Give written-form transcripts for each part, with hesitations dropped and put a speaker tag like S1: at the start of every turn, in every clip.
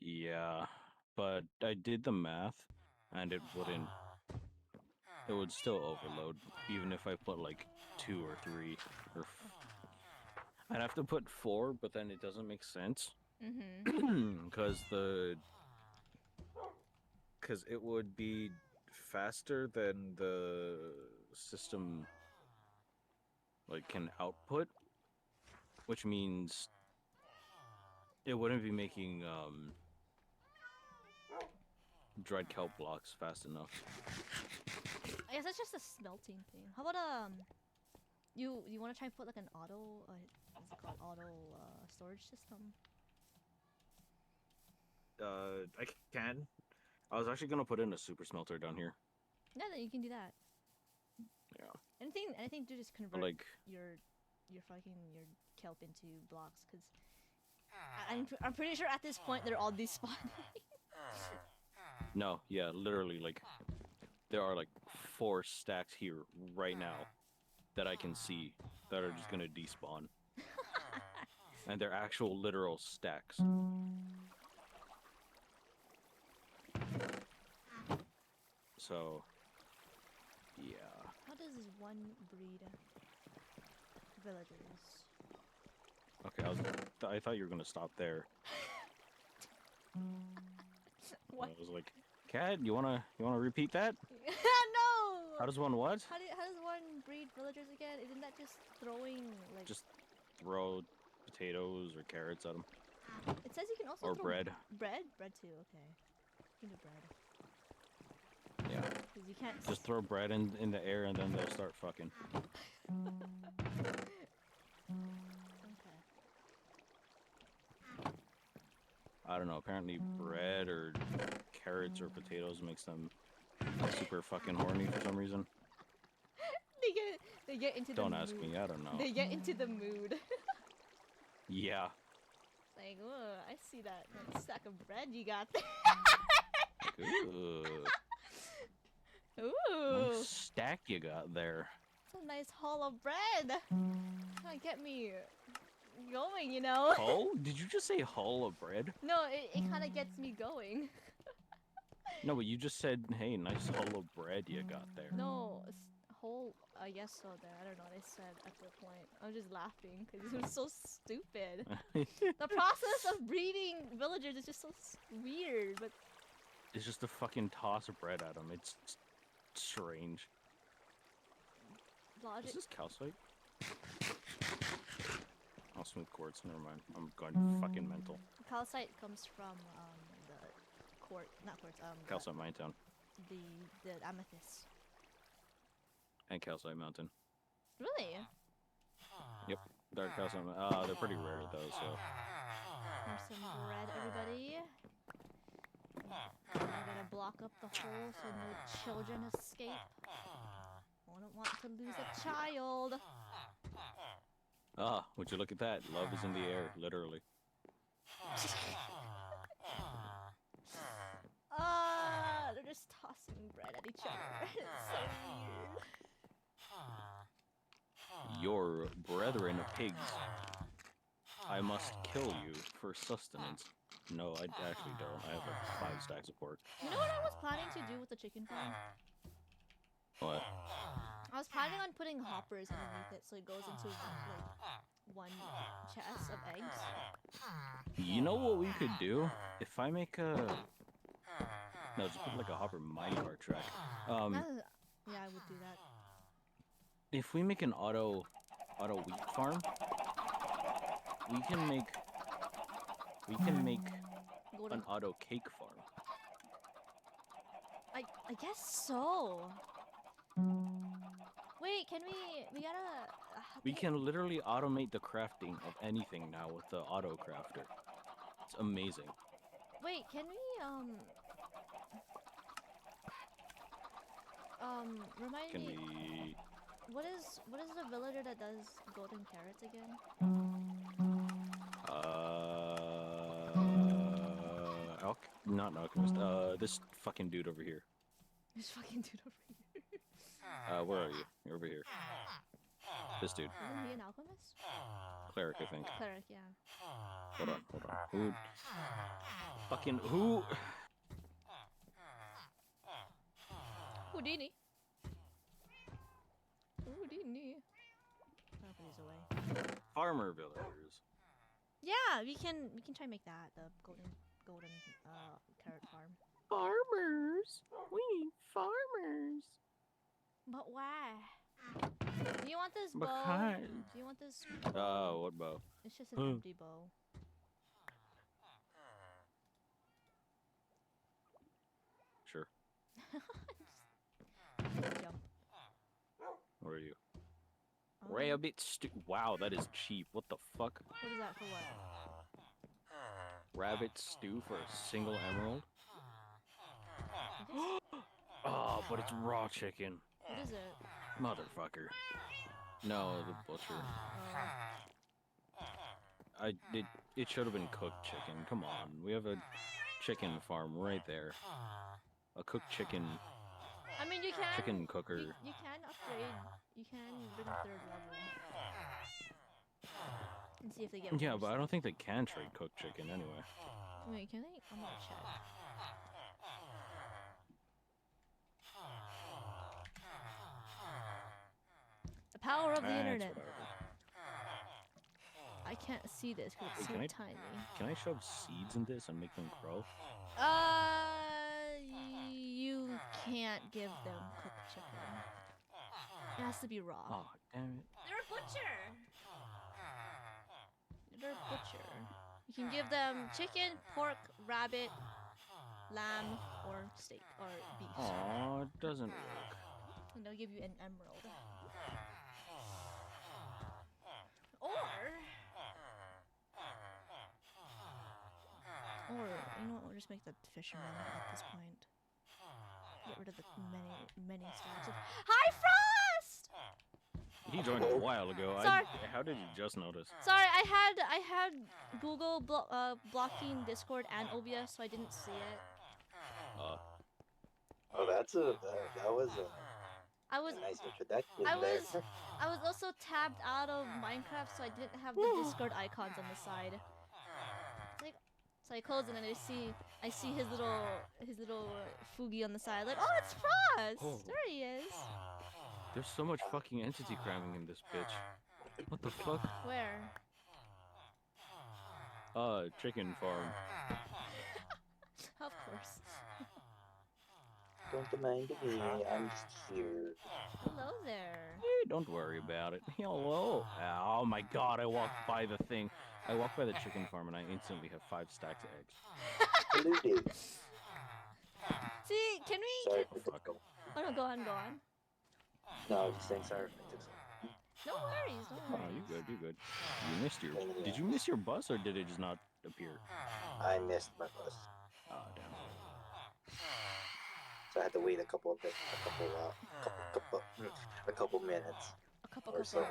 S1: Yeah, but I did the math, and it wouldn't. It would still overload, even if I put like 2 or 3 or. I'd have to put 4, but then it doesn't make sense. Because because it would be faster than the system like can output, which means it wouldn't be making dried kelp blocks fast enough.
S2: I guess that's just a smelting thing. How about you want to try and put like an auto what's it called, auto storage system?
S1: I can. I was actually gonna put in a super smelter down here.
S2: Yeah, then you can do that.
S1: Yeah.
S2: Anything to just convert
S1: Like
S2: your your kelp into blocks, because I'm pretty sure at this point they're all despawning.
S1: no, yeah, literally like there are like 4 stacks here right now that I can see that are just gonna despawn. And they're actual literal stacks. So yeah.
S2: How does one breed villagers?
S1: Okay, I thought you were gonna stop there.
S2: What?
S1: I was like, Cat, you wanna repeat that?
S2: No!
S1: How does one what?
S2: How does one breed villagers again? Isn't that just throwing like?
S1: Just throw potatoes or carrots at them.
S2: It says you can also
S1: Or
S2: throw
S1: bread.
S2: Bread too. Okay. Give me bread.
S1: Yeah.
S2: Because you can't.
S1: Just throw bread in the air and then they'll start fucking.
S2: Okay.
S1: I don't know. Apparently, bread or carrots or potatoes makes them super fucking horny for some reason.
S2: They get into the
S1: Don't
S2: mood.
S1: ask me. I don't know.
S2: They get into the mood.
S1: Yeah.
S2: Like, oh, I see that stack of bread you got there.
S1: Ooh.
S2: Ooh.
S1: Nice stack you got there.
S2: It's a nice haul of bread. Trying to get me going, you know.
S1: Hull? Did you just say hull of bread?
S2: No, it kind of gets me going.
S1: No, but you just said, hey, nice hull of bread you got there.
S2: No, whole. I guess so. There, I don't know what I said at the point. I'm just laughing because it was so stupid. The process of breeding villagers is just so weird, but
S1: It's just a fucking toss of bread at them. It's strange.
S2: logic.
S1: Is this calcite? Oh, smooth quartz. Never mind. I'm going fucking mental.
S2: Calcite comes from the not quartz.
S1: Calcite Mine Town.
S2: The amethyst.
S1: And Calcite Mountain.
S2: Really?
S1: Yep. Dark calcite. They're pretty rare though, so.
S2: Here's some bread, everybody. I'm gonna block up the hole so no children escape. I don't want to lose a child.
S1: Ah, would you look at that? Love is in the air, literally.
S2: They're just tossing bread at each other. It's so weird.
S1: Your brethren pigs. I must kill you for sustenance. No, I actually don't. I have like 5 stacks of pork.
S2: You know what I was planning to do with the chicken farm?
S1: What?
S2: I was planning on putting hoppers underneath it so it goes into like one chest of eggs.
S1: You know what we could do? If I make a No, just put like a Hopper minecart track.
S2: Yeah, I would do that.
S1: If we make an auto wheat farm, we can make
S2: Golden.
S1: an auto cake farm.
S2: I guess so. Wait, can we? We gotta.
S1: We can literally automate the crafting of anything now with the auto crafter. It's amazing.
S2: Wait, can we remind
S1: Can
S2: me
S1: we?
S2: what is the villager that does golden carrots again?
S1: Not alchemist. This fucking dude over here.
S2: This fucking dude over here.
S1: Where are you? You're over here. This dude.
S2: Isn't he an alchemist?
S1: Cleric, I think.
S2: Cleric, yeah.
S1: Hold on. Who? Fucking who?
S2: Houdini. Houdini. Oh, he's away.
S1: Farmer villagers.
S2: Yeah, we can try and make that the golden carrot farm.
S1: Farmers. We need farmers.
S2: But why? Do you want this bow?
S1: Because.
S2: Do you want this?
S1: What bow?
S2: It's just an empty bow.
S1: Sure.
S2: Jump.
S1: Where are you?
S2: Oh.
S1: Rabbit stew. Wow, that is cheap. What the fuck?
S2: What is that for? What?
S1: Rabbit stew for a single emerald?
S2: I guess-
S1: Oh, but it's raw chicken.
S2: What is it?
S1: Motherfucker. No, the butcher. It should have been cooked chicken. Come on. We have a chicken farm right there. A cooked chicken
S2: I mean, you can.
S1: chicken cooker.
S2: You can upgrade. You can bring a third level. And see if they get.
S1: Yeah,
S2: worse.
S1: but I don't think they can trade cooked chicken anyway.
S2: Wait, can they? I'm gonna check. The power of the internet.
S1: Whatever.
S2: I can't see this because it's
S1: Hey,
S2: so
S1: can I-
S2: tiny.
S1: Can I shove seeds in this and make them grow?
S2: You can't give them cooked chicken. It has to be raw.
S1: Oh, damn it.
S2: They're a butcher. They're a butcher. You can give them chicken, pork, rabbit, lamb, or steak, or beef.
S1: Aw, it doesn't work.
S2: And they'll give you an emerald. Or, you know what, we'll just make the fisherman at this point. Get rid of the many stacks of— Hi, Frost!
S1: He joined a while ago.
S2: Sorry.
S1: How did you just notice?
S2: Sorry, I had Google blocking Discord and OBS, so I didn't see it.
S3: Oh, that was
S2: I was
S3: a nice introduction
S2: I
S3: there.
S2: was also tabbed out of Minecraft, so I didn't have the Discord icons on the side. It's like, so I close and then I see his little Fugi on the side. Like, oh, it's Frost!
S1: Oh.
S2: There he is.
S1: There's so much fucking entity cramming in this bitch. What the fuck?
S2: Where?
S1: Chicken farm.
S2: Of course.
S3: Don't mind me, I'm just here.
S2: Hello there.
S1: Hey, don't worry about it. Hello. Oh my god, I walked by the thing. I walked by the chicken farm and I instantly have 5 stacks of eggs.
S3: Hello, dude.
S2: See, can we?
S3: Sorry
S2: Can,
S3: for the
S2: oh no, go on.
S3: No, I was just saying sorry for the
S2: No worries, no
S1: Oh,
S2: worries.
S1: you good. You missed your... Did you miss your bus or did it just not appear?
S3: I missed my bus.
S1: Oh, damn.
S3: So I had to wait a couple minutes
S2: A couple.
S3: or so.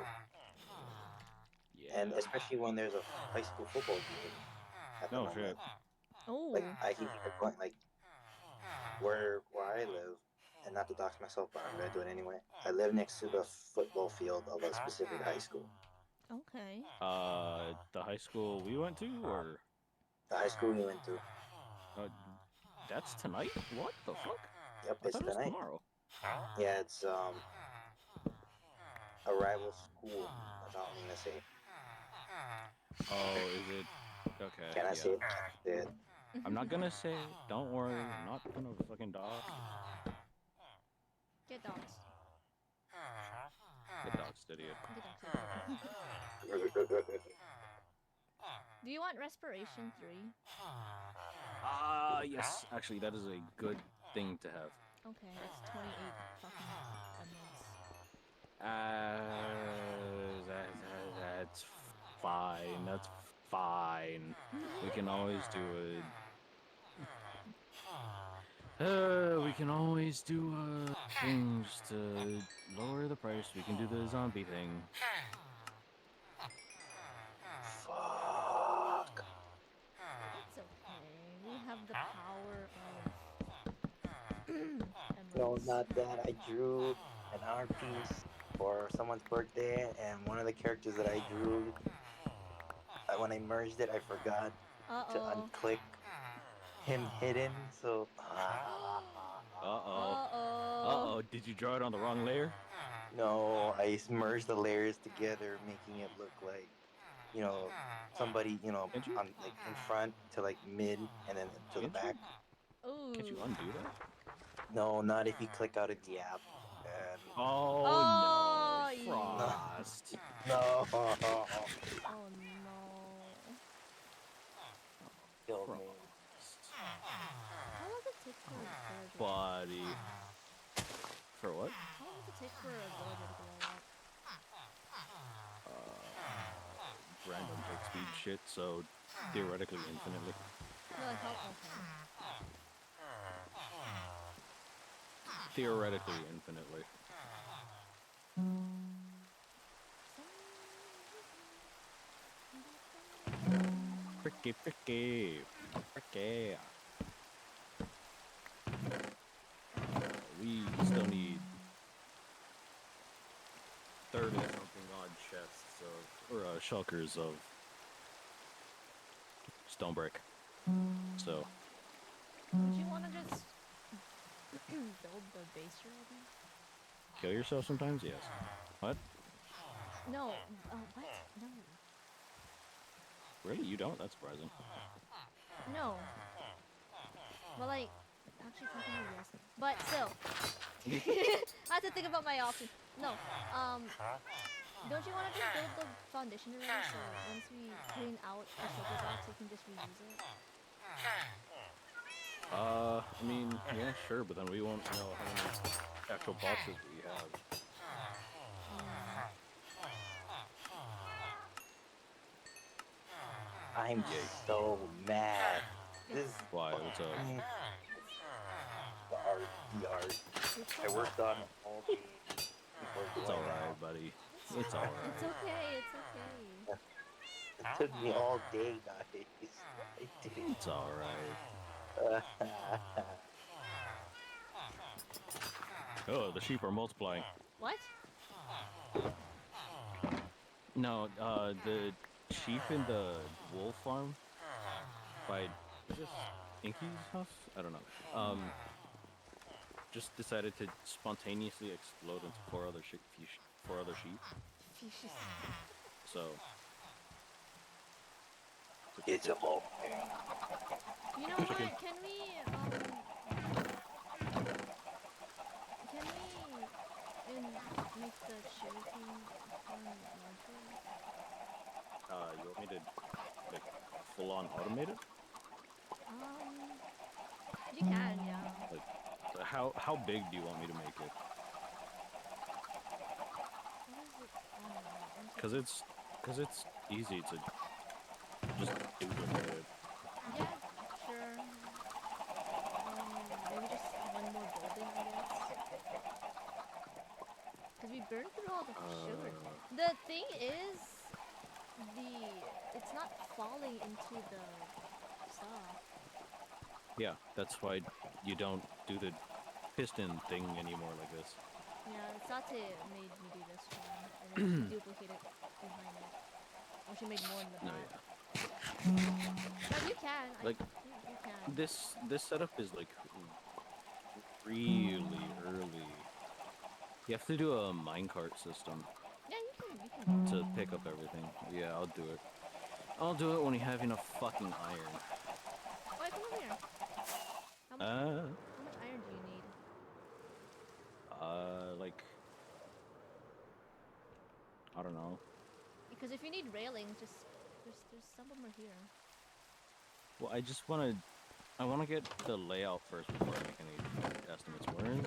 S1: Yeah.
S3: And especially when there's a high school football game at the
S1: No
S3: moment.
S1: shit.
S2: Oh.
S3: Like I keep going like where I live, and not to dox myself, but I'm gonna do it anyway. I live next to the football field of a specific high school.
S2: Okay.
S1: The high school we went to, or
S3: The high school we went to.
S1: that's tonight? What the fuck?
S3: Yep,
S1: I
S3: it's
S1: thought it was
S3: tonight.
S1: tomorrow.
S3: Yeah, it's a rival school. That's all I'm gonna say.
S1: Oh, is it? Okay.
S3: Can I
S1: yeah.
S3: say it? Say it.
S1: I'm not gonna say it. Don't worry. I'm not gonna fucking dog.
S2: Get dogs.
S1: Get dogs, idiot.
S2: Get dogs. Do you want respiration 3?
S1: Yes. Actually, that is a good thing to have.
S2: Okay, that's 28 fucking emeralds.
S1: That's fine. That's fine. We can always do it. We can always do things to lower the price. We can do the zombie thing.
S3: Fuck.
S2: It's okay. We have the power of
S3: No,
S2: emeralds.
S3: not that. I drew an art piece for someone's birthday, and one of the characters that I drew, when I merged it, I forgot to
S2: Uh-oh.
S3: unclick him hidden. So,
S1: Uh-oh.
S2: Uh-oh.
S1: Uh-oh. Did you draw it on the wrong layer?
S3: no, I merged the layers together, making it look like, somebody,
S1: Can't you?
S3: on like in front to like mid and then to the
S1: Can't you?
S3: back.
S1: Can't you
S2: Ooh.
S1: undo that?
S3: No, not if you click out of the app. And
S1: Oh no,
S2: Oh,
S1: Frost.
S3: no,
S2: oh no.
S3: killed me.
S1: Frost.
S2: How long does it take for a villager?
S1: Buddy. For what?
S2: How long does it take for a villager to grow up?
S1: Random text speed shit, so theoretically infinitely.
S2: No, like how? Okay.
S1: Theoretically infinitely. Fricky, fricky, fricky. We still need 30 something odd chests of, or shulkers of stone brick. So,
S2: Would you want to just build the base already?
S1: kill yourself sometimes? Yes. What?
S2: No. What? No.
S1: Really? You don't? That's surprising.
S2: No. Well, like, actually, technically yes. But still, I have to think about my options. No. Don't you want to just build the foundation already? So once we clean out the sugar box, we can just reuse it.
S1: I mean, yeah, sure, but then we won't know how many actual boxes we have.
S3: I'm
S1: Yay.
S3: so mad. This
S1: Why? What's up?
S3: the art.
S2: It's
S3: I worked on it all day before
S1: It's
S3: going
S1: alright,
S3: out.
S1: buddy. It's alright.
S2: It's okay. It's okay.
S3: It took me all day, guys. I did it.
S1: It's alright. Oh, the sheep are multiplying.
S2: What?
S1: No, the sheep in the wool farm by, is this Inky's house? I don't know. Just decided to spontaneously explode into four other sheep. So,
S3: It's a ball.
S2: You know what? Can we make the sugarcane farm larger?
S1: you want me to, like, full-on automate it?
S2: You can, yeah.
S1: Like, how big do you want me to make it?
S2: What is it?
S1: Cause it's easy to just do it.
S2: Yeah, sure. Maybe just one more building, I guess. Because we burned through all the sugar. The thing is, it's not falling into the stuff.
S1: Yeah, that's why you don't do the piston thing anymore like this.
S2: Yeah, Sate made me do this one, and then she duplicated behind it. Or she made more in the
S1: No,
S2: back.
S1: yeah.
S2: But you can.
S1: Like,
S2: You can.
S1: this setup is like really early. You have to do a minecart system
S2: Yeah, you can.
S1: to pick up everything. Yeah, I'll do it. I'll do it when you have enough fucking iron.
S2: Oh, I can
S1: I don't know.
S2: Because if you need railings, just there's some of them are here.
S1: Well, I wanna get the layout first before I make any estimates. Where is it?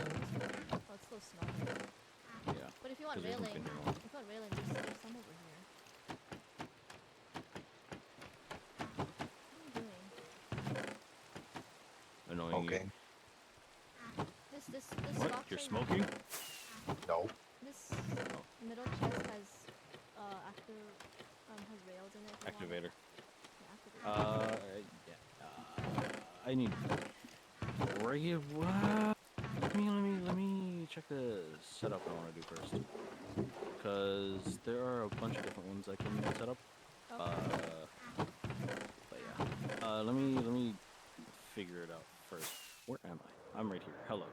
S2: Oh, it's still snow.
S1: Yeah.
S2: But if you want
S1: 'Cause we haven't
S2: railing,
S1: been here long.
S2: if you want railing, there's some over here. What are you doing?
S1: Annoying you.
S3: Okay.
S2: This
S1: What?
S2: box
S1: You're
S2: right
S1: smoking?
S3: No.
S2: This
S1: Oh,
S2: middle chest has has rails in it. If you want it.
S1: activator.
S2: Yeah, activator.
S1: Yeah. I need. What? Let me check the setup I want to do first. Because there are a bunch of different ones I can set up.
S2: Okay.
S1: But yeah. Let me figure it out first. Where am I? I'm right here. Hello.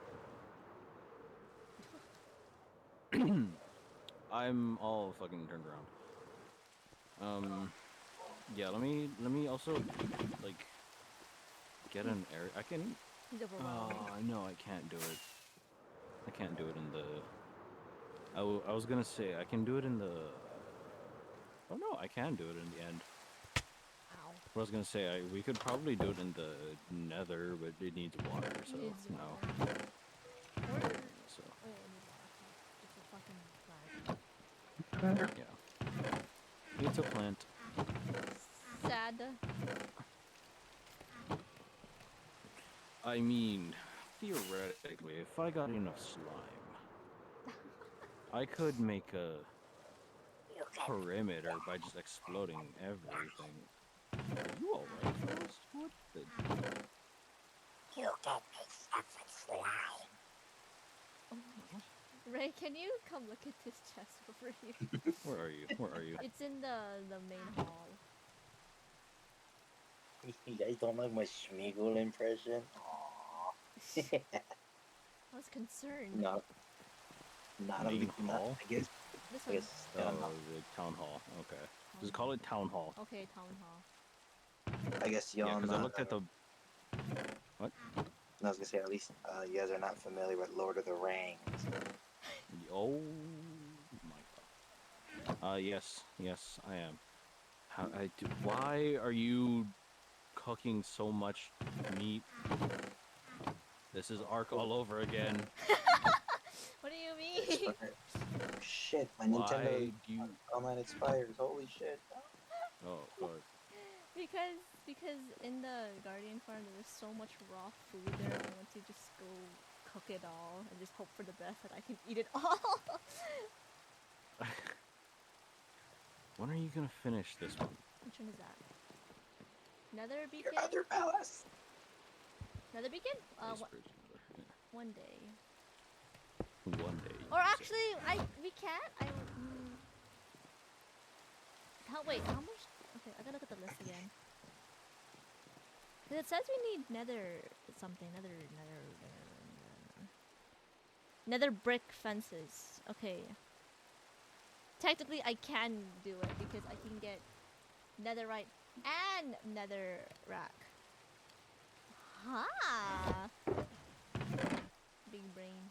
S1: I'm all fucking turned around. Yeah, let me also like get an area. I can.
S2: He's overwhelmed.
S1: No, I can't do it. I can't do it in the. I was gonna say I can do it in the. Oh no, I can do it in the end.
S2: Ow.
S1: I was gonna say we could probably do it in the Nether, but it needs water, so
S2: Needs
S1: no.
S2: water. Or
S1: So
S2: oh, it needs water. It's a fucking plant.
S1: yeah, it's a plant.
S2: Sad.
S1: I mean, theoretically, if I got enough slime, I could make a perimeter by just exploding everything. Are you alright, Frost? What the?
S3: You can make stuff with slime.
S2: Oh my gosh. Ray, can you come look at this chest over here?
S1: Where are you? Where are you?
S2: It's in the main hall.
S3: You guys don't like my Schmeagol impression? Aww.
S2: I was concerned.
S3: not a
S1: Main
S3: big not,
S1: hall?
S3: I guess
S2: This
S3: I
S2: one.
S3: guess
S1: Oh, the town hall. Okay. Just call it town hall.
S2: Okay, town hall.
S3: I guess
S1: Yeah,
S3: y'all
S1: because I
S3: not
S1: looked at the. What?
S3: I was gonna say at least you guys are not familiar with Lord of the Rings.
S1: Oh my god. Yes, I am. Why are you cooking so much meat? This is Ark all over again.
S2: What do you mean?
S3: Shit, my
S1: Why
S3: Nintendo
S1: do you?
S3: online expires. Holy shit.
S1: Oh god.
S2: because in the Guardian farm there was so much raw food there, I want to just go cook it all and just hope for the best that I can eat it all.
S1: When are you gonna finish this one?
S2: Which one is that? Nether
S3: Your
S2: beacon?
S3: other palace.
S2: Nether beacon?
S1: Ice Bridge Nether.
S2: One day.
S1: Yeah. One day.
S2: Or
S1: you say.
S2: actually, we can't. Wait, how much? Okay, I gotta look at the list again. 'Cause it says we need nether something. Nether brick fences. Okay. Technically, I can do it because I can get netherite and nether rack. Ha! Big brain.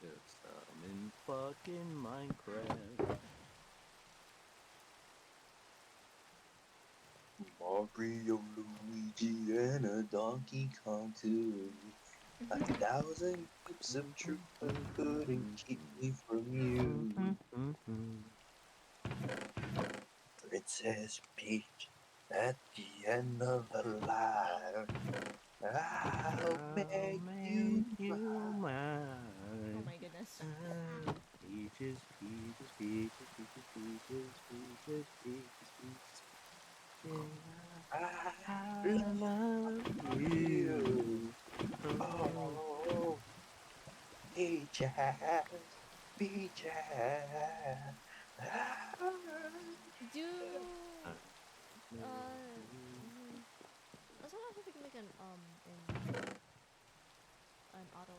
S1: It's in fucking Minecraft.
S3: Mario, Luigi, and a Donkey Kong too. 1,000 cups of truth couldn't keep me from you. Princess Peach at the end of the line. I'll make you mine.
S1: mine.
S2: Oh my goodness.
S1: Peaches, peaches, peaches, peaches, peaches, peaches, peaches, peaches.
S3: I
S1: I
S3: love
S1: love
S3: you.
S1: you.
S3: Oh, peaches, peaches.
S2: Do
S1: I
S2: I was wondering if we can make an auto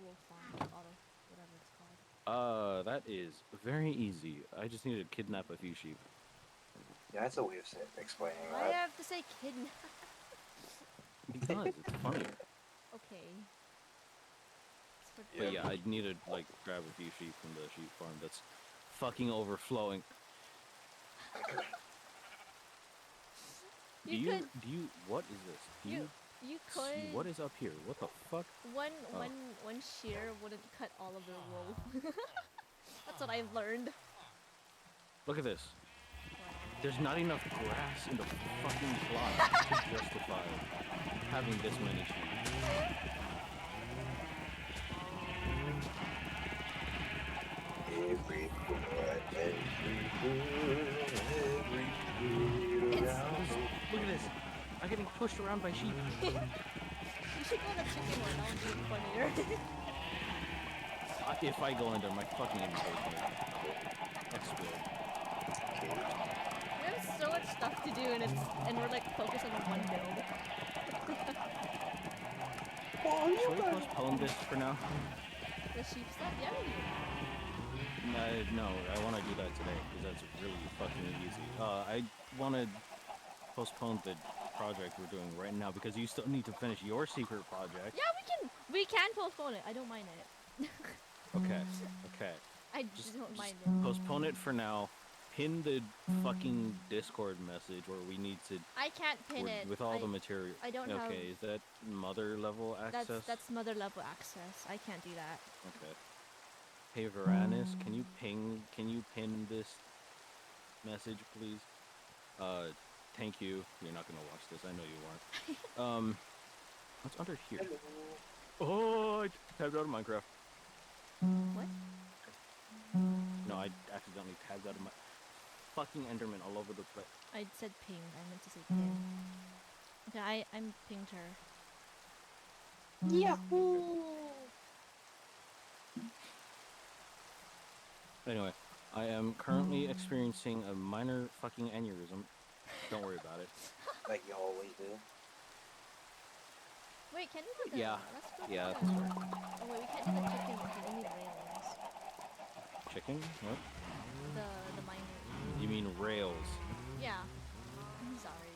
S2: wolf farm, auto whatever it's called.
S1: That is very easy. I just need to kidnap a few sheep.
S3: Yeah, that's a way of explaining
S2: Why do I
S3: that.
S2: have to say kidnap?
S1: Because it's funnier.
S2: Okay. It's for
S1: But yeah, I need to like grab a few sheep from the sheep farm that's fucking overflowing.
S2: You could.
S1: What is this? Do
S2: You
S1: you
S2: could.
S1: see what is up here? What the fuck?
S2: One
S1: Oh.
S2: one shear wouldn't cut all of the wool. That's what I've learned.
S1: Look at this.
S2: What?
S1: There's not enough grass in the fucking plot to justify having this many sheep.
S3: Every foot, every foot around.
S1: Look at this. I'm getting pushed around by sheep.
S2: You should go to chicken one. That would be funnier.
S1: If I go in there, my fucking inventory's gonna explode.
S2: We have so much stuff to do, and we're like focused on the one build.
S1: Should we postpone this for now?
S2: The sheep stuff, yeah, we do.
S1: No, I want to do that today because that's really fucking easy. I want to postpone the project we're doing right now because you still need to finish your secret project.
S2: Yeah, we can postpone it. I don't mind it.
S1: Okay.
S2: I just don't mind it.
S1: Postpone it for now. Pin the fucking Discord message where we need to
S2: I can't pin it.
S1: with all the material.
S2: I don't have.
S1: Okay, is that mother level access?
S2: That's mother level access. I can't do that.
S1: Okay. Hey Varanus, can you pin this message, please? Thank you. You're not gonna watch this. I know you weren't. What's under here? Oh, I tabbed out of Minecraft.
S2: What?
S1: No, I accidentally tabbed out of my fucking Enderman all over the place.
S2: I said ping. I meant to say pin. Okay, I'm pinged her.
S3: Yahoo!
S1: Anyway, I am currently experiencing a minor fucking aneurysm. Don't worry about it.
S3: Like you always do.
S2: Wait, can we do the?
S1: Yeah.
S2: Let's go.
S1: Yeah.
S2: Oh wait, we can't do the chicken one because we need railings.
S1: Chicken? What?
S2: The miner.
S1: You mean rails?
S2: Yeah. I'm sorry.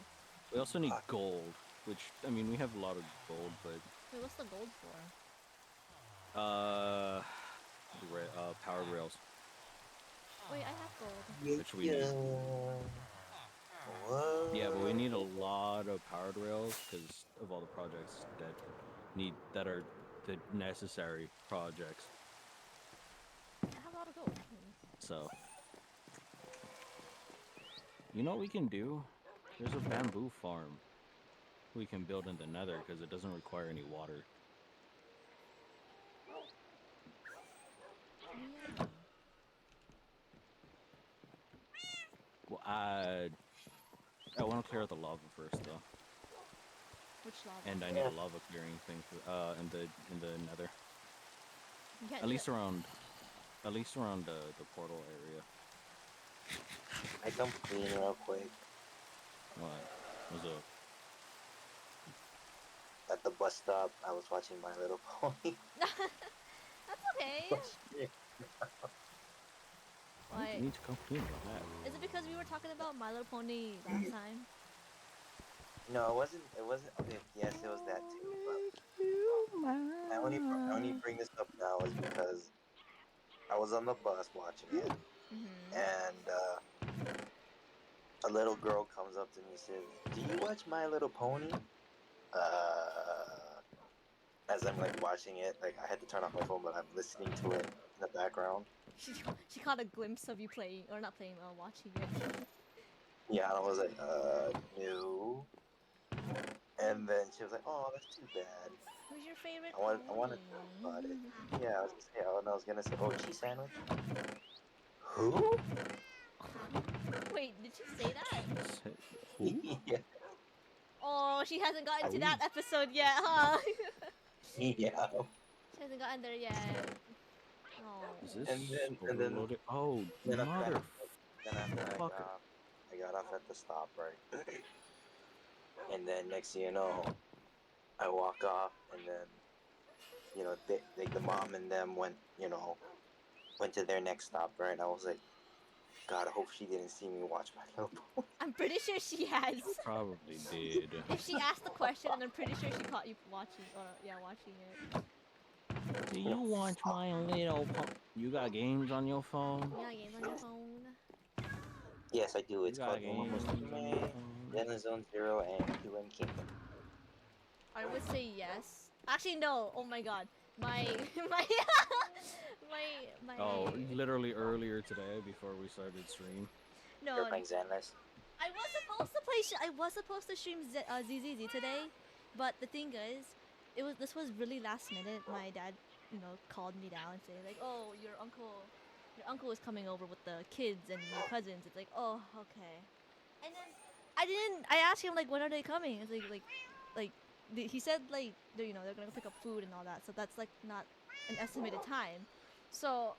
S1: We also need gold, which, I mean, we have a lot of gold, but...
S2: Wait, what's the gold for?
S1: Powered rails.
S2: Wait, I have gold.
S1: Which we need.
S3: What?
S1: Yeah, but we need a lot of powered rails because of all the projects that are the necessary projects.
S2: I have a lot of gold.
S1: So, you know what we can do? There's a bamboo farm we can build in the Nether because it doesn't require any water.
S2: Yeah.
S1: Well, I want to clear out the lava first, though,
S2: Which lava?
S1: and I need a lava clearing thing for in the Nether.
S2: You can't
S1: At
S2: do
S1: least
S2: it.
S1: around the portal area.
S3: I come clean real quick.
S1: What? What's up?
S3: At the bus stop, I was watching My Little Pony.
S2: That's okay. Why?
S1: You need to come clean about that.
S2: Is it because we were talking about My Little Pony last time?
S3: No, it wasn't. It wasn't. Okay, yes, it was that too. But I only bring this up now is because I was on the bus watching it, and a little girl comes up to me and says, "Do you watch My Little Pony?" As I'm like watching it, like I had to turn off my phone, but I'm listening to it in the background.
S2: She caught a glimpse of you playing, or not playing, watching it.
S3: Yeah, and I was like, no. And then she was like, "Oh, that's too bad."
S2: Who's your favorite
S3: I wanted to know about it. Yeah, I was gonna say, oh, cheese sandwich. Who?
S2: Wait, did she say that?
S1: Who?
S3: Yeah.
S2: Oh, she hasn't gotten to
S1: Who?
S2: that episode yet, huh?
S3: Yeah.
S2: She hasn't gotten there yet. Oh.
S1: Is this
S3: And then
S1: overloaded? Oh,
S3: then after
S1: mother.
S3: I got off at the stop, right? And then next thing you know, I walk off, and then the mom and them went to their next stop, right? And I was like, God, I hope she didn't see me watch My Little Pony.
S2: I'm pretty sure she has.
S1: Probably did.
S2: If she asked the question, and I'm pretty sure she caught you watching, watching it.
S1: Do
S3: You
S1: you
S3: know,
S1: want
S3: fuck.
S1: my little You got games on your phone?
S2: Yeah, games on your phone.
S3: Yes, I do.
S1: You
S3: It's
S1: got
S3: called Uma
S1: games on your
S3: Musume,
S1: phone?
S3: Zenless Zone Zero, and QN Kingdom.
S2: I would say yes. Actually, no. Oh my god. My my my
S1: Oh, literally earlier today before we started stream.
S3: You're
S2: no.
S3: playing Zenless?
S2: I was supposed to play. I was supposed to stream ZZZ today, but the thing is, this was really last minute. My dad, called me down and say like, "Oh, your uncle is coming over with the kids and your cousins." It's like, "Oh, okay." And then I didn't. I asked him like, "When are they coming?" It's like he said like they're gonna pick up food and all that. So that's like not an estimated time. So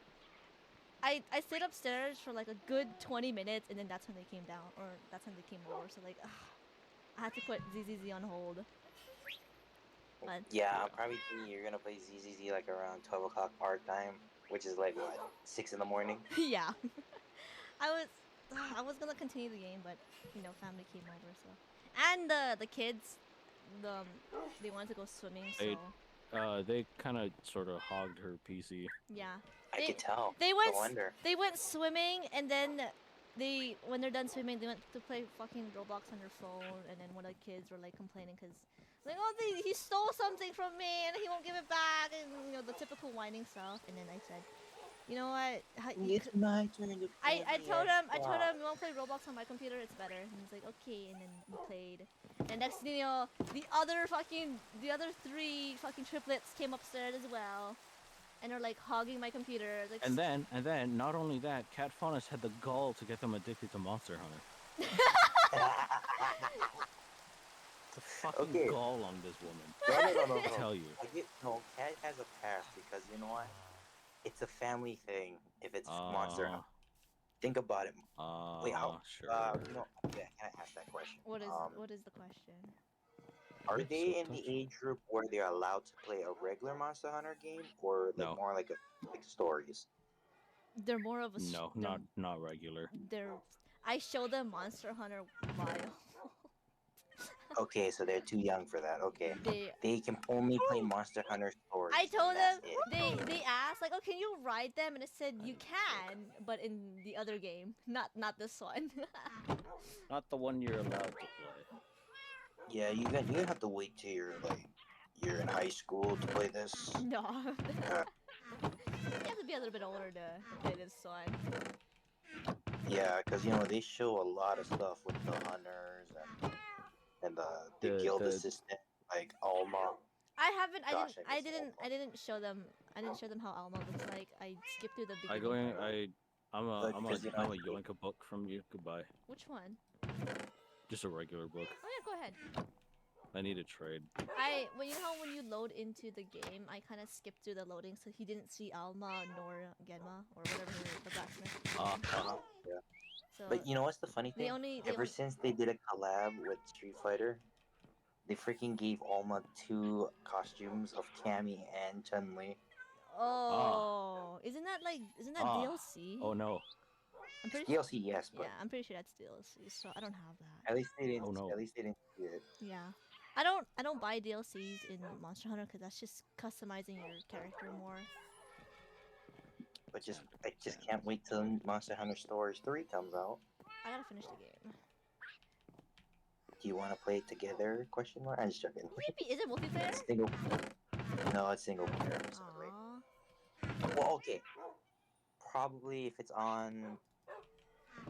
S2: I stayed upstairs for like a good 20 minutes, and then that's when they came down, or that's when they came over. So like, I had to put ZZZ on hold. But
S3: Yeah, I'm
S1: Yeah.
S3: probably thinking you're gonna play ZZZ like around 12 o'clock our time, which is like what, 6 in the morning?
S2: yeah, I was I was gonna continue the game, but family came over, so and the kids, the they wanted to go swimming, so
S1: They kind of sort of hogged her PC.
S2: yeah,
S3: I
S2: they
S3: could tell.
S2: they
S3: No
S2: went
S3: wonder.
S2: they went swimming, and then when they're done swimming, they went to play fucking Roblox on their phone, and then one of the kids were like complaining because like, oh, he stole something from me and he won't give it back, and the typical whining stuff. And then I said, you know what?
S3: It's my turn to play
S2: I
S3: the
S2: told him,
S3: Xbox.
S2: you want to play Roblox on my computer? It's better. And he's like, okay. And then we played. And next thing you know, the other three fucking triplets came upstairs as well, and are like hogging my computer. Like,
S1: And then, not only that, Cat Faunus had the gall to get them addicted to Monster Hunter. The fucking
S3: Okay.
S1: gall on this woman.
S3: No.
S1: I tell you.
S3: I get no. Cat has a pass because you know what? It's a family thing. If it's Monster Hunter, think about it. Wait, how?
S1: Sure.
S3: Yeah, can I ask that question?
S2: what is the question?
S3: Are
S1: You're so
S3: they in the
S1: touchy.
S3: age group where they're allowed to play a regular Monster Hunter game, or like
S1: No,
S3: more like stories?
S2: They're more of a
S1: no, not regular.
S2: they're I show them Monster Hunter Wild.
S3: Okay, so they're too young for that. Okay,
S2: they
S3: they can only play Monster Hunter
S2: I
S3: stories,
S2: told
S3: and that's
S2: them
S3: it.
S2: they asked like, oh, can you ride them? And I said you can, but in the other game, not this one.
S1: Not the one you're allowed to play.
S3: Yeah, you have to wait till you're in high school to play this.
S2: no,
S3: Uh,
S2: you have to be a little bit older to play this one.
S3: yeah, because they show a lot of stuff with the hunters and the guild
S1: The
S3: assistant like Alma.
S2: I haven't.
S3: Gosh, I miss
S2: I
S3: Alma.
S2: didn't show them. I didn't show them how Alma looks like. I skipped through the
S1: I
S2: beginning
S1: going
S2: part.
S3: Because
S1: I'm a yoink a book from you. Goodbye.
S2: Which one?
S1: Just a regular book.
S2: Oh yeah, go ahead.
S1: I need a trade.
S2: Well, you know how when you load into the game, I kind of skipped through the loading, so he didn't see Alma nor Genma or whatever the blacksmith.
S3: Yeah.
S2: So
S3: But you know what's the funny
S2: they
S3: thing?
S2: only
S3: Ever since they did a collab with Street Fighter, they freaking gave Alma two costumes of Cammy and Chun Li.
S1: Ah,
S2: Oh, isn't that
S1: ah.
S2: DLC?
S1: Oh no.
S2: I'm pretty sure.
S3: DLC, yes,
S2: Yeah,
S3: but
S2: I'm pretty sure that's DLC. So I don't have that.
S3: at least they didn't.
S1: Oh no.
S3: At least they didn't do it.
S2: Yeah. I don't buy DLCs in Monster Hunter because that's just customizing your character more.
S3: But I just
S1: Damn
S3: can't wait till Monster Hunter Stories 3 comes out.
S2: I gotta finish the game.
S3: Do you want to play it together? Question mark. I'm just joking.
S2: Maybe is it multiplayer?
S3: It's single. No, it's single player. I'm sorry.
S2: Aww.
S3: Well, okay. Probably if it's on.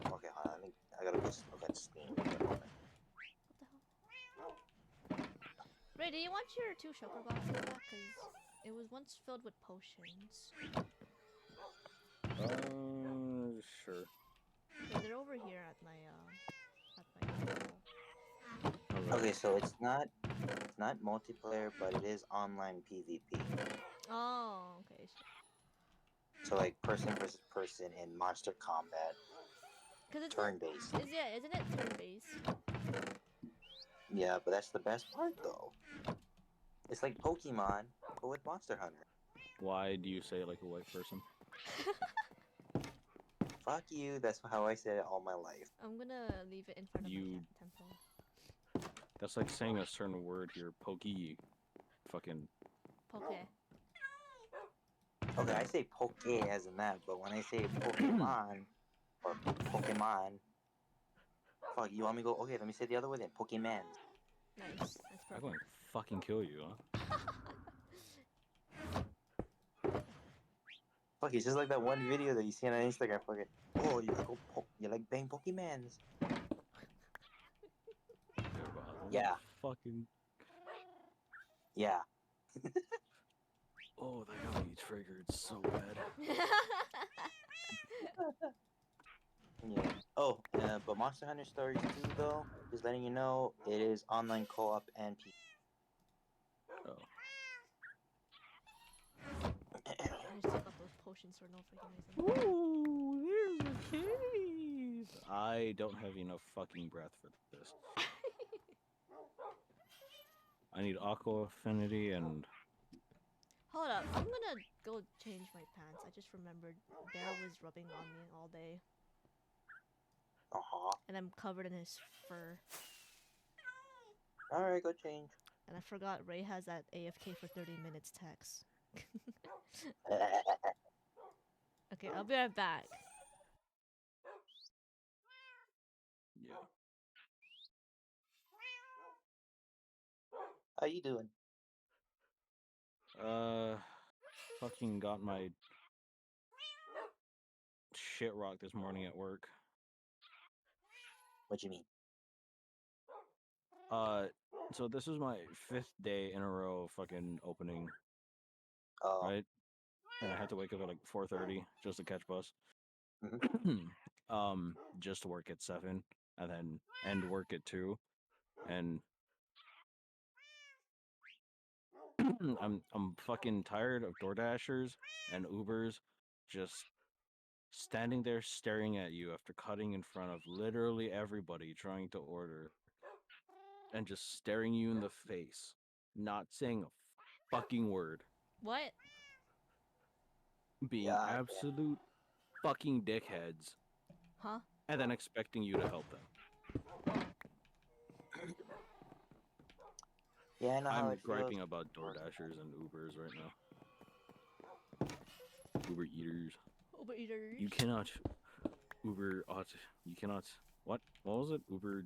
S3: Okay, hold on. I gotta go look at Steam.
S2: What the hell? Ray, do you want your 2 shopper boxes back? Cause it was once filled with potions.
S1: Sure.
S2: Yeah, they're over here at my
S1: Alright.
S3: Okay, so it's not multiplayer, but it is online PvP.
S2: Oh, okay.
S3: So like person versus person in monster combat,
S2: Cause it's
S3: turn based.
S2: isn't it turn based?
S3: Yeah, but that's the best part though. It's like Pokemon, but with Monster Hunter.
S1: Why do you say it like a white person?
S3: Fuck you. That's how I said it all my life.
S2: I'm gonna leave it in front of my temple.
S1: That's like saying a certain word here. Pokey. Fucking.
S2: Poke.
S3: Okay, I say poke as in that, but when I say Pokemon or Pokemon, fuck, you want me to go? Okay, let me say the other way then. Pokemon.
S2: Nice. That's
S1: I'm
S2: perfect.
S1: going to fucking kill you, huh?
S3: Fuck, it's just like that one video that you see on Instagram. Fucking, oh, you like bang Pokemons? Yeah,
S1: Fucking.
S3: yeah,
S1: Oh, that got me triggered so bad.
S3: yeah. Oh, but Monster Hunter Stories 2 though, just letting you know, it is online co-op and PC.
S1: Oh.
S2: I just took out those potions for no freaking reason.
S1: Ooh, here's a cave. I don't have enough fucking breath for this. I need aqua affinity and
S2: Hold up, I'm gonna go change my pants. I just remembered Bear was rubbing on me all day, and I'm covered in his fur.
S3: All right, go change.
S2: And I forgot Ray has that AFK for 30 minutes text. Okay, I'll be right back.
S1: yeah.
S3: How you doing?
S1: Fucking got my shit rocked this morning at work.
S3: What you mean?
S1: So this is my 5th day in a row of fucking opening,
S3: Oh,
S1: right? And I had to wake up at like 4:30 just to catch bus.
S3: Mhm.
S1: Just to work at 7 and then end work at 2. And I'm fucking tired of DoorDashers and Ubers just standing there staring at you after cutting in front of literally everybody trying to order and just staring you in the face, not saying a fucking word,
S2: What?
S1: being
S3: yeah,
S1: absolute fucking dickheads,
S2: Huh?
S1: and then expecting you to help them.
S3: yeah. I know how
S1: I'm
S3: it feels.
S1: griping about DoorDashers and Ubers right now. Uber eaters.
S2: Uber Eaters.
S1: You cannot you cannot what was it? Uber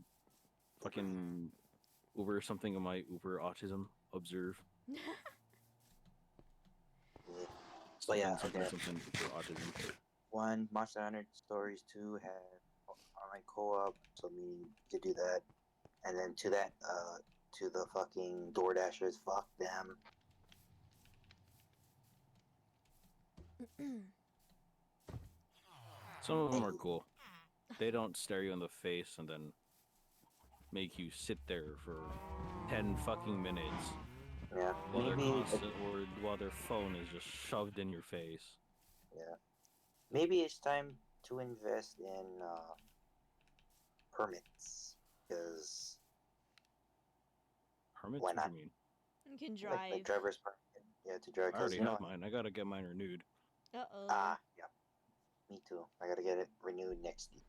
S1: something of my Uber autism observe.
S3: But yeah,
S1: Something
S3: okay.
S1: Uber autism.
S3: One, Monster Hunter Stories 2 had online co-op, so me to do that. And then to the fucking DoorDashers, fuck them.
S1: Some of them are
S3: And
S1: cool. They don't stare you in the face and then make you sit there for 10 fucking minutes
S3: yeah,
S1: while their phone is just shoved in your face.
S3: yeah, maybe it's time to invest in permits, because
S1: Hermits?
S3: why
S1: What do
S3: not?
S1: you mean?
S2: You can
S3: Like
S2: drive.
S3: driver's permit, yeah, to drive.
S1: I
S3: Because
S1: already have mine. I gotta get mine renewed.
S2: Uh-oh.
S3: yeah, me too. I gotta get it renewed next year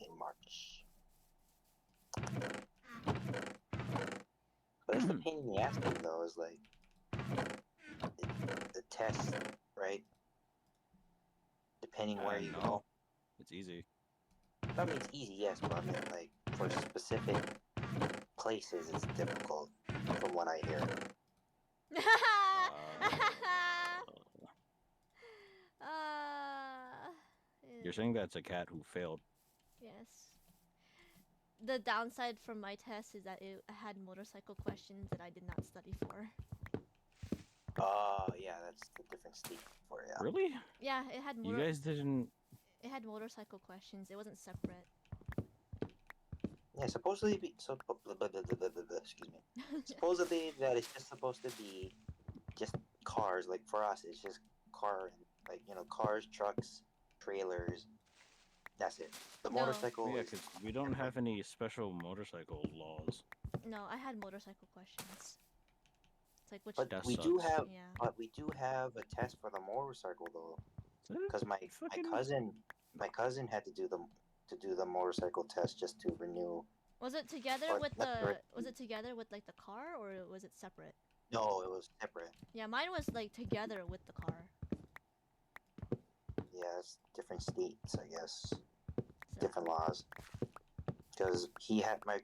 S3: in March. But that's the pain in the ass thing, though, is like the test, right? Depending where you go.
S1: It's easy.
S3: I mean, it's easy, yes, but I mean, like, for specific places, it's difficult, from what I hear.
S2: uh,
S1: You're saying that's a cat who failed.
S2: yes. The downside from my test is that it had motorcycle questions that I did not study for.
S3: Oh, yeah, that's the different state for it, yeah.
S1: Really?
S2: Yeah, it had
S1: You guys didn't.
S2: It had motorcycle questions. It wasn't separate.
S3: Yeah, supposedly, excuse me. Supposedly that it's just supposed to be just cars. Like, for us, it's just cars, trucks, trailers. That's it. The
S2: No.
S3: motorcycle
S1: Yeah,
S3: is
S1: because we don't have any special motorcycle laws.
S2: No, I had motorcycle questions. It's like which.
S3: But
S1: That
S3: we do
S1: sucks.
S3: have,
S2: Yeah.
S3: but we do have a test for the motorcycle though, because my
S1: Fucking.
S3: cousin had to do the motorcycle test just to renew.
S2: Was it together
S3: Or
S2: with
S3: not to
S2: Was it together with like the car or was it separate?
S3: No, it was separate.
S2: Yeah, mine was like together with the car.
S3: Yeah, it's different states, I guess.
S2: So,
S3: Different laws. Because he had my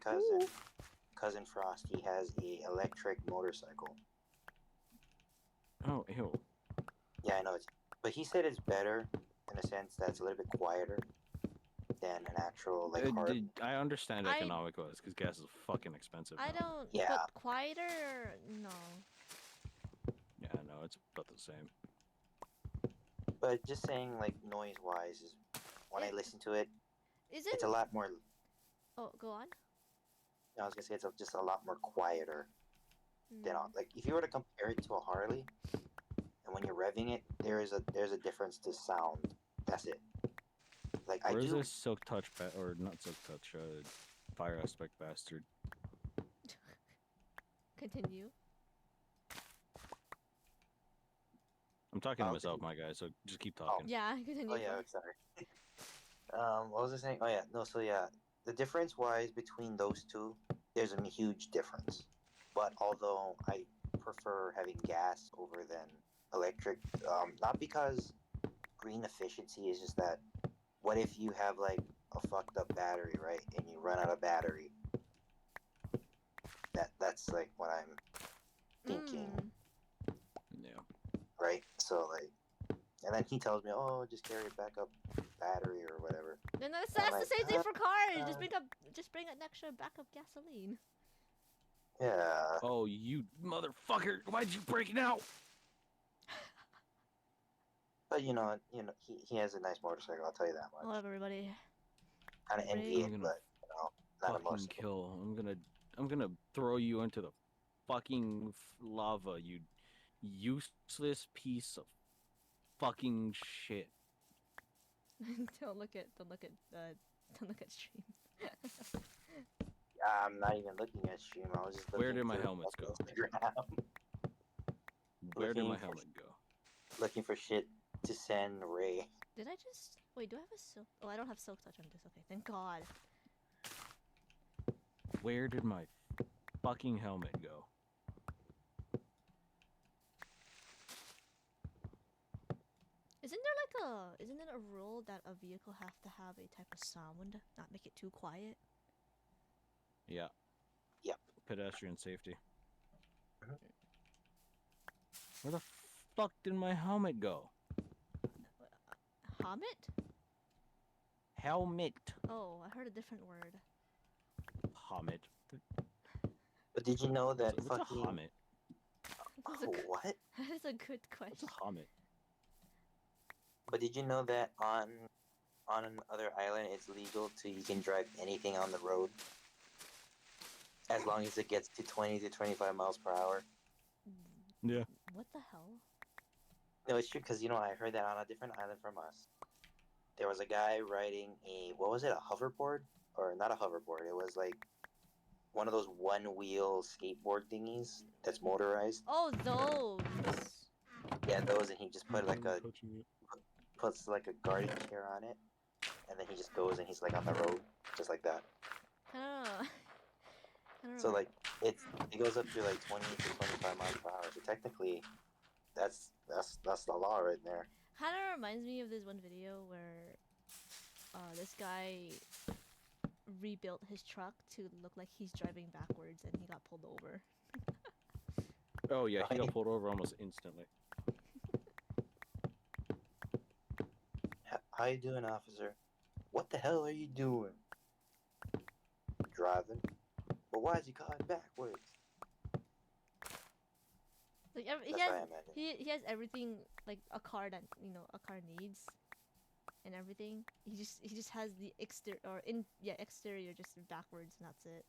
S3: cousin Frost. He has a electric motorcycle.
S1: Oh, ew.
S3: Yeah, I know it's, but he said it's better in a sense that it's a little bit quieter than an actual like hard.
S1: I understand
S2: I
S1: economic wise because gas is fucking expensive
S2: I
S1: now.
S2: don't.
S3: Yeah.
S2: But quieter? No.
S1: Yeah, no, it's about the same.
S3: But just saying, like noise wise, is when I listen to it,
S2: Isn't?
S3: it's a lot more.
S2: Oh, go on.
S3: I was gonna say it's just a lot more quieter than
S2: Mm.
S3: like if you were to compare it to a Harley, and when you're revving it, there's a difference to sound. That's it. Like I
S1: Where is
S3: do.
S1: this silk touch or not silk touch? Fire aspect bastard.
S2: Continue.
S1: I'm talking to
S3: Oh,
S1: myself, my guy. So just keep talking.
S2: Yeah, continue.
S3: Oh yeah,
S2: first.
S3: sorry. What was I saying? Oh yeah, no. So yeah, the difference wise between those two, there's a huge difference. But although I prefer having gas over than electric, not because green efficiency is just that. What if you have like a fucked up battery, right? And you run out of battery. That's like what I'm thinking,
S1: Yeah.
S3: right? So like, and then he tells me, oh, just carry a backup battery or whatever.
S2: Then that's
S3: I'm
S2: the
S3: like,
S2: same thing for cars.
S3: uh,
S2: Just bring an extra backup gasoline.
S3: yeah.
S1: Oh, you motherfucker! Why'd you break it out?
S3: But he has a nice motorcycle. I'll tell you that
S2: Hold
S3: much.
S2: up, everybody.
S3: Kind of envy it,
S1: I'm gonna
S3: but not a
S1: fucking
S3: motorcycle.
S1: kill. I'm gonna throw you into the fucking lava, you useless piece of fucking shit.
S2: Don't look at stream.
S3: I'm not even looking at stream. I was just
S1: Where
S3: looking
S1: did my
S3: to
S1: helmets
S3: check
S1: go?
S3: Instagram,
S1: Where did my
S3: looking for-
S1: helmet go?
S3: looking for shit to send Ray.
S2: Did I just wait? Do I have a silk? Oh, I don't have silk touch on this. Okay, thank God.
S1: Where did my fucking helmet go?
S2: Isn't it a rule that a vehicle have to have a type of sound, not make it too quiet?
S1: Yeah.
S3: Yep.
S1: Pedestrian safety.
S3: Mhm.
S1: Where the fuck did my helmet go?
S2: Helmet?
S1: Helmet.
S2: Oh, I heard a different word.
S1: Helmet.
S3: But did you know that
S1: What's
S3: fucking
S1: a helmet?
S2: That's a
S3: what?
S2: That is a good
S1: What's
S2: question.
S1: a helmet?
S3: But did you know that on another island it's legal to you can drive anything on the road as long as it gets to 20 to 25 miles per hour?
S1: Yeah.
S2: What the hell?
S3: No, it's true because I heard that on a different island from us. There was a guy riding what was it, a hoverboard? Or not a hoverboard, it was like one of those one-wheel skateboard thingies that's motorized.
S2: Oh, those.
S3: Yeah, those, and he just puts like a guarding
S2: I
S3: chair on it, and then he just goes and he's like on the road, just like that.
S2: don't know. I don't
S3: So
S2: know.
S3: like it goes up to like 20 to 25 miles per hour. So technically, that's the law right there.
S2: Kind of reminds me of this one video where this guy rebuilt his truck to look like he's driving backwards and he got pulled over.
S1: Oh yeah, he got
S3: Right.
S1: pulled over almost instantly.
S3: How you doing, officer? What the hell are you doing? Driving. But why is he going backwards?
S2: Like he
S3: That's
S2: has
S3: what I imagine.
S2: he has everything like a car that a car needs, and everything. He just has the exterior just backwards and that's it.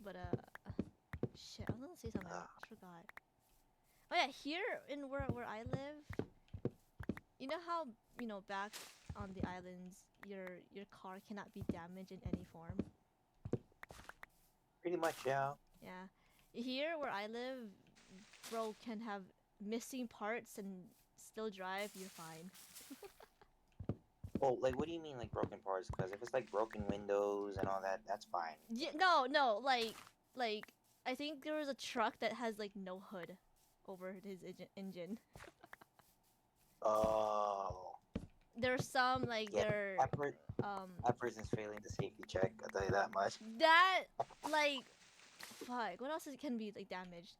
S2: But shit, I was gonna say something. I just forgot. Oh yeah, here in where I live, you know how back on the islands your car cannot be damaged in any form.
S3: Pretty much, yeah.
S2: Yeah, here where I live, bro can have missing parts and still drive. You're fine.
S3: Oh, like what do you mean like broken parts? Because if it's like broken windows and all that, that's fine.
S2: Yeah, no, like I think there was a truck that has like no hood over his engine.
S3: Oh,
S2: There's some like
S3: yeah.
S2: they're
S3: That,
S2: um
S3: that person's failing the safety check. I'll tell you that much.
S2: that like fuck. What else can be like damaged?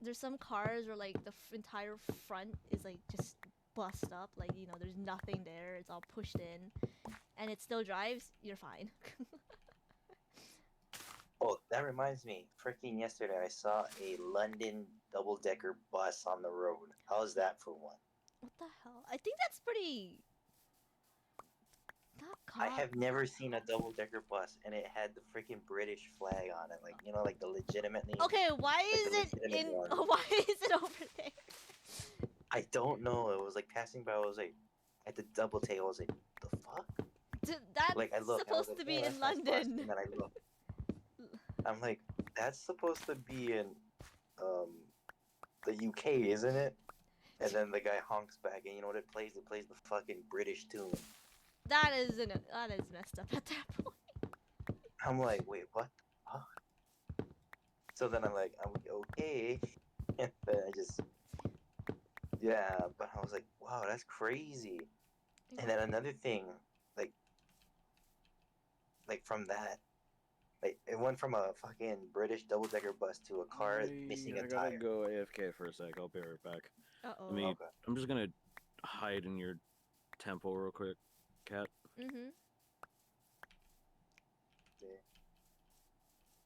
S2: There's some cars where like the entire front is like just bust up. Like there's nothing there. It's all pushed in, and it still drives. You're fine.
S3: Oh, that reminds me. Freaking yesterday, I saw a London double-decker bus on the road. How's that for one?
S2: What the hell? I think that's pretty. Not
S3: I
S2: cop.
S3: have never seen a double-decker bus, and it had the freaking British flag on it. Like, like the legitimately,
S2: Okay, why
S3: like the
S2: is it
S3: legitimate
S2: in?
S3: one.
S2: Why is it over there?
S3: I don't know. It was like passing by. I was like, at the double take. I was like, the fuck?
S2: That's
S3: Like, I look. I was
S2: supposed
S3: like,
S2: to
S3: oh,
S2: be
S3: that's
S2: in
S3: a nice bus.
S2: London.
S3: And then I look. I'm like, that's supposed to be in, um, the UK, isn't it? And then the guy honks back, and you know what it plays? It plays the fucking British tune.
S2: That is messed up at that point.
S3: I'm like, wait, what? Huh? So then I'm like, okay. And then I just, yeah, but I was like, wow, that's crazy. And then another thing, like, from that, like, it went from a fucking British double-decker bus to a car missing a
S1: I gotta
S3: tire.
S1: go AFK for a sec. I'll be right back.
S2: Uh-oh.
S3: Okay.
S1: I'm just gonna hide in your temple real quick, cat.
S2: Mm-hmm.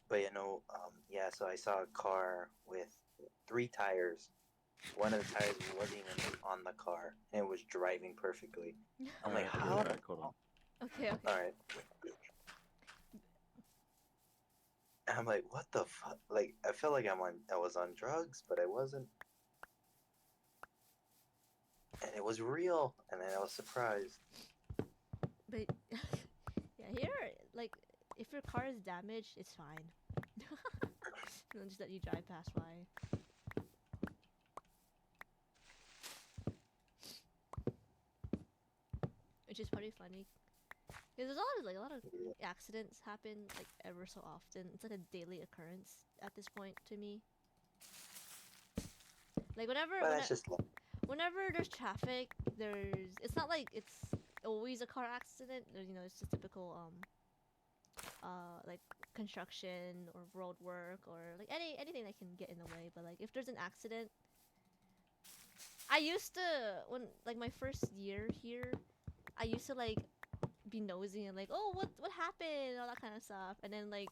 S3: But yeah, so I saw a car with 3 tires. One of the tires wasn't even on the car, and it was driving perfectly. I'm like,
S1: Alright,
S3: how?
S1: be back. Hold on.
S2: Okay.
S3: All right. And I'm like, what the fuck? Like, I felt like I was on drugs, but I wasn't. And it was real, and then I was surprised.
S2: But yeah, here, like, if your car is damaged, it's fine. Just that you drive past by. Which is pretty funny. Because there's a lot of accidents happen like ever so often. It's like a daily occurrence at this point to me. Like
S3: But that's just like,
S2: whenever there's traffic, it's not like it's always a car accident. It's just typical like construction or road work or like anything that can get in the way. But like if there's an accident, I used to when like my first year here, I used to like be nosy and like, oh, what happened, all that kind of stuff, and then like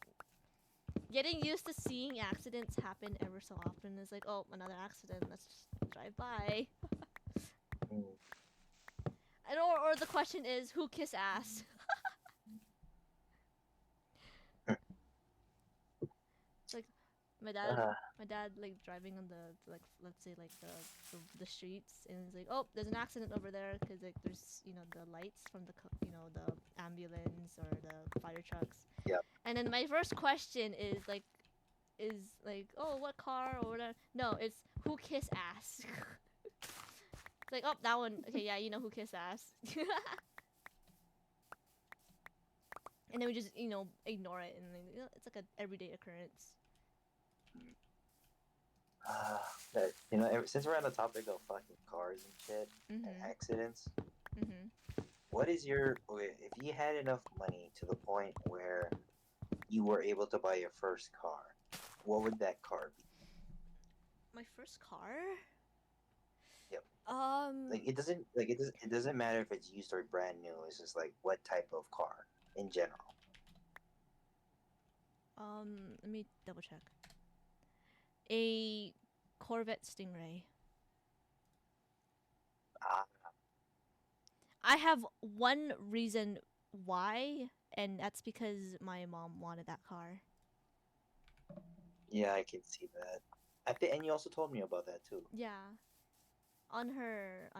S2: getting used to seeing accidents happen ever so often is like, oh, another accident, let's just drive by. And or the question is, who kiss ass? It's like
S3: uh,
S2: my dad like driving on the like let's say like the streets, and he's like, oh, there's an accident over there because like there's the lights from the ambulance or the fire trucks.
S3: yeah.
S2: And then my first question is like, oh, what car or whatever. No, it's who kiss ass. It's like, oh, that one. Okay, yeah, you know who kiss ass. And then we just ignore it, and then, it's like an everyday occurrence.
S3: That, since we're on the topic of fucking cars and shit and accidents, what is okay, if you had enough money to the point where you were able to buy your first car, what would that car be?
S2: My first car.
S3: Yep. It doesn't matter if it's used or brand new. It's just like what type of car in general.
S2: Let me double check. A Corvette Stingray.
S3: Ah,
S2: I have one reason why, and that's because my mom wanted that car.
S3: yeah, I can see that. And you also told me about that too.
S2: Yeah. On her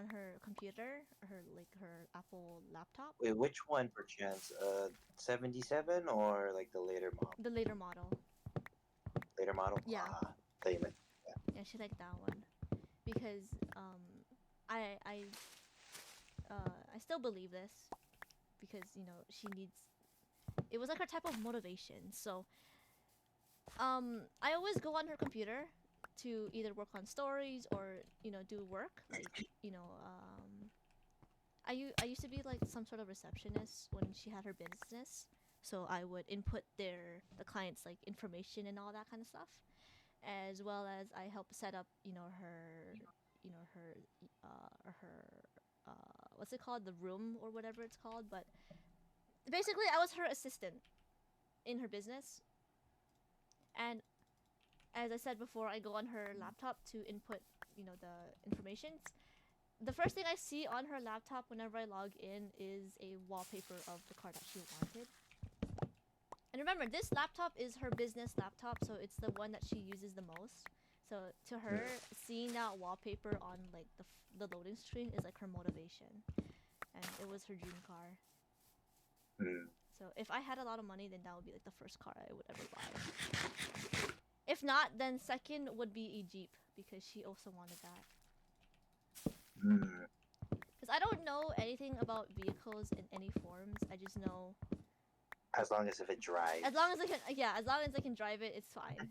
S2: computer, her Apple laptop.
S3: Wait, which one perchance? 77 or like the later model?
S2: The later model.
S3: Later model?
S2: Yeah.
S3: Ah, thought you meant.
S2: Yeah, she liked that one because I I still believe this because she needs. It was like her type of motivation. So I always go on her computer to either work on stories or do work like I used to be like some sort of receptionist when she had her business, so I would input the clients like information and all that kind of stuff, as well as I help set up her what's it called, the room or whatever it's called, but basically I was her assistant in her business. And as I said before, I go on her laptop to input the informations. The first thing I see on her laptop whenever I log in is a wallpaper of the car that she wanted. And remember, this laptop is her business laptop, so it's the one that she uses the most. So to her, seeing that wallpaper on like the loading screen is like her motivation, and it was her dream car. So if I had a lot of money, then that would be like the first car I would ever buy. If not, then second would be a Jeep because she also wanted that. Because I don't know anything about vehicles in any forms. I just know
S3: As long as if it drives.
S2: as long as I can, as long as I can drive it, it's fine.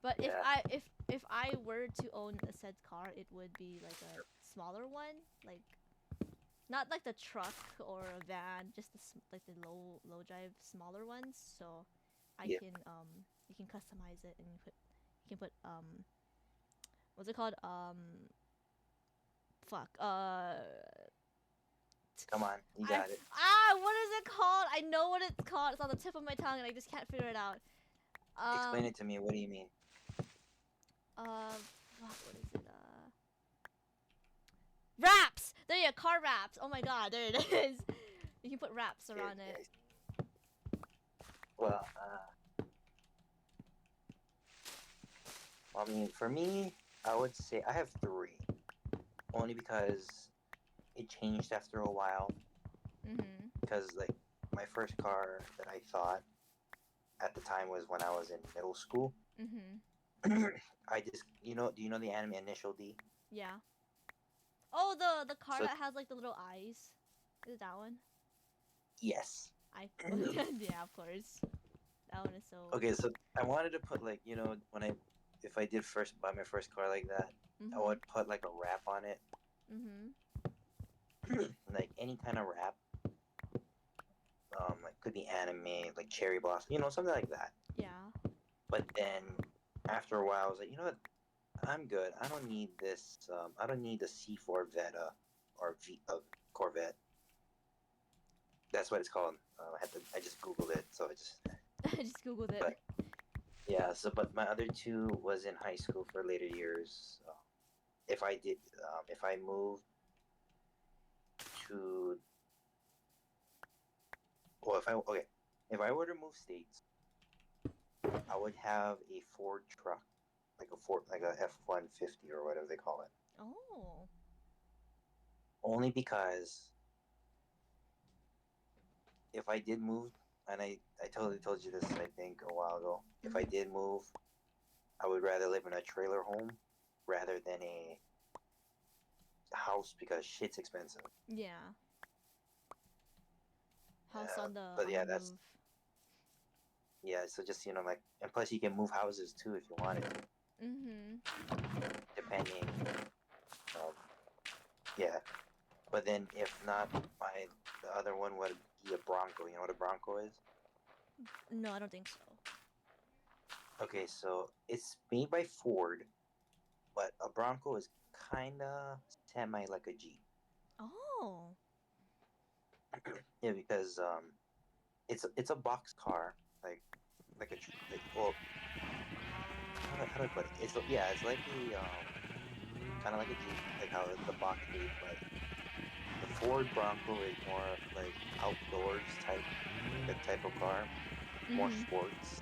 S2: But
S3: Yeah.
S2: if I were to own a said car, it would be like a smaller one, like not like the truck or a van, just like the low drive smaller ones. So I can you can customize it and you can put what's it called, fuck
S3: Come on, you got it.
S2: What is it called? I know what it's called. It's on the tip of my tongue and I just can't figure it out.
S3: Explain it to me. What do you mean?
S2: Fuck, what is it? Wraps! There you go, car wraps. Oh my god, there it is. You can put wraps around it.
S3: Well, I mean, for me, I would say I have 3. Only because it changed after a while. Because, like, my first car that I thought at the time was when I was in middle school. I just, do you know the anime Initial D?
S2: Yeah. Oh, the car that has like the little eyes. Is it that one?
S3: Yes.
S2: Yeah, of course. That one is so.
S3: Okay, so I wanted to put like if I did first buy my first car like that, I would put like a wrap on it. Like any kind of wrap. Like could be anime, like cherry blossom, something like that.
S2: Yeah.
S3: But then after a while, I was like, you know what? I'm good. I don't need this. I don't need the C4 Vetta or Corvette. That's what it's called. I just googled it, so I just.
S2: I just googled it.
S3: But, yeah. So, but my other 2 was in high school for later years. If I moved to, well, if I were to move states, I would have a Ford truck, like a F-150 or whatever they call it.
S2: Oh.
S3: Only because if I did move, and I totally told you this, I think, a while ago. If I did move, I would rather live in a trailer home rather than a house because shit's expensive.
S2: Yeah. House on the
S3: But yeah,
S2: move.
S3: Yeah, so just like, and plus you can move houses too if you wanted to. Depending. Yeah, but then if not, the other one would be a Bronco. You know what a Bronco is?
S2: No, I don't think so.
S3: Okay, so it's made by Ford, but a Bronco is kinda semi like a Jeep.
S2: Oh.
S3: Yeah, because it's a box car, like well, how do I put it? It's like a kind of like a Jeep, like how the box is, but the Ford Bronco is more like outdoors type of car, more sports.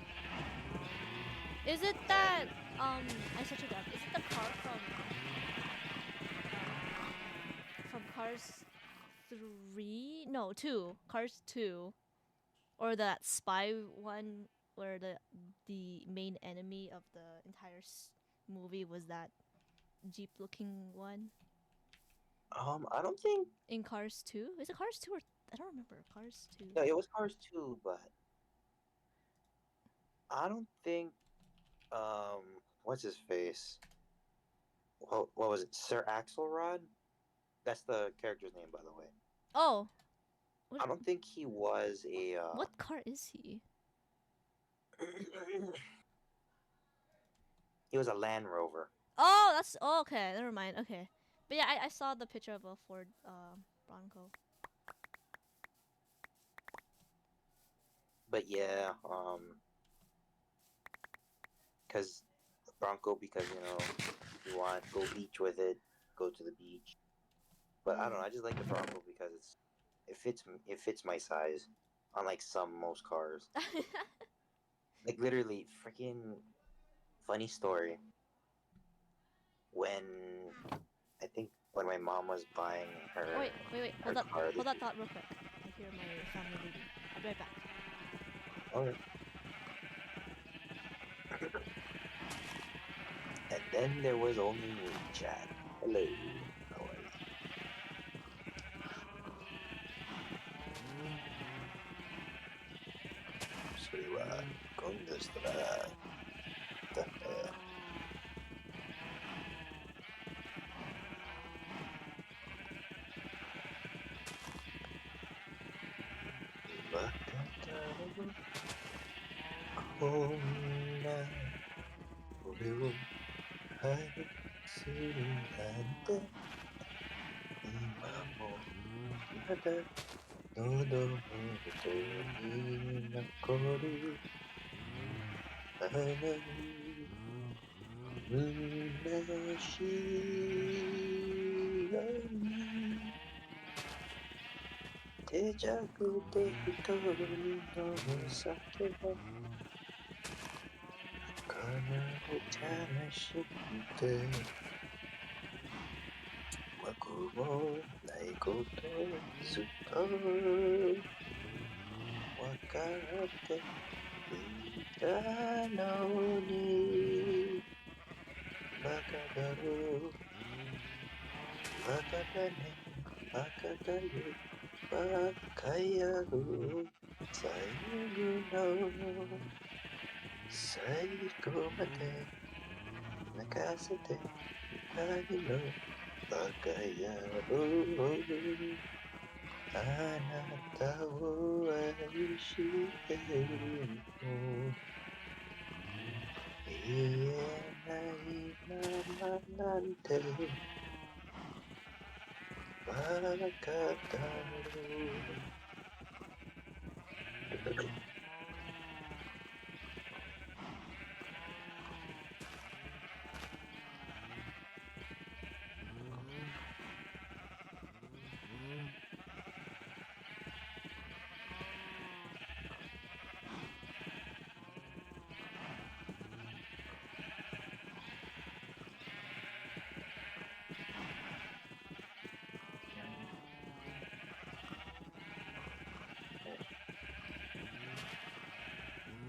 S2: Is it that I searched it up. Is it the car from Cars 3? No, 2. Cars 2. Or that spy one where the main enemy of the entire movie was that Jeep looking one?
S3: I don't think.
S2: in Cars 2. Is it Cars 2 or I don't remember. Cars 2.
S3: Yeah, it was Cars 2, but I don't think. What's his face? What was it? Sir Axelrod? That's the character's name, by the way.
S2: Oh, what
S3: I don't think he was a.
S2: what car is he?
S3: He was a Land Rover.
S2: Oh, that's okay. Never mind. Okay, but yeah, I saw the picture of a Ford Bronco.
S3: But yeah, because Bronco, because you want to go beach with it, go to the beach. But I don't know. I just like the Bronco because it fits my size, unlike most cars. Like literally, freaking funny story. When I think when my mom was buying her
S2: Oh, wait.
S3: her
S2: Hold that.
S3: car,
S2: Hold that thought real quick. I hear my family leaving. I'll be right back.
S3: okay. And then there was only me, Chad. Hello, how are you? Suriwa, ¿dónde estará?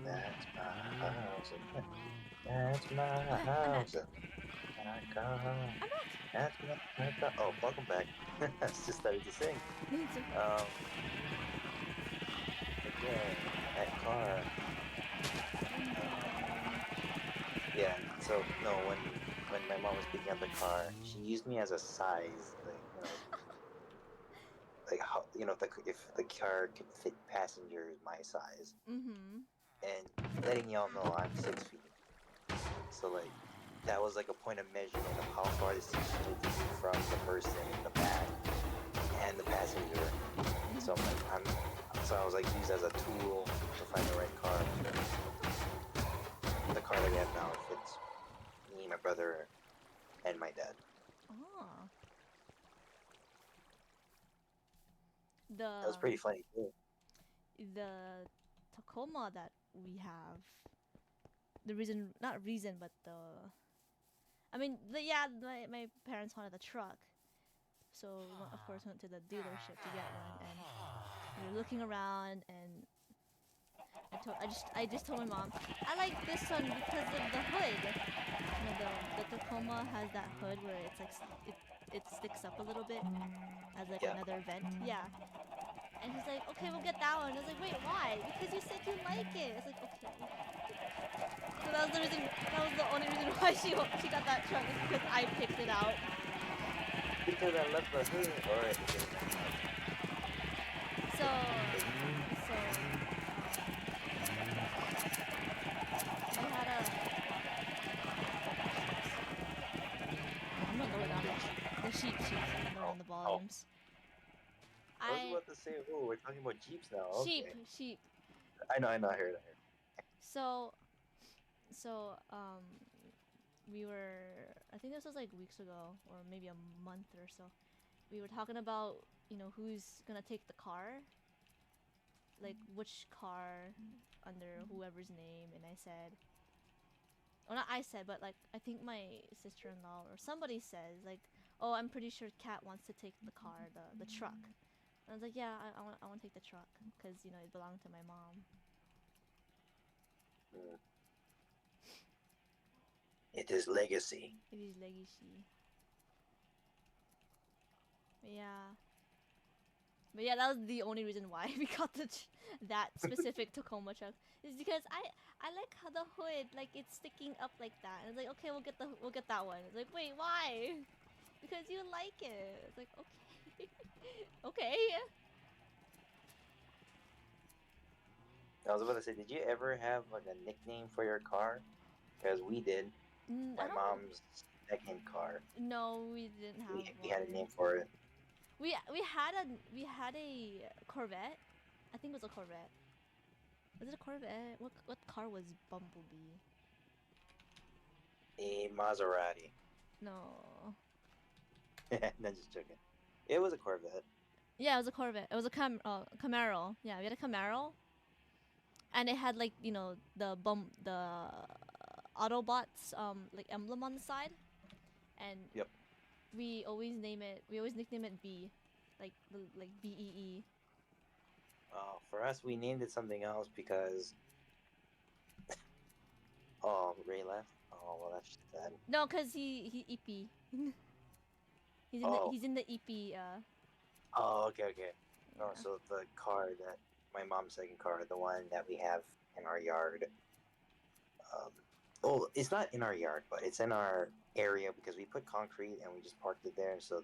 S3: That's my house. That's my
S2: Okay, I'm back.
S3: house. My car.
S2: I'm back.
S3: That's my car. Oh, welcome back. I just started to sing.
S2: It's okay.
S3: But yeah, that car. Yeah. So no, when my mom was picking up the car, she used me as a size, like how if the car could fit passengers my size,
S2: Mhm.
S3: and letting y'all know I'm 6 feet. So like that was like a point of measurement of how far the seat needed to be from the person in the back and the passenger. So I was like used as a tool to find the right car. The car that we have now fits me, my brother, and my dad.
S2: Oh.
S3: That was pretty funny too.
S2: The Tacoma that we have, the reason, not reason, but the, I mean, yeah, my parents wanted a truck, so we of course went to the dealership to get one, and we were looking around, and I just told my mom, I like this one because of the hood. You know, the Tacoma has that hood where it's like it sticks up a little bit as like
S3: Yeah.
S2: another vent. Yeah. And he's like, okay, we'll get that one. I was like, wait, why? Because you said you like it. It's like, okay. So that was the reason. That was the only reason why she got that truck is because I picked it out.
S3: Because I left the hood, or it didn't.
S2: So we had a. I'm gonna lower down the sheep. I'm gonna lower down the volumes.
S3: I was about to say, oh, we're talking about Jeeps now.
S2: Sheep.
S3: Okay. I know. I heard.
S2: So we were. I think this was like weeks ago, or maybe a month or so. We were talking about who's gonna take the car, like which car under whoever's name, and I said, well, not I said, but like I think my sister-in-law or somebody says like, oh, I'm pretty sure Kat wants to take the car, the truck. And I was like, yeah, I want to take the truck because it belonged to my mom.
S3: It is legacy.
S2: It is legacy. But yeah, that was the only reason why we got that specific Tacoma truck is because I like how the hood like it's sticking up like that, and it's like, okay, we'll get that one. It's like, wait, why? Because you like it. It's like, okay. Okay.
S3: I was about to say, did you ever have like a nickname for your car? Because we did.
S2: I
S3: My
S2: don't.
S3: mom's second car.
S2: No, we didn't have
S3: We had a
S2: one.
S3: name for it.
S2: We had a Corvette. I think it was a Corvette. Was it a Corvette? What car was Bumblebee?
S3: A Maserati.
S2: No.
S3: No, just joking. It was a Corvette.
S2: Yeah, it was a Corvette. It was a Camaro. Yeah, we had a Camaro, and it had like the Autobots like emblem on the side, and
S3: Yep.
S2: we always nickname it B, like BEE.
S3: For us, we named it something else because. Oh, Ray left. Oh, well, that's sad.
S2: No, cause he EP. He's in the EP.
S3: Oh, okay.
S2: Yeah.
S3: Oh, so the car that my mom's second car, the one that we have in our yard. It's not in our yard, but it's in our area because we put concrete and we just parked it there. So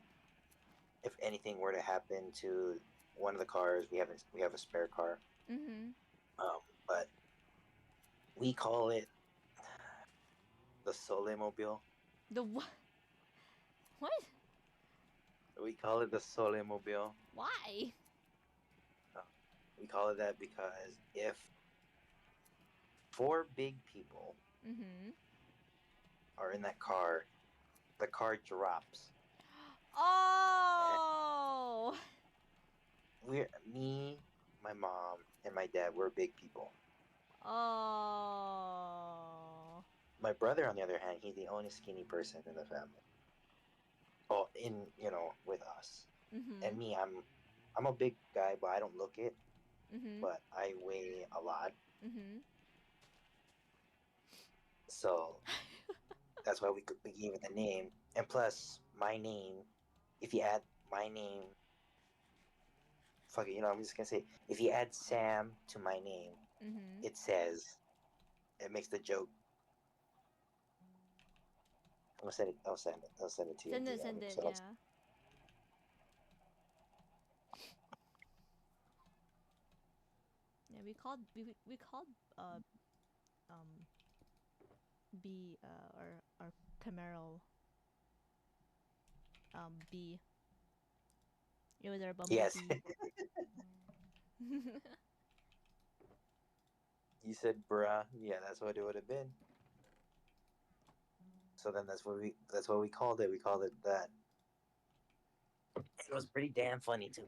S3: if anything were to happen to one of the cars, we have a spare car.
S2: Mhm.
S3: But we call it the Solemobile.
S2: The what? What?
S3: We call it the Solemobile.
S2: Why?
S3: We call it that because if four big people
S2: Mhm.
S3: are in that car, the car drops.
S2: Oh.
S3: Me, my mom, and my dad. We're big people.
S2: Oh.
S3: My brother, on the other hand, he's the only skinny person in the family. Oh, with us.
S2: Mhm.
S3: And me, I'm a big guy, but I don't look it.
S2: Mhm.
S3: But I weigh a lot,
S2: Mhm.
S3: so that's why we gave it the name. And plus, my name, if you add my name, fuck it, I'm just gonna say, if you add Sam to my name,
S2: Mhm.
S3: it makes the joke. I'll send it to you.
S2: Send
S3: in
S2: it.
S3: DM,
S2: Send it.
S3: so
S2: Yeah. Yeah. We called um B our Camaro B. It was our
S3: Yes.
S2: Bumblebee.
S3: You said bruh, yeah, that's what it would have been. So then that's what we called it. We called it that. It was pretty damn funny too.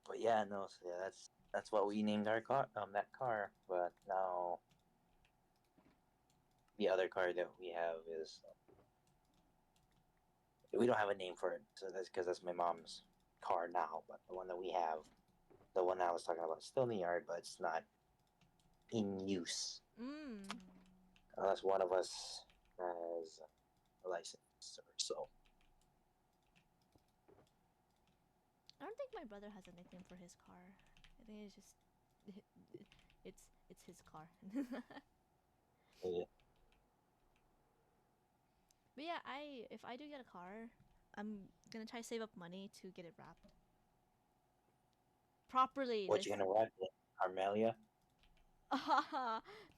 S3: But yeah, no, so yeah, that's what we named our car, that car. But now the other car that we have is we don't have a name for it, so that's because that's my mom's car now. But the one that we have, the one I was talking about, is still in the yard, but it's not in use
S2: Mm.
S3: unless one of us has a license, so
S2: I don't think my brother has a nickname for his car. I think it's just it's his car.
S3: yeah.
S2: But yeah, if I do get a car, I'm gonna try to save up money to get it wrapped properly.
S3: What you gonna wrap it? Carmelia?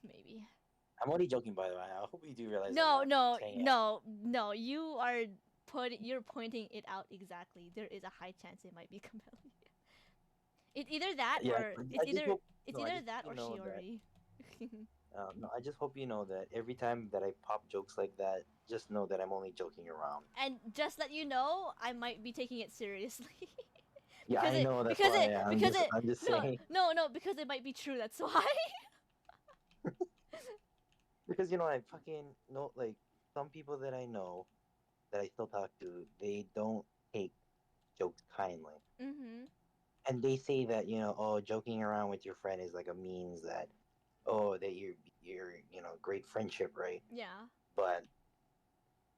S2: Maybe.
S3: I'm only joking, by the way. I hope you do realize I'm
S2: No,
S3: not
S2: no,
S3: saying it.
S2: no, no. You're pointing it out exactly. There is a high chance it might be Camellia. It's either that
S3: Yeah,
S2: or
S3: I just hope.
S2: it's
S3: No, I
S2: either
S3: just hope
S2: that
S3: you
S2: or
S3: know that.
S2: Shiori.
S3: No, I just hope you know that every time that I pop jokes like that, just know that I'm only joking around.
S2: And just let you know, I might be taking it seriously.
S3: Yeah,
S2: because
S3: I
S2: it
S3: know. That's
S2: because
S3: why
S2: it
S3: I'm
S2: because
S3: just
S2: it
S3: I'm just
S2: no
S3: saying
S2: no no because it might be true. That's why.
S3: because I fucking know like some people that I know that I still talk to, they don't take jokes kindly.
S2: Mhm.
S3: And they say that oh, joking around with your friend is like a means that that you're great friendship, right?
S2: Yeah.
S3: But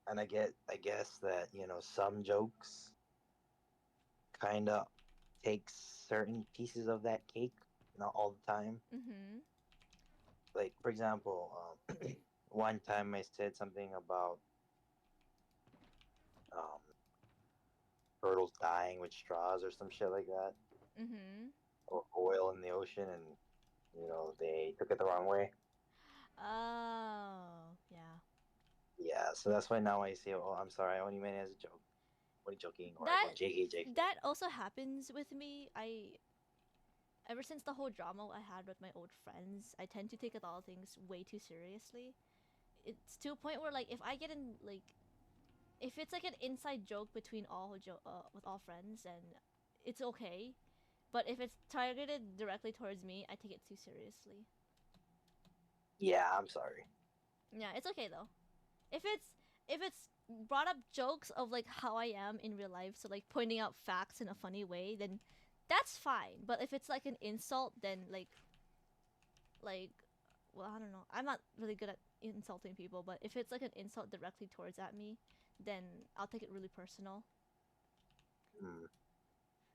S3: and I guess that some jokes kind of take certain pieces of that cake, not all the time.
S2: Mhm.
S3: Like for example, one time I said something about um, turtles dying with straws or some shit like that,
S2: Mhm.
S3: or oil in the ocean, and they took it the wrong way.
S2: Oh, yeah.
S3: Yeah, so that's why now I say, "Oh, I'm sorry, I only meant it as a joke." Only joking, or I go
S2: That
S3: JK.
S2: that also happens with me. Ever since the whole drama I had with my old friends, I tend to take it all things way too seriously. It's to a point where like if I get in like if it's like an inside joke between with all friends, then it's okay. But if it's targeted directly towards me, I take it too seriously.
S3: Yeah, I'm sorry.
S2: Yeah, it's okay though. If it's brought up jokes of like how I am in real life, so like pointing out facts in a funny way, then that's fine. But if it's like an insult, then like well, I don't know. I'm not really good at insulting people, but if it's like an insult directly towards at me, then I'll take it really personal.
S3: Mm,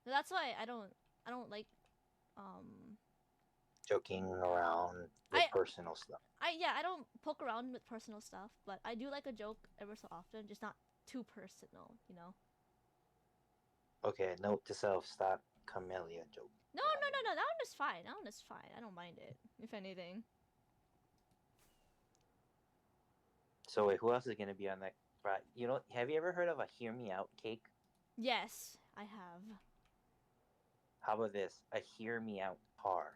S2: So that's why I don't like um
S3: joking around
S2: I
S3: with personal stuff.
S2: I don't poke around with personal stuff, but I do like a joke ever so often, just not too personal, you know.
S3: Okay, note to self: stop camellia joke.
S2: No, no, no, no. That one is fine. That one is fine. I don't mind it. If anything.
S3: So wait, who else is gonna be on that? Right, have you ever heard of a "hear me out" cake?
S2: Yes, I have.
S3: How about this? A "hear me out" car.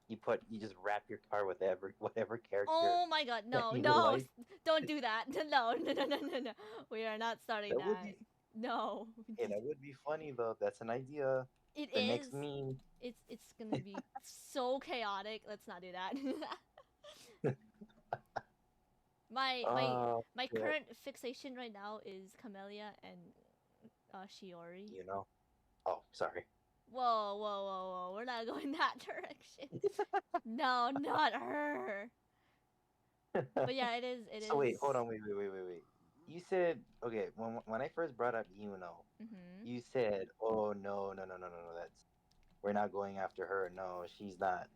S3: You just wrap your car with whatever character
S2: Oh my god,
S3: that
S2: no,
S3: you
S2: no,
S3: like.
S2: don't do that. No, no, no, no, no, no. We are not starting
S3: That would
S2: that.
S3: be
S2: No.
S3: Hey, that would be funny though. That's an idea.
S2: It
S3: The
S2: is.
S3: next meme.
S2: It's gonna be so chaotic. Let's not do that. my my
S3: Oh,
S2: my
S3: shit.
S2: current fixation right now is Camellia and Shiori.
S3: You know. Oh, sorry.
S2: Whoa, whoa, whoa, whoa. We're not going that direction. No, not her. But yeah, it is. It
S3: So
S2: is.
S3: wait, hold on, wait. You said okay when I first brought up
S2: Mhm.
S3: you said, "Oh no, that's we're not going after her. No, she's not."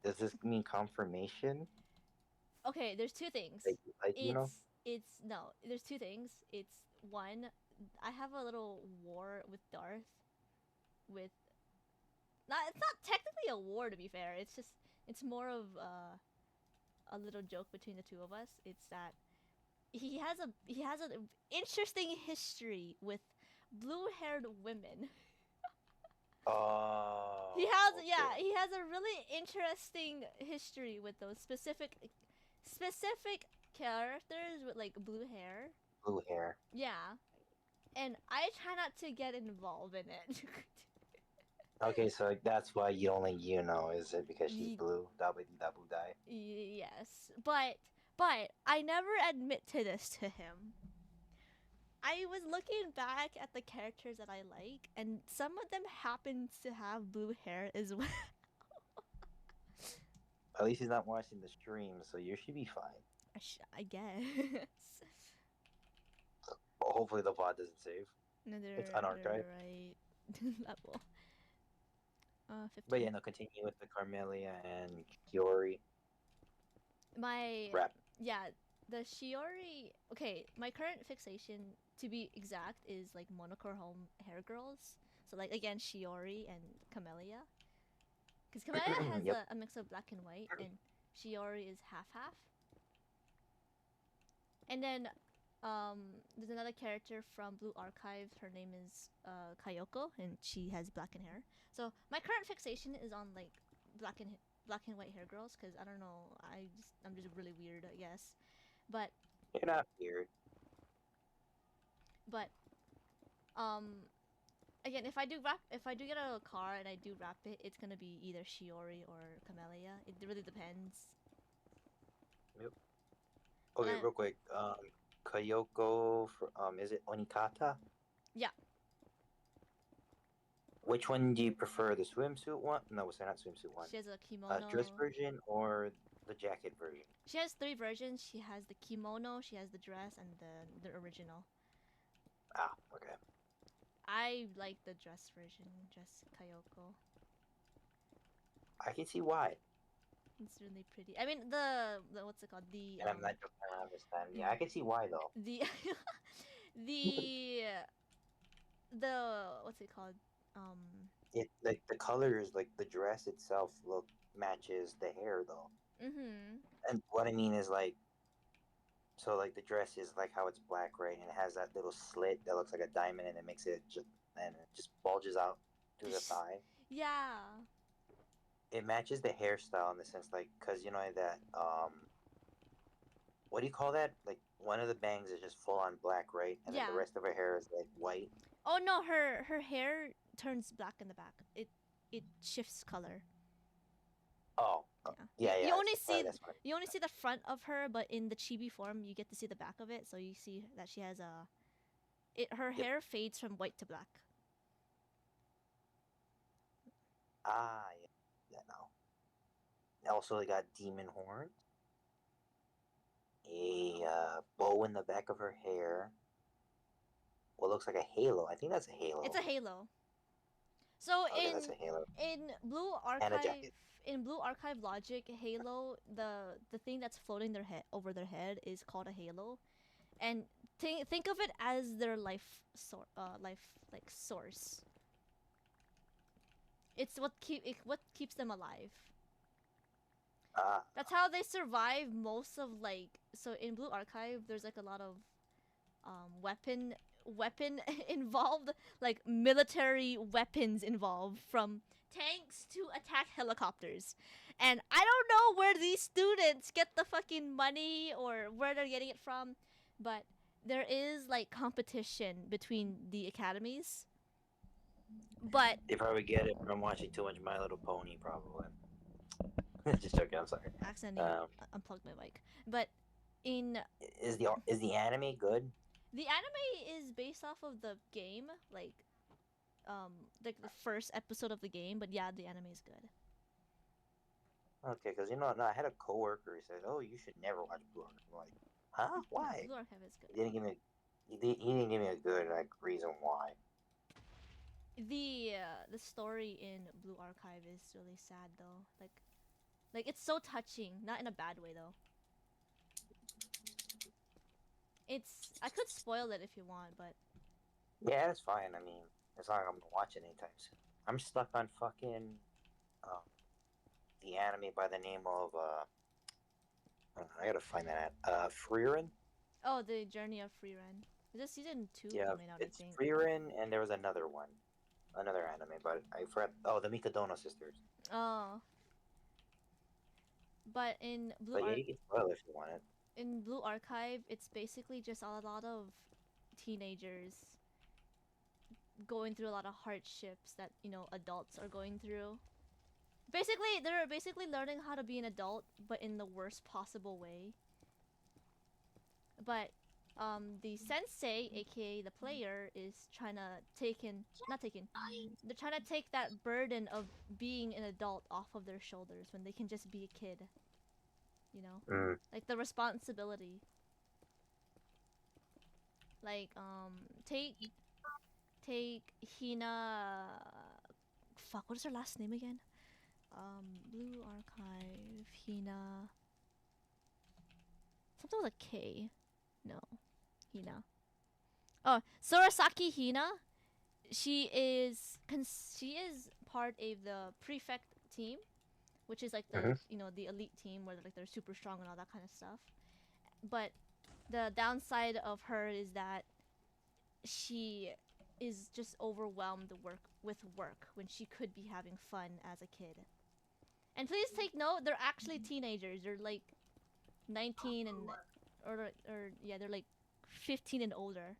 S3: Does this mean confirmation?
S2: Okay, there's two things.
S3: That you like
S2: It's no. There's two things. It's one. I have a little war with Darth. With not. It's not technically a war to be fair. It's just. It's more of a little joke between the two of us. It's that he has an interesting history with blue-haired women. He
S3: Oh,
S2: has
S3: okay.
S2: yeah, he has a really interesting history with those specific characters with like blue hair.
S3: Blue hair.
S2: Yeah. And I try not to get involved in it.
S3: Okay, so like, that's why you only is it because she's
S2: Y-
S3: blue? Dabba dabba die.
S2: yes. But I never admit to this to him. I was looking back at the characters that I like, and some of them happen to have blue hair as well.
S3: At least he's not watching the stream, so you should be fine.
S2: I guess.
S3: Hopefully the VOD doesn't save.
S2: No,
S3: It's
S2: they're
S3: unarchived.
S2: right level. 15.
S3: But yeah, no, continue with the Carmelia and Kiori
S2: My
S3: rap.
S2: yeah, the Shiori. Okay, my current fixation, to be exact, is like monochrome hair girls. So like again, Shiori and Camellia. Because Camellia has
S3: Yep.
S2: a mix of black and white, and Shiori is half half. And then there's another character from Blue Archive. Her name is Kayoko, and she has black and hair. So my current fixation is on like black and black and white hair girls, because I don't know, I'm just really weird, I guess. But
S3: You're not weird.
S2: but um again, if I do get a car and I do wrap it, it's gonna be either Shiori or Camellia. It really depends.
S3: Yep. Okay,
S2: And
S3: real quick. Kayoko, is it Onikata?
S2: yeah,
S3: Which one do you prefer? The swimsuit one? No, sorry, not swimsuit one.
S2: she has a kimono.
S3: Dress version or the jacket version?
S2: She has 3 versions. She has the kimono, she has the dress, and the original.
S3: Ah, okay.
S2: I like the dress version, dress Kayoko.
S3: I can see why.
S2: It's really pretty. I mean the what's it called?
S3: And I'm not Japan this time. Yeah, I can see why though.
S2: The the the what's it called?
S3: It like the colors, like the dress itself, look matches the hair though.
S2: Mhm.
S3: And what I mean is like, so like the dress is like how it's black, right? And it has that little slit that looks like a diamond, and it makes it just and it just bulges out to the thigh.
S2: Yeah.
S3: It matches the hairstyle in the sense like, cause you know that what do you call that? Like one of the bangs is just full on black, right? And then
S2: Yeah.
S3: the rest of her hair is like white.
S2: Oh no, her hair turns black in the back. It shifts color.
S3: Oh,
S2: Yeah.
S3: yeah.
S2: You only
S3: Sorry,
S2: see
S3: that's fine.
S2: you only see the front of her, but in the chibi form, you get to see the back of it. So you see that she has her
S3: Yep.
S2: hair fades from white to black.
S3: Ah, yeah, no. Also, they got demon horns, a bow in the back of her hair. What looks like a halo. I think that's a halo.
S2: It's a halo. So
S3: Okay, that's a halo.
S2: in Blue
S3: And a
S2: Archive
S3: jacket.
S2: logic, Halo, the thing that's floating their head over their head is called a halo, and think of it as their life like source. It's what keeps them alive.
S3: Ah,
S2: That's how they survive most of like, so in Blue Archive there's like a lot of weapon involved, like military weapons involved, from tanks to attack helicopters. And I don't know where these students get the fucking money or where they're getting it from, but there is like competition between the academies. But
S3: they probably get it from watching too much My Little Pony, probably. Just joking. I'm sorry.
S2: accidentally unplugged my mic. But in
S3: Is the anime good?
S2: the anime is based off of the game, like the first episode of the game, but yeah, the anime is good.
S3: Okay, because no, I had a coworker who said, "Oh, you should never watch Blue Archive." I'm like, huh? Why?
S2: Blue Archive is good.
S3: He didn't give me. He didn't give me a good like reason why.
S2: The story in Blue Archive is really sad though. Like it's so touching, not in a bad way though. I could spoil it if you want, but
S3: Yeah, that's fine. I mean, it's not like I'm gonna watch it anytime soon. I'm stuck on fucking the anime by the name of I gotta find that Freerin.
S2: oh, the Journey of Free Ren. Is this season 2
S3: Yeah,
S2: coming out? I
S3: it's
S2: think.
S3: Freerin, and there was another one, another anime, but I forgot. Oh, the Mikadono sisters.
S2: Oh, but
S3: But yeah, you can spoil it if you want it.
S2: in Blue Archive, it's basically just a lot of teenagers going through a lot of hardships that adults are going through. Basically, they're basically learning how to be an adult, but in the worst possible way. But the sensei, aka the player, is trying to they're trying to take that burden of being an adult off of their shoulders when they can just be a kid. you know,
S3: Mm.
S2: like the responsibility. Like take Hina. Fuck, what is her last name again? Blue Archive Hina. Something with a K. No, Hina. Oh, Sorasaki Hina. She is part of the prefect team, which is like the
S3: Mhm.
S2: the elite team where they're super strong and all that kind of stuff. But the downside of her is that she is just overwhelmed with work when she could be having fun as a kid. And please take note, they're actually teenagers. They're like 19 and or yeah, they're like 15 and older.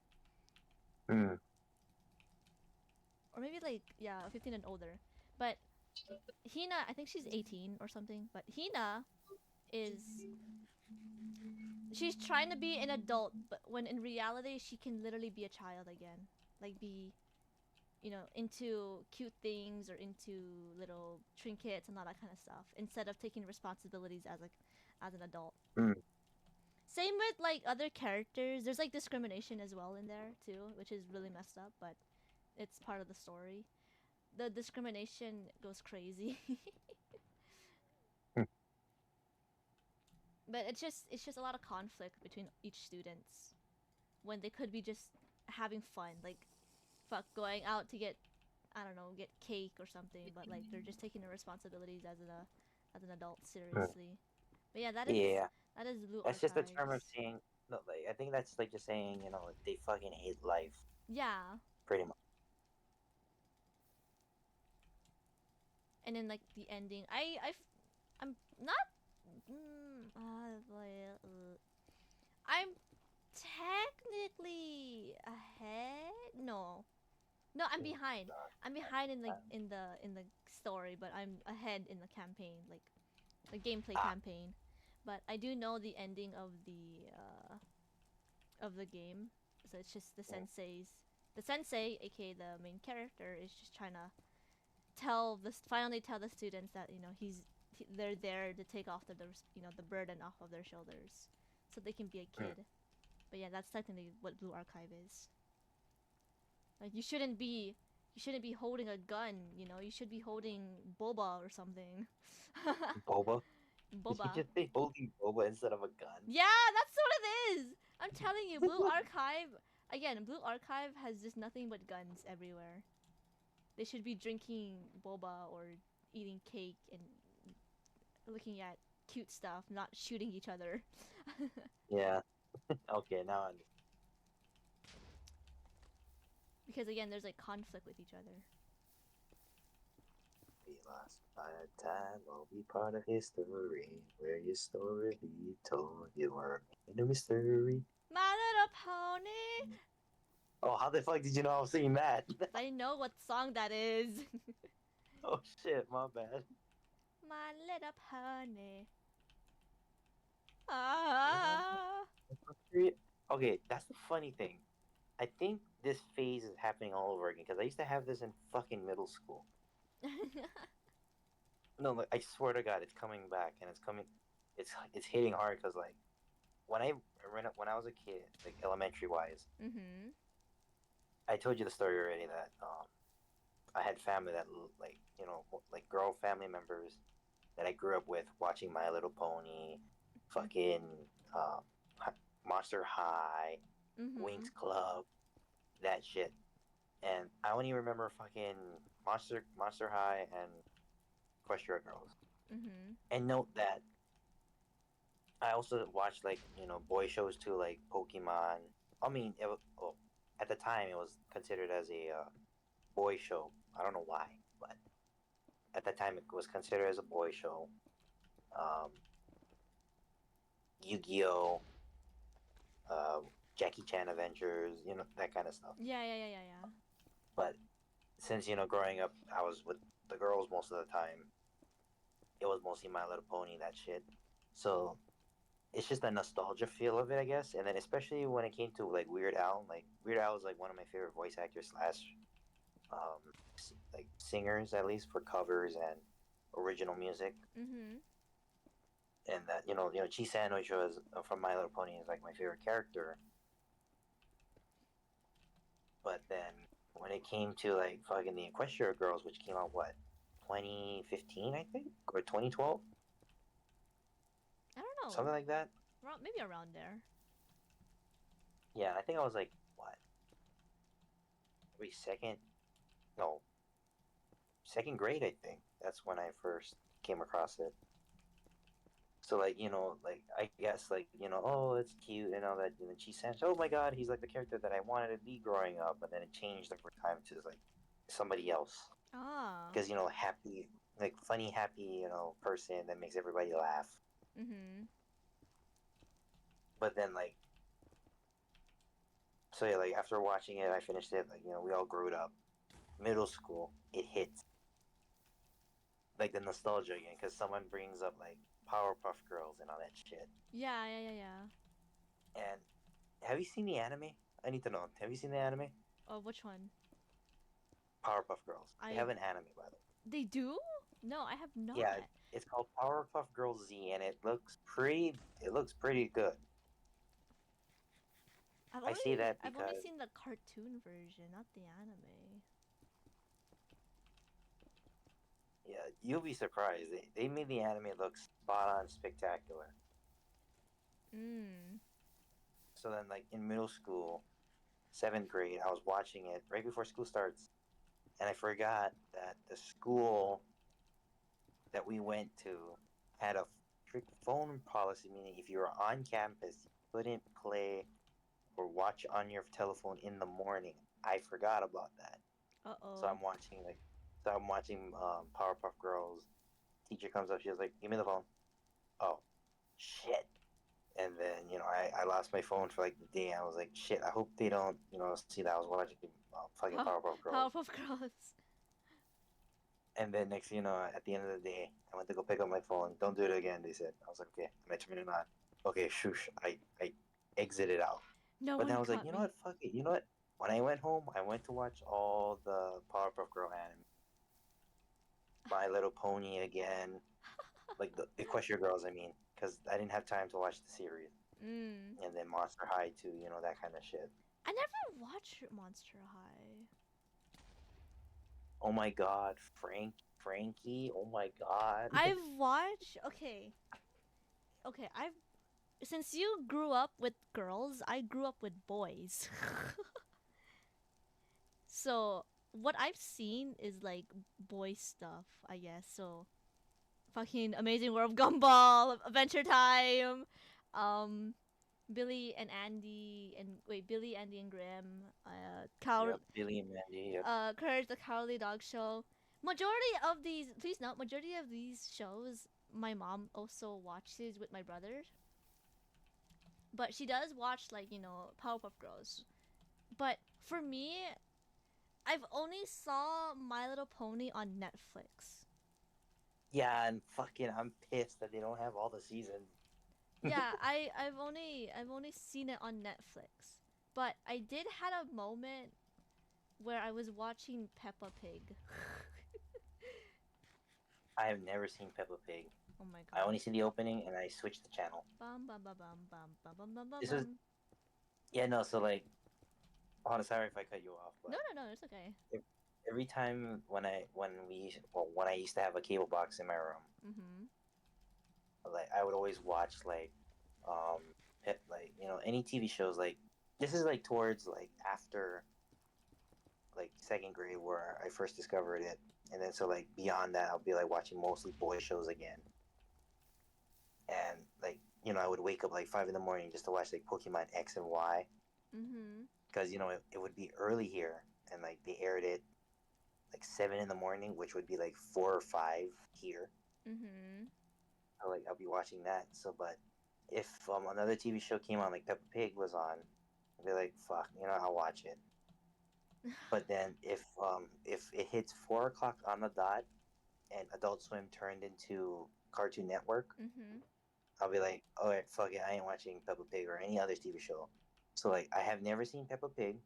S3: Mm.
S2: Or maybe like yeah, 15 and older. But Hina, I think she's 18 or something, but Hina is she's trying to be an adult, but when in reality she can literally be a child again. Like be into cute things or into little trinkets and all that kind of stuff instead of taking responsibilities as an adult.
S3: Mm.
S2: Same with like other characters. There's like discrimination as well in there too, which is really messed up, but it's part of the story. The discrimination goes crazy.
S3: Mm.
S2: But it's just a lot of conflict between each students when they could be just having fun, like fuck going out to get I don't know, get cake or something, but like they're just taking their responsibilities as an adult
S3: Mm.
S2: seriously. But yeah,
S3: Yeah,
S2: that is Blue
S3: that's just a term of
S2: Archives.
S3: saying. No, like I think that's like just saying, like they fucking hate life,
S2: Yeah,
S3: pretty much.
S2: and then like the ending, I'm not. I'm technically ahead. No, no, I'm
S3: Mm.
S2: behind.
S3: Uh,
S2: I'm behind in
S3: um,
S2: the story, but I'm ahead in the campaign, like the gameplay
S3: ah,
S2: campaign. But I do know the ending of the game, so it's just
S3: mm.
S2: the sensei, aka the main character, is just trying to finally tell the students that they're there to take off the burden off of their shoulders, so they can be a
S3: Mm.
S2: kid. But yeah, that's technically what Blue Archive is. Like you shouldn't be holding a gun. You should be holding boba or something.
S3: Boba. Did you
S2: Boba.
S3: just say holding boba instead of a gun?
S2: Yeah, that's what it is. I'm telling you, Blue Archive. Again, Blue Archive has just nothing but guns everywhere. They should be drinking boba or eating cake and looking at cute stuff, not shooting each other.
S3: Yeah. Okay, now I understand.
S2: Because again, there's like conflict with each other.
S3: Be lost by a time will be part of history where your story be told. You were in a mystery.
S2: My Little Pony.
S3: Oh, how the fuck did you know I was singing that?
S2: I know what song that is.
S3: Oh shit, my bad.
S2: My Little Pony.
S3: You know,
S2: Ah.
S3: okay, that's the funny thing. I think this phase is happening all over again because I used to have this in fucking middle school. No, like, I swear to God, it's coming back and it's coming. It's hitting hard because like when I was a kid, like elementary wise,
S2: Mhm.
S3: I told you the story already that I had family that like like girl family members that I grew up with watching My Little Pony, fucking um, Monster High,
S2: Mhm.
S3: Winx Club, that shit. And I only remember fucking Monster High and Equestria Girls.
S2: Mhm.
S3: And note that I also watched like boy shows too, like Pokemon. I mean, well, at the time it was considered as a boy show. I don't know why, but at that time it was considered as a boy show. Um, Yu-Gi-Oh, uh, Jackie Chan Adventures, that kind of stuff.
S2: Yeah, yeah, yeah, yeah, yeah.
S3: But since growing up, I was with the girls most of the time. It was mostly My Little Pony, that shit. So it's just a nostalgia feel of it, I guess. And then especially when it came to like Weird Al, like Weird Al is like one of my favorite voice actors slash um like singers, at least for covers and original music.
S2: Mhm.
S3: and that Chi Sandwich was from My Little Pony is like my favorite character. But then when it came to like fucking the Equestria Girls, which came out what 2015 I think or 2012,
S2: I don't know.
S3: something like that.
S2: Maybe around there.
S3: Yeah, I think I was like what maybe no second grade I think. That's when I first came across it. So like like I guess like oh it's cute and all that and then she said oh my god he's like the character that I wanted to be growing up and then it changed over time to like somebody else
S2: Ah.
S3: because happy like funny happy person that makes everybody laugh
S2: Mhm.
S3: but then like so yeah like after watching it I finished it like we all grew up middle school it hits like the nostalgia again because someone brings up like Powerpuff Girls and all that shit
S2: Yeah, yeah, yeah, yeah.
S3: and have you seen the anime? I need to know. Have you seen the anime?
S2: Oh, which one?
S3: Powerpuff Girls. They
S2: I
S3: have an anime, by the way.
S2: They do? No, I have not.
S3: Yeah, it's called Powerpuff Girls Z, and it looks pretty. It looks pretty good. I say that
S2: I've only
S3: because
S2: seen the cartoon version, not the anime.
S3: yeah, you'll be surprised. They made the anime look spot on, spectacular.
S2: Mm.
S3: So then, like in middle school, seventh grade, I was watching it right before school starts, and I forgot that the school that we went to had a strict phone policy, meaning if you were on campus, you couldn't play or watch on your telephone in the morning. I forgot about that. So
S2: Uh-oh.
S3: I'm watching Powerpuff Girls. Teacher comes up, she was like, "Give me the phone." Oh, shit! And then I lost my phone for like the day. I was like, "Shit! I hope they don't see that I was watching fucking Powerpuff Girls."
S2: Powerpuff Girls.
S3: And then next thing you know, at the end of the day, I went to go pick up my phone. Don't do it again, they said. I was like, okay, am I turning it on? Okay, shush. I exited out.
S2: No
S3: But then
S2: one
S3: I was like,
S2: caught
S3: you know
S2: me.
S3: what? Fuck it. You know what? When I went home, I went to watch all the Powerpuff Girl anime. My Little Pony again. Like the Equestria Girls, I mean. Because I didn't have time to watch the series.
S2: Mm.
S3: And then Monster High too, that kind of shit.
S2: I never watched Monster High.
S3: Oh my god, Frankie, oh my god.
S2: I've watched. Okay. Okay, I've since you grew up with girls, I grew up with boys. So, what I've seen is like boy stuff, I guess. So, fucking Amazing World of Gumball, Adventure Time, um, Billy, Andy, and Grim,
S3: Yep, Billy and Mandy, yep.
S2: Courage the Cowardly Dog Show. Please note, majority of these shows, my mom also watches with my brother. But she does watch like Powerpuff Girls. But for me, I've only saw My Little Pony on Netflix.
S3: Yeah, and fucking I'm pissed that they don't have all the seasons.
S2: Yeah, I've only seen it on Netflix. But I did had a moment where I was watching Peppa Pig.
S3: I have never seen Peppa Pig.
S2: Oh my
S3: I only
S2: god.
S3: see the opening and I switch the channel.
S2: Bum bum bum bum bum bum bum bum bum
S3: This was
S2: bum.
S3: yeah no so like oh sorry if I cut you off
S2: No,
S3: but
S2: no, no, it's okay.
S3: every time when I used to have a cable box in my room
S2: Mhm.
S3: like I would always watch like um like any TV shows like this is like towards like after like second grade where I first discovered it and then so like beyond that I'll be like watching mostly boy shows again and like I would wake up like 5 in the morning just to watch like Pokemon X and Y
S2: Mhm.
S3: because it would be early here and like they aired it like 7 in the morning, which would be like 4 or 5 here.
S2: Mhm.
S3: So like I'll be watching that. So but if another TV show came on like Peppa Pig was on, I'd be like fuck, I'll watch it. But then if it hits 4 o'clock on the dot and Adult Swim turned into Cartoon Network,
S2: Mhm.
S3: I'll be like, all right, fuck it, I ain't watching Peppa Pig or any other TV show. So like I have never seen Peppa Pig,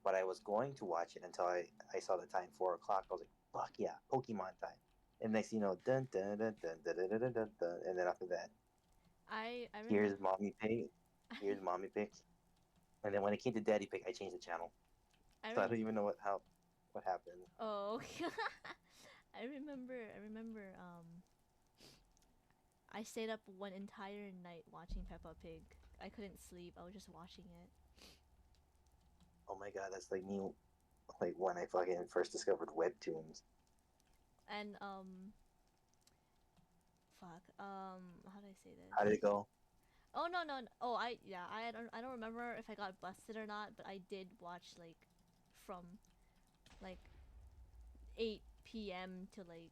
S3: but I was going to watch it until I saw the time 4 o'clock. I was like, fuck yeah, Pokemon time. And next thing you know, dun dun dun dun dun dun dun dun, dun and then after that,
S2: I
S3: Here's
S2: remember.
S3: mommy pig. Here's mommy pig. And then when it came to daddy pig, I changed the channel.
S2: I
S3: So I
S2: rem-
S3: don't even know what happened.
S2: Oh, I remember. I remember. I stayed up one entire night watching Peppa Pig. I couldn't sleep. I was just watching it.
S3: Oh my god, that's like me, like when I fucking first discovered webtoons.
S2: And fuck. How do I say this?
S3: How did it go?
S2: Oh no no. Oh yeah. I don't remember if I got busted or not, but I did watch like from like 8 p.m. to like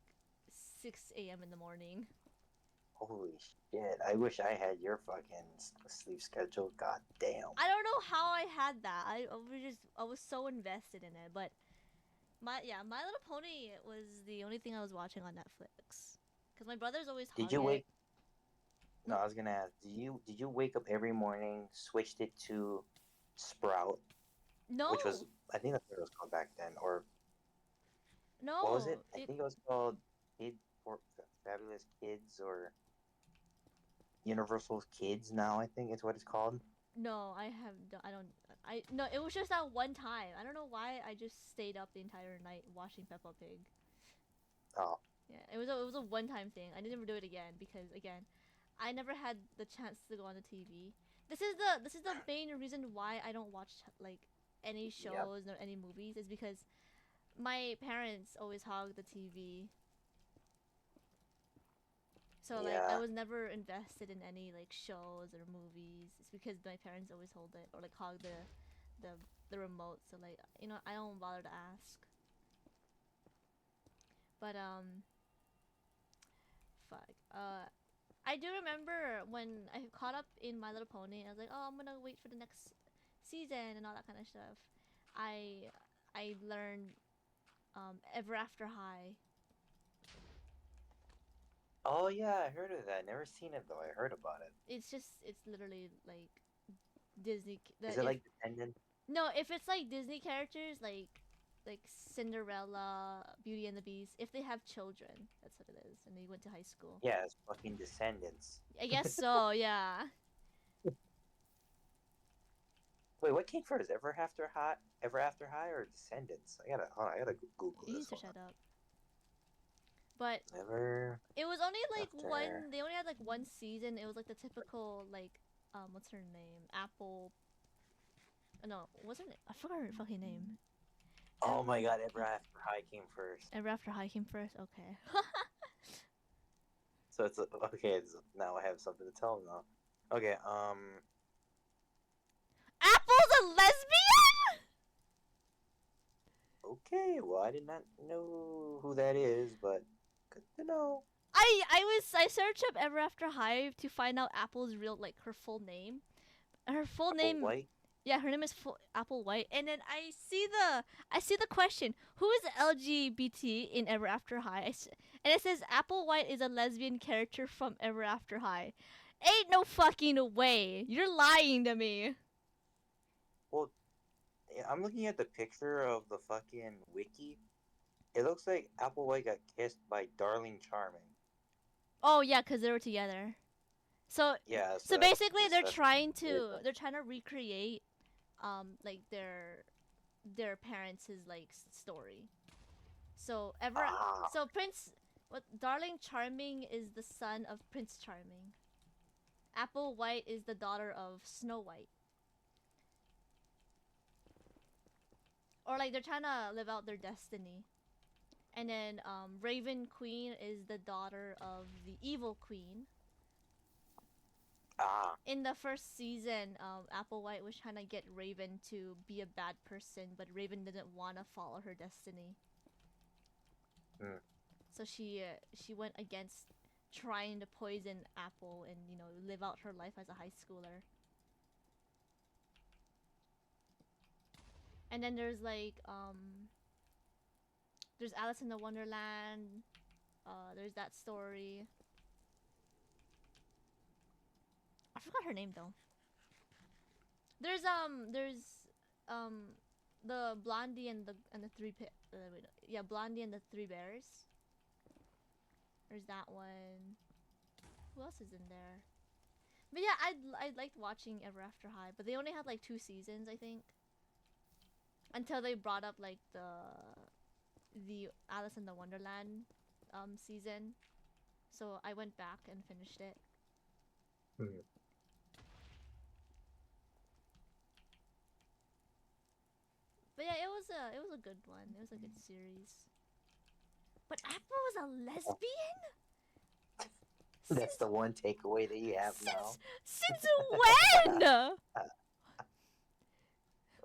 S2: 6 a.m. in the morning.
S3: Holy shit! I wish I had your fucking sleep schedule. God damn.
S2: I don't know how I had that. I was so invested in it, but My Little Pony was the only thing I was watching on Netflix. Cause my brothers always
S3: Did
S2: hog
S3: you
S2: it.
S3: wake? No, I was gonna ask. Did you wake up every morning, switched it to Sprout, which was,
S2: No,
S3: I think that's what it was called back then, or what was it?
S2: no,
S3: I
S2: it
S3: think it was called Kid for Fabulous Kids or Universal Kids. Now I think it's what it's called.
S2: no. I don't. I no. It was just that one time. I don't know why. I just stayed up the entire night watching Peppa Pig.
S3: Oh,
S2: Yeah, it was a one time thing. I didn't ever do it again because again, I never had the chance to go on the TV. This is the main reason why I don't watch like any
S3: yep,
S2: shows or any movies is because my parents always hog the TV. So like I
S3: yeah,
S2: was never invested in any like shows or movies. It's because my parents always hold it or like hog the the remote. So like I don't bother to ask. But fuck. I do remember when I caught up in My Little Pony. I was like, oh, I'm gonna wait for the next season and all that kind of stuff. I I learned Ever After High.
S3: Oh yeah, I heard of that. Never seen it though. I heard about it.
S2: It's literally like Disney.
S3: Is it
S2: If
S3: like Dependent?
S2: no, if it's like Disney characters like Cinderella, Beauty and the Beast, if they have children, that's what it is, and they went to high school.
S3: Yeah, it's fucking Descendants.
S2: I guess so. Yeah.
S3: Wait, what came first? Ever After High, or Descendants? I gotta Google
S2: You can
S3: this
S2: search
S3: one.
S2: that up. But
S3: Ever
S2: it was only like
S3: After.
S2: one. They only had like one season. It was like the typical like what's her name? Apple. No, what's her name? I forgot her fucking name.
S3: Oh my
S2: Ever
S3: god, Ever After High came first.
S2: Ever After High came first. Okay.
S3: So it's okay. Now I have something to tell them now. Okay,
S2: Apple's a lesbian.
S3: okay. Well, I did not know who that is, but good to know.
S2: I searched up Ever After High to find out Apple's real like her full name. Her full
S3: Apple
S2: name,
S3: White.
S2: yeah, her name is Apple White. And then I see the question, who is LGBT in Ever After High? And it says Apple White is a lesbian character from Ever After High. Ain't no fucking way. You're lying to me.
S3: Well, yeah, I'm looking at the picture of the fucking wiki. It looks like Applewhite got kissed by Darling Charming.
S2: Oh yeah, cuz they were together. So
S3: Yeah, so
S2: so
S3: that's
S2: basically
S3: just that's weird.
S2: they're trying to recreate like their parents' like story. So
S3: Ah,
S2: so Prince what Darling Charming is the son of Prince Charming. Apple White is the daughter of Snow White. Or like they're trying to live out their destiny. And then Raven Queen is the daughter of the evil queen.
S3: ah,
S2: In the first season, Applewhite was trying to get Raven to be a bad person, but Raven didn't want to follow her destiny.
S3: hmm.
S2: So she went against trying to poison Apple and live out her life as a high schooler. And then there's Alice in the Wonderland. There's that story. I forgot her name though. There's um the Blondie and the wait, no, yeah, Blondie and the Three Bears. There's that one. Who else is in there? But yeah, I liked watching Ever After High, but they only had like 2 seasons, I think, until they brought up like the Alice in the Wonderland season. So I went back and finished it.
S3: Hmm.
S2: But yeah, it was a good one. It was a good series. But Apple was a lesbian?
S3: That's
S2: Since
S3: the one takeaway that you have now.
S2: since when?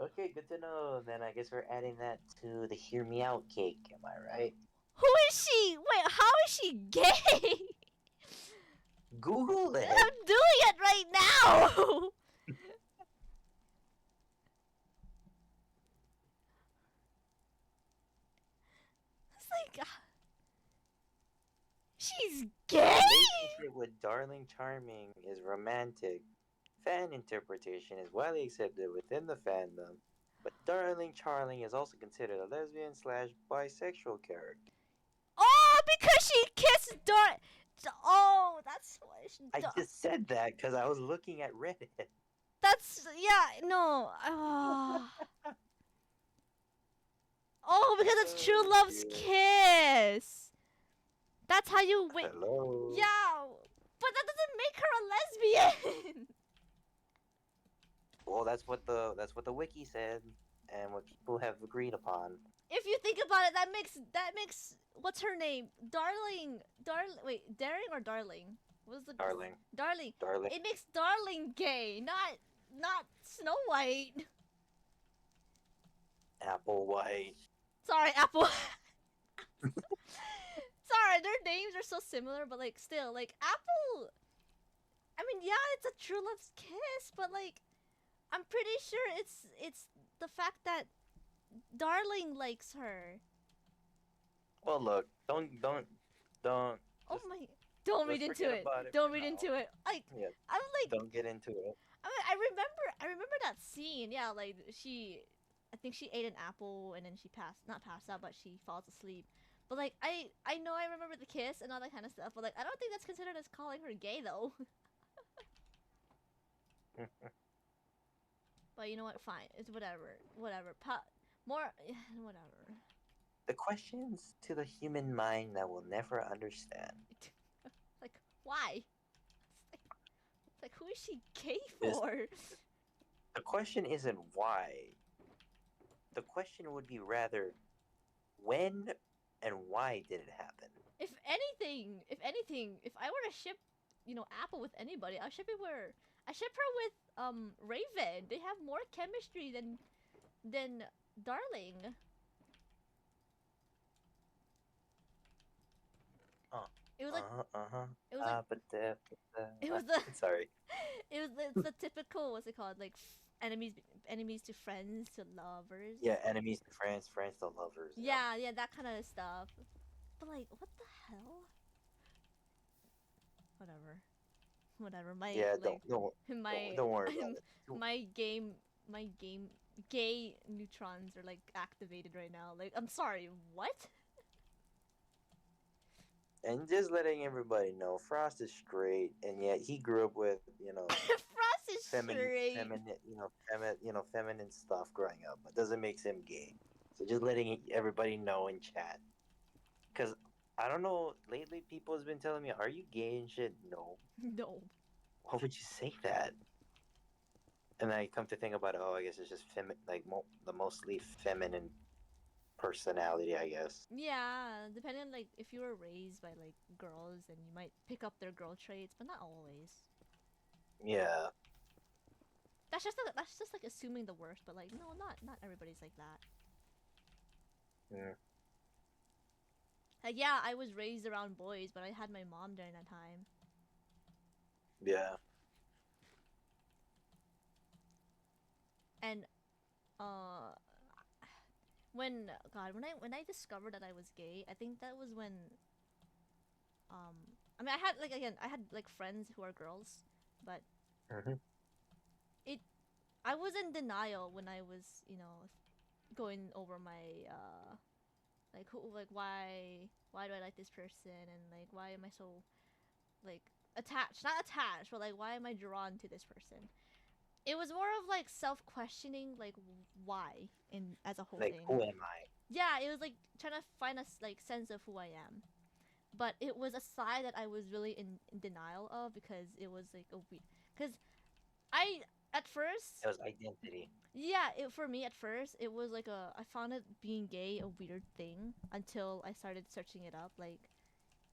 S3: Okay, good to know. Then I guess we're adding that to the hear me out cake. Am I right?
S2: Who is she? Wait, how is she gay?
S3: Google it.
S2: I'm doing it right now. It's like she's gay.
S3: Relationship with Darling Charming is romantic. Fan interpretation is widely accepted within the fandom, but Darling Charming is also considered a lesbian slash bisexual character.
S2: Oh, because she kissed Dart. Oh, that's why.
S3: I just said that because I was looking at Reddit.
S2: That's yeah. No. Oh. Oh, because it's True
S3: Oh,
S2: Love's
S3: dear.
S2: kiss. That's how you win.
S3: Hello.
S2: Yeah, but that doesn't make her a lesbian.
S3: Well, that's what the wiki said, and what people have agreed upon.
S2: If you think about it, that makes what's her name? Wait, Daring or Darling? What's the
S3: Darling,
S2: Darling?
S3: darling.
S2: It makes Darling gay, not Snow White.
S3: Applewhite.
S2: Sorry, Apple. Sorry, their names are so similar, but like still, like Apple. I mean, yeah, it's a True Love's kiss, but like I'm pretty sure it's the fact that Darling likes her.
S3: Well, look, don't.
S2: Oh
S3: Just
S2: my! Don't read
S3: let's
S2: into
S3: forget
S2: it.
S3: about it
S2: Don't
S3: for
S2: read
S3: now.
S2: into it. Like
S3: Yeah,
S2: I'm like
S3: don't get into it.
S2: I remember that scene. Yeah, like I think she ate an apple and then she not passed out, but she falls asleep. But like I know I remember the kiss and all that kind of stuff. But like I don't think that's considered as calling her gay though. But you know what? Fine. It's whatever. Whatever. More. Whatever.
S3: The questions to the human mind that we'll never understand.
S2: Like why? It's like who is she gay
S3: This-
S2: for?
S3: The question isn't why. The question would be rather when and why did it happen?
S2: If anything, if I were to ship, Apple with anybody, I ship her with Raven. They have more chemistry than Darling.
S3: Oh.
S2: It was like
S3: Uh-huh.
S2: it was like
S3: But
S2: it was the
S3: sorry.
S2: it's the typical, what's it called, like enemies to friends to lovers.
S3: Yeah, enemies to friends, friends to lovers.
S2: Yeah, that kind of stuff. But like, what the hell? Whatever.
S3: Yeah, don't worry about it.
S2: My game gay neutrons are like activated right now. Like, I'm sorry, what?
S3: And just letting everybody know, Frost is straight, and yet he grew up with
S2: Frost is straight.
S3: feminine stuff growing up, but doesn't make him gay. So just letting everybody know in chat, because I don't know. Lately, people has been telling me, "Are you gay and shit?" No.
S2: No.
S3: Why would you say that? And I come to think about it, oh, I guess it's just the mostly feminine personality, I guess.
S2: Yeah, depending on like if you were raised by like girls, then you might pick up their girl traits, but not always.
S3: Yeah.
S2: That's just like assuming the worst, but like no, not everybody's like that.
S3: Mm.
S2: Like yeah, I was raised around boys, but I had my mom during that time.
S3: Yeah.
S2: And uh when I discovered that I was gay, I think that was when I mean I had like friends who are girls, but
S3: Hmm.
S2: I was in denial when I was, going over my like who like why do I like this person, and like why am I so like attached, not attached, but like why am I drawn to this person? It was more of like self-questioning, like why in as a whole
S3: Like,
S2: thing.
S3: who am I?
S2: Yeah, it was like trying to find a like sense of who I am. But it was a side that I was really in denial of because it was like a weird. Because I at first,
S3: It was identity.
S2: yeah, for me at first it was like I found it being gay a weird thing until I started searching it up, like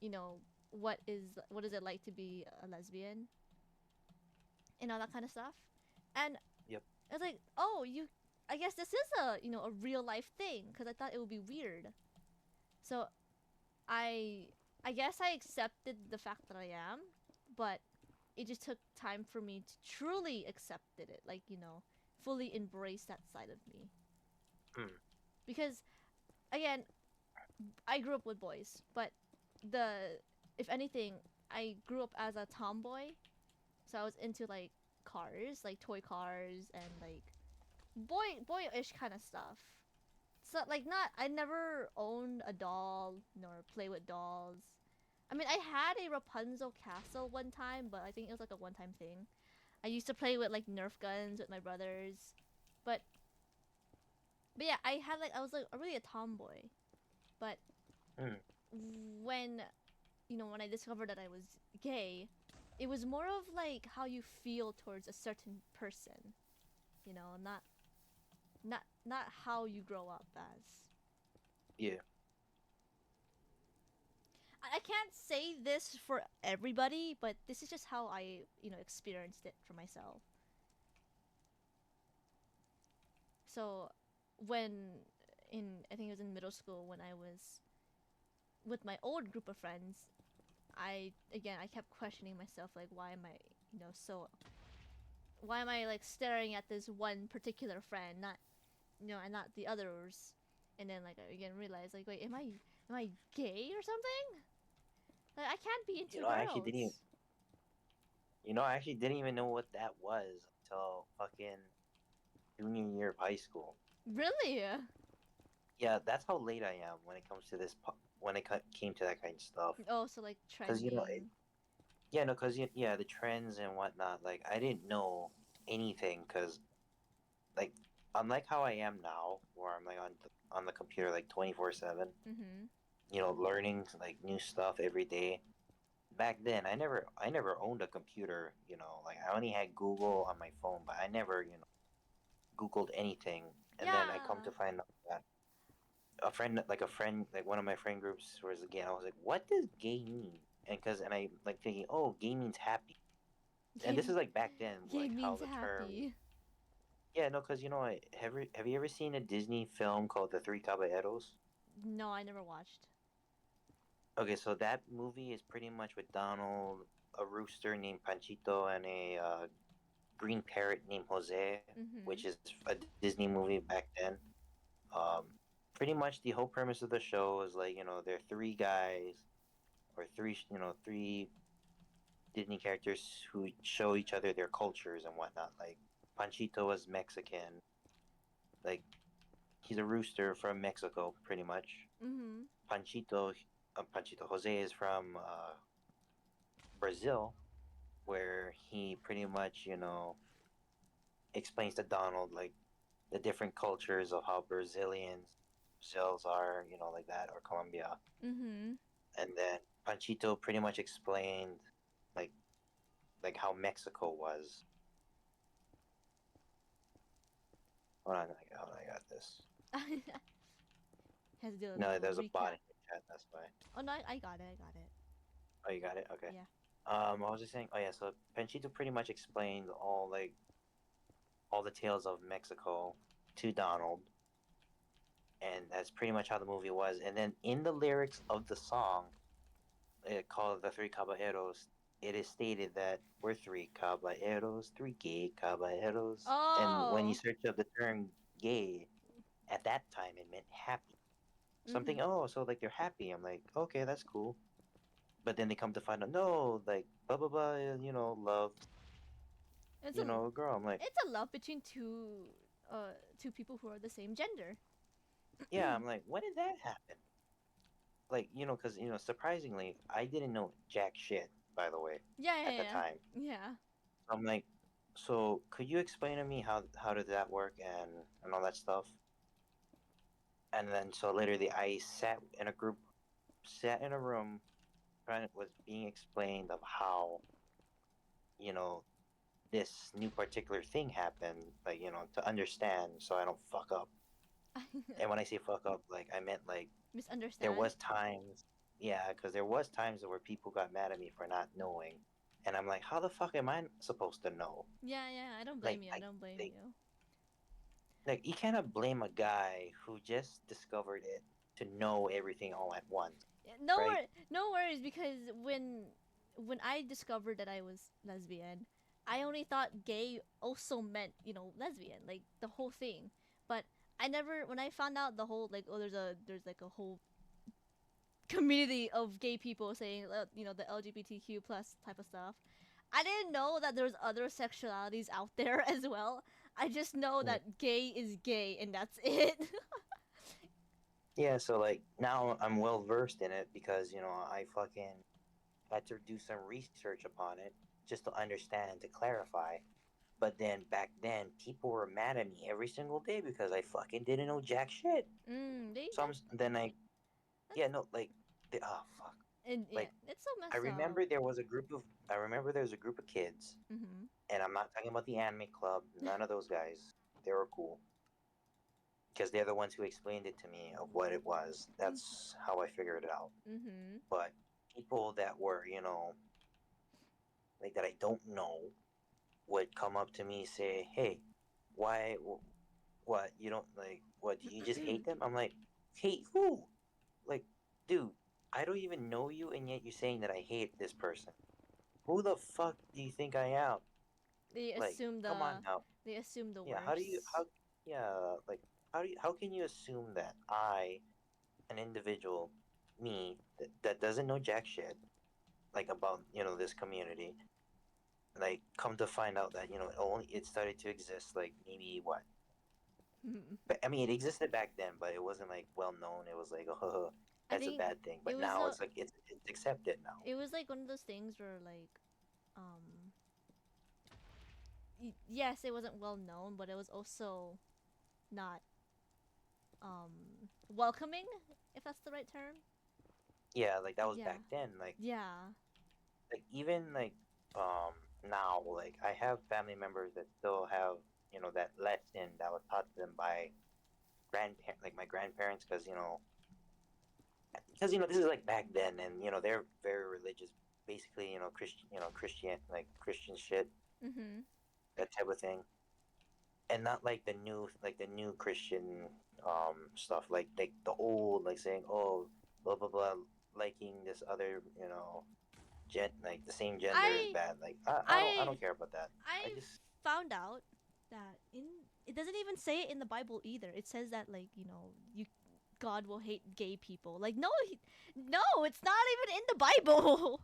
S2: you know what is it like to be a lesbian and all that kind of stuff, and
S3: Yep.
S2: I was like, oh, I guess this is a a real life thing because I thought it would be weird. So I I guess I accepted the fact that I am, but it just took time for me to truly accepted it, like fully embrace that side of me.
S3: Hmm.
S2: Because again, I grew up with boys, but the if anything, I grew up as a tomboy, so I was into like cars, like toy cars and like boyish kind of stuff. So like not I never owned a doll nor play with dolls. I mean, I had a Rapunzel castle one time, but I think it was like a one-time thing. I used to play with like Nerf guns with my brothers, but yeah, I was like really a tomboy. But
S3: Hmm.
S2: when when I discovered that I was gay, it was more of like how you feel towards a certain person, not how you grow up as.
S3: Yeah.
S2: I can't say this for everybody, but this is just how I, experienced it for myself. So, when I think it was in middle school when I was with my old group of friends, I kept questioning myself like why am I, why am I like staring at this one particular friend, not and not the others. And then like I again realized like wait, am I gay or something? Like I can't be
S3: You
S2: into
S3: know, I actually didn't.
S2: girls.
S3: I actually didn't even know what that was until fucking junior year of high school.
S2: Really?
S3: Yeah, that's how late I am when it comes to when it came to that kind of stuff.
S2: Oh, so like
S3: Because
S2: trending.
S3: yeah, no, because yeah, the trends and whatnot. Like, I didn't know anything because, like, unlike how I am now, where I'm like on the computer like 24/7.
S2: Mhm.
S3: Learning like new stuff every day. Back then, I never owned a computer. Like, I only had Google on my phone, but I never Googled anything. And then I come to
S2: Yeah.
S3: find out that a friend, like one of my friend groups was again. I was like, what does gay mean? And I like thinking, oh, gay means happy. And this
S2: Gay,
S3: is like back then,
S2: gay
S3: like how
S2: means
S3: the term.
S2: happy.
S3: Yeah, no, because have you ever seen a Disney film called The Three Caballeros?
S2: No, I never watched.
S3: Okay, so that movie is pretty much with Donald, a rooster named Panchito, and a green parrot named Jose, which
S2: Mhm.
S3: is a Disney movie back then. Um, Pretty much the whole premise of the show is like, there are three guys or three Disney characters who show each other their cultures and whatnot. Like, Panchito was Mexican. Like, he's a rooster from Mexico, pretty much.
S2: Mhm.
S3: Panchito Jose is from Brazil, where he pretty much, explains to Donald like the different cultures of how Brazils are, like that, or Colombia.
S2: Mhm.
S3: And then Panchito pretty much explained like how Mexico was. Hold on, I got this.
S2: Has to do a
S3: No,
S2: little
S3: there's a bot
S2: recap.
S3: in the chat. That's why.
S2: Oh no, I got it. I got it.
S3: Oh, you got it. Okay.
S2: Yeah.
S3: I was just saying. Oh yeah. So Panchito pretty much explained all the tales of Mexico to Donald, and that's pretty much how the movie was. And then in the lyrics of the song, called The Three Caballeros, it is stated that we're three caballeros, three gay caballeros. And when you
S2: Oh.
S3: search up the term gay, at that time it meant happy. Something,
S2: Mhm.
S3: oh, so like they're happy. I'm like, okay, that's cool. But then they come to find out, no, like, blah, blah, blah, loved,
S2: It's a
S3: a girl. I'm like,
S2: it's a love between two people who are the same gender.
S3: yeah, I'm like, when did that happen? Like, because, surprisingly, I didn't know jack shit. by the way,
S2: Yeah,
S3: at the
S2: yeah,
S3: time.
S2: yeah.
S3: I'm like, so could you explain to me how did that work and all that stuff? And then so literally I sat in a room, trying was being explained of how you know this new particular thing happened, like to understand so I don't fuck up.
S2: Yeah.
S3: And when I say fuck up, like I meant like there
S2: Misunderstand.
S3: was times, yeah, because there was times where people got mad at me for not knowing, and I'm like, how the fuck am I supposed to know?
S2: Yeah, yeah. I don't
S3: Like,
S2: blame you. I
S3: like,
S2: don't blame
S3: like,
S2: you.
S3: like you cannot blame a guy who just discovered it to know everything all at once,
S2: Yeah, no
S3: right?
S2: no worries because when I discovered that I was lesbian, I only thought gay also meant, lesbian, like the whole thing. But I never when I found out the whole like there's like a whole community of gay people saying the LGBTQ plus type of stuff. I didn't know that there's other sexualities out there as well. I just know
S3: Mm.
S2: that gay is gay and that's it.
S3: Yeah, so like now I'm well versed in it because I fucking had to do some research upon it just to understand to clarify. But then back then, people were mad at me every single day because I fucking didn't know jack shit. So then yeah, no, like, oh fuck,
S2: and yeah,
S3: like
S2: it's so messed up.
S3: I remember there was a group of kids,
S2: Mhm.
S3: and I'm not talking about the anime club. None of those guys. They were cool because they're the ones who explained it to me of what it was. That's how I figured it out.
S2: Mhm.
S3: But people that were, like that I don't know would come up to me say, "Hey, why? What you don't like? What do you just hate them?" I'm like, "Hate who? Like, dude, I don't even know you, and yet you're saying that I hate this person. Who the fuck do you think I am?
S2: They
S3: Like,
S2: assume
S3: come on
S2: the
S3: now.
S2: they assume the
S3: Yeah,
S2: worst.
S3: yeah, like, how can you assume that I, an individual, me, that doesn't know jack shit, like about, this community, like, come to find out that, it started to exist, like, maybe what? But, I mean, it existed back then, but it wasn't, like, well known. It was like, oh,
S2: I
S3: that's a
S2: think
S3: bad thing.
S2: it
S3: But
S2: was
S3: now
S2: a
S3: it's like, it's accepted now.
S2: it was like one of those things where um yes, it wasn't well known, but it was also not welcoming, if that's the right term.
S3: Yeah, like, that was
S2: Yeah.
S3: back then.
S2: Yeah.
S3: Even like now, like I have family members that still have that lesson that was taught to them by like my grandparents, because this is like back then, and they're very religious, basically Christian, like Christian shit,
S2: Mhm.
S3: that type of thing, and not like the new Christian stuff, like the old, like saying, oh, blah blah blah, liking this other like the same gender is
S2: I
S3: bad. Like I
S2: I
S3: don't care about that. I
S2: I
S3: just
S2: found out that in it doesn't even say it in the Bible either. It says that like, you God will hate gay people. Like no, no, it's not even in the Bible.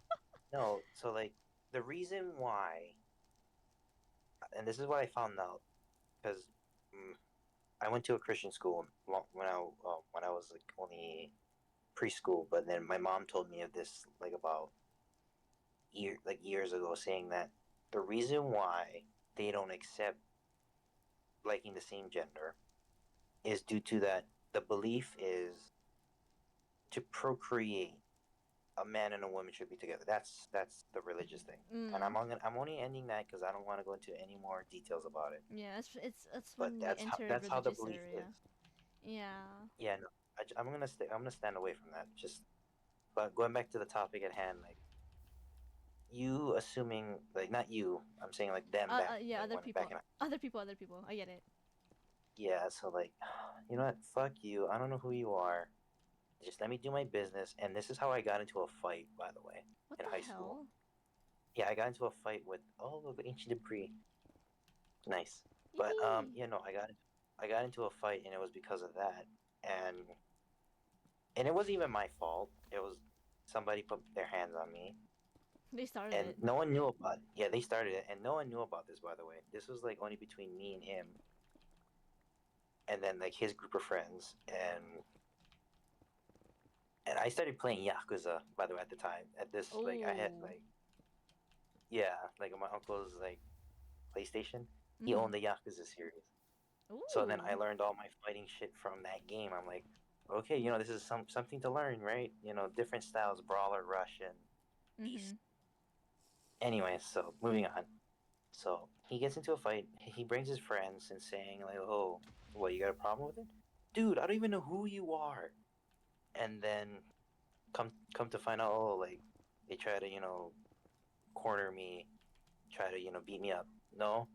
S3: no. So like the reason why, and this is what I found out, because mm, I went to a Christian school when I was like only preschool, but then my mom told me of this like about years ago, saying that the reason why they don't accept liking the same gender is due to that the belief is to procreate a man and a woman should be together. That's the religious thing, and
S2: Mm.
S3: I'm only ending that because I don't want to go into any more details about it.
S2: Yeah, it's
S3: But
S2: when we enter
S3: that's how the
S2: religious
S3: belief
S2: area.
S3: is.
S2: Yeah.
S3: Yeah, no, I'm gonna stand away from that. Just but going back to the topic at hand, like you assuming like not you, I'm saying like them back
S2: Yeah,
S3: like
S2: other
S3: when back
S2: people.
S3: in
S2: Other people. I get it.
S3: yeah. So like, you know what? Fuck you. I don't know who you are. Just let me do my business. And this is how I got into a fight, by the way,
S2: What
S3: in
S2: the
S3: high school.
S2: hell?
S3: Yeah, I got into a fight with all of the ancient debris. Nice. But
S2: Yee.
S3: I got into a fight and it was because of that. And and it wasn't even my fault. It was somebody put their hands on me.
S2: They started
S3: And
S2: it.
S3: no one knew about it. Yeah, they started it and no one knew about this, by the way. This was like only between me and then like his group of friends. And I started playing Yakuza, by the way, at the time. At this, like, I had
S2: Oh.
S3: like Yeah, like my uncle's like PlayStation. He
S2: Mm-hmm.
S3: owned the Yakuza series. So then I
S2: Ooh.
S3: learned all my fighting shit from that game. I'm like, okay, this is something to learn, right? Different styles, brawler, Russian, beast.
S2: Mm-hmm.
S3: Anyway, so moving on. So he gets into a fight. He brings his friends and saying like, "Oh, what? You got a problem with it, dude? I don't even know who you are." And then come to find out, oh, like they try to corner me, try to beat me up. No,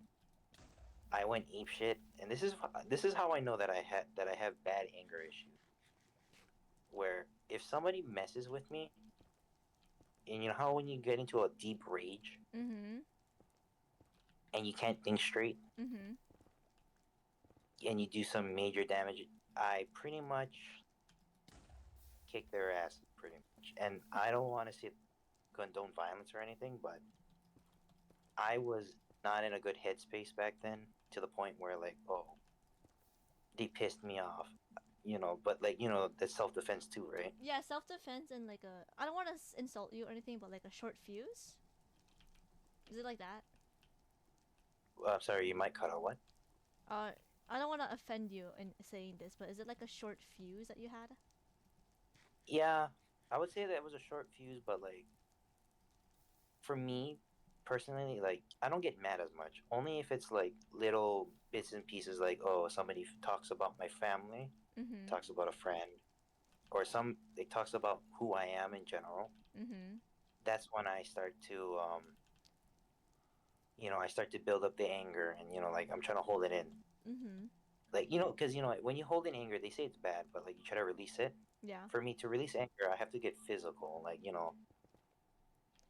S3: I went ape shit, and this is how I know that I have bad anger issues. Where if somebody messes with me, and you know how when you get into a deep rage
S2: Mm-hmm.
S3: and you can't think straight
S2: Mm-hmm.
S3: and you do some major damage, I pretty much kick their ass pretty much. And I don't want to see condone violence or anything, but I was not in a good headspace back then to the point where like, oh, they pissed me off, but like, that's self defense too, right?
S2: Yeah, self-defense and like a. I don't want to insult you or anything, but like a short fuse. Is it like that?
S3: Sorry, you might cut out what?
S2: Uh, I don't want to offend you in saying this, but is it like a short fuse that you had?
S3: Yeah, I would say that it was a short fuse, but like for me personally, like I don't get mad as much. Only if it's like little bits and pieces, like oh, somebody talks about my family,
S2: Mm-hmm.
S3: talks about a friend, or some it talks about who I am in general.
S2: Mm-hmm.
S3: That's when I start to I start to build up the anger, and like I'm trying to hold it in.
S2: Mm-hmm.
S3: Like because when you hold in anger, they say it's bad, but like you try to release it.
S2: Yeah.
S3: For me to release anger, I have to get physical.
S2: Next thing you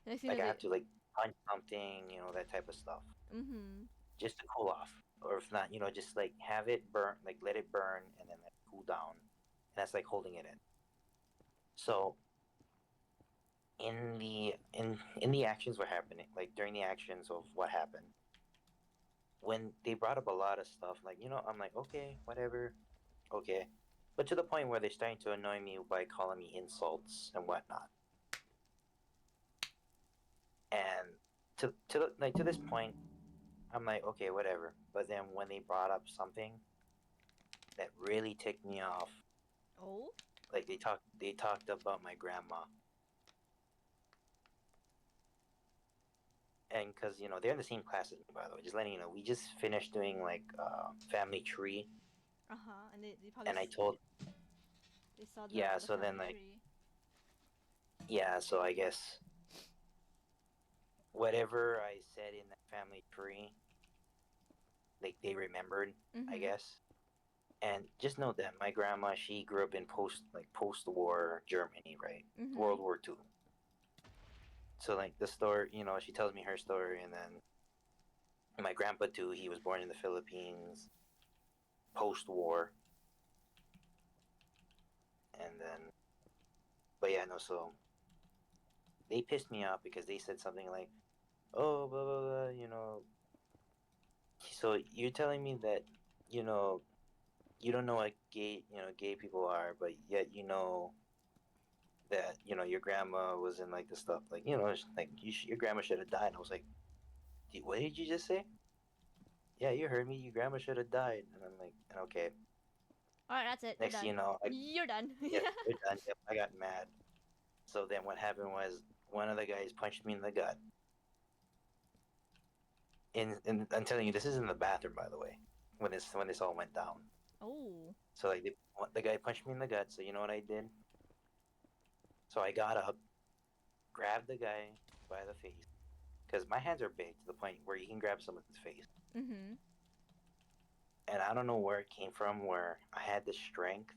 S3: like
S2: know,
S3: I
S2: they.
S3: have to like punch something, that type of stuff,
S2: Mm-hmm.
S3: just to cool off. Or if not, just like have it burn, like let it burn, and then let it cool down. And that's like holding it in. So in the actions what happening, like during the actions of what happened, when they brought up a lot of stuff, like I'm like okay, whatever, okay, but to the point where they're starting to annoy me by calling me insults and whatnot, and to this point, I'm like okay, whatever. But then when they brought up something that really ticked me off,
S2: Oh.
S3: like they talked about my grandma, and because they're in the same class as me, by the way, just letting you know, we just finished doing like family tree,
S2: Uh huh. And they probably
S3: and I told
S2: they saw
S3: yeah,
S2: the
S3: so then
S2: family
S3: like
S2: tree.
S3: yeah, so I guess whatever I said in that family tree, like they remembered, I
S2: Mm-hmm.
S3: guess. And just know that my grandma, she grew up in post-war Germany, right?
S2: Mm-hmm.
S3: World War II. So like the story, she tells me her story, and then my grandpa too. He was born in the Philippines, post-war, and then, but yeah, no. So they pissed me off because they said something like, "Oh, blah blah blah," So you're telling me that, you know, you don't know what gay people are, but yet that your grandma was in like the stuff, like like your grandma should have died. And I was like, what did you just say? Yeah, you heard me. Your grandma should have died. And I'm like, okay.
S2: All right, that's it. You're
S3: Next thing
S2: done.
S3: you know,
S2: You're done.
S3: yeah, you're done. Yep, I got mad. So then what happened was one of the guys punched me in the gut. And I'm telling you, this is in the bathroom, by the way, when this all went down.
S2: Oh.
S3: So like the guy punched me in the gut. So you know what I did? So I got up, grabbed the guy by the face, because my hands are big to the point where you can grab someone's face.
S2: Mm-hmm.
S3: And I don't know where it came from, where I had the strength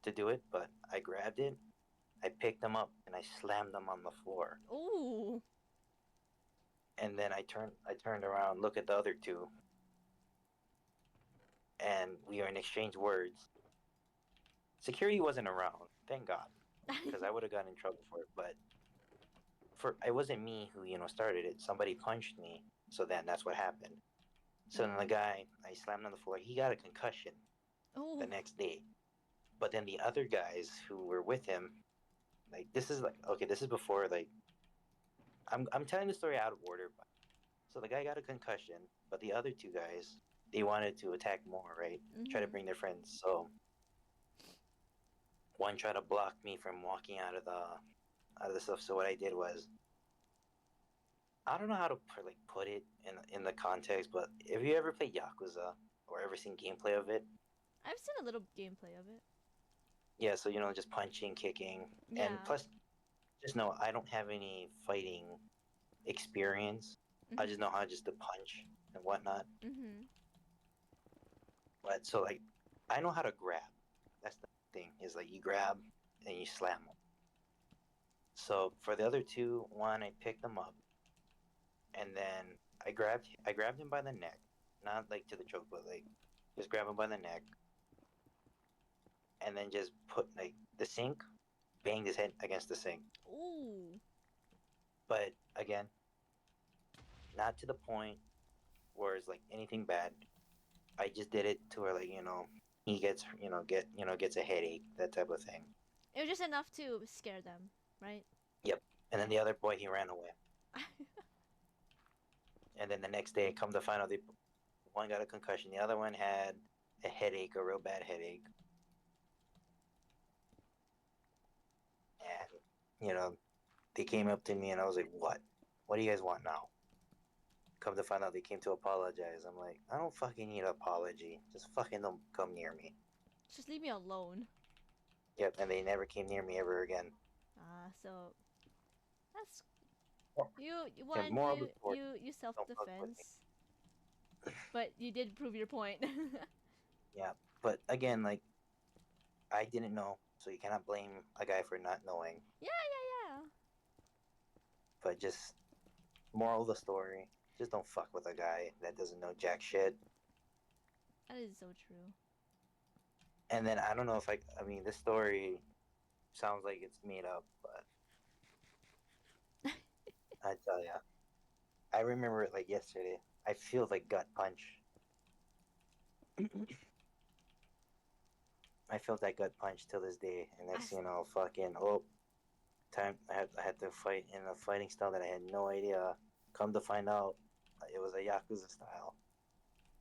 S3: to do it, but I grabbed it, I picked them up, and I slammed them on the floor.
S2: Ooh.
S3: And then I turned around, look at the other two, and we were in exchange words. Security wasn't around, thank God, because I would have gotten in trouble for it. But it wasn't me who started it. Somebody punched me, so then that's what happened. So then the
S2: Oh.
S3: guy I slammed on the floor, he got a concussion the
S2: Oh.
S3: next day. But then the other guys who were with him, like this is like okay, this is before like I'm telling the story out of order. So the guy got a concussion, but the other two guys, they wanted to attack more, right? Try to
S2: Mhm.
S3: bring their friends. So one tried to block me from walking out of the stuff. So what I did was, I don't know how to put it in the context, but if you ever played Yakuza or ever seen gameplay of it,
S2: I've seen a little gameplay of it.
S3: yeah. So just punching, kicking, and
S2: Yeah.
S3: plus, just know I don't have any fighting experience. I just
S2: Mhm.
S3: know how just to punch and whatnot.
S2: Mhm.
S3: But so I know how to grab. That's the thing is you grab and you slam them. So for the other two, one I picked them up and then I grabbed him by the neck, not to the choke, but just grab him by the neck and then just put the sink, banged his head against the sink.
S2: Ooh.
S3: But again, not to the point where it's anything bad. I just did it to where he gets gets a headache, that type of thing.
S2: It was just enough to scare them, right?
S3: Yep. And then the other boy, he ran away. And then the next day, come to find out, one got a concussion, the other one had a headache, a real bad headache, and they came up to me, and I was like, "What? What do you guys want now?" Come to find out, they came to apologize. I'm like, I don't fucking need an apology. Just fucking don't come near me.
S2: Just leave me alone.
S3: Yep. And they never came near me ever again.
S2: So that's
S3: And
S2: one
S3: moral of the story:
S2: you self
S3: don't fuck with me.
S2: defense, but you did prove your point.
S3: Yeah. But again, I didn't know, so you cannot blame a guy for not knowing.
S2: Yeah.
S3: But just moral of the story: just don't fuck with a guy that doesn't know jack shit.
S2: That is so true.
S3: And then I don't know if I mean, this story sounds like it's made up, but I tell ya, I remember it like yesterday. I feel like gut punch. I felt that gut punch till this day, and next
S2: As
S3: thing you know, fucking time I had to fight in a fighting style that I had no idea. Come to find out, it was a yakuza style.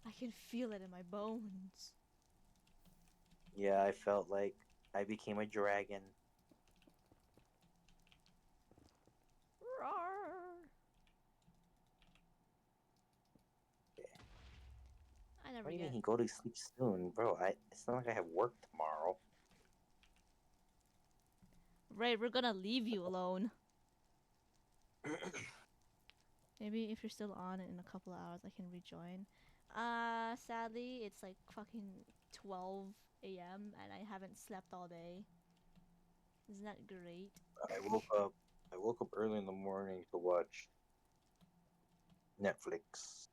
S2: I can feel it in my bones.
S3: Yeah, I felt like I became a dragon.
S2: Roar. I never
S3: What do you mean
S2: get.
S3: he go to sleep soon, bro? It's not like I have work tomorrow.
S2: Right, we're gonna leave you alone. Maybe if you're still on in a couple of hours, I can rejoin. Sadly, it's like fucking 12 a.m. and I haven't slept all day. Isn't that great?
S3: I woke up. I woke up early in the morning to watch Netflix.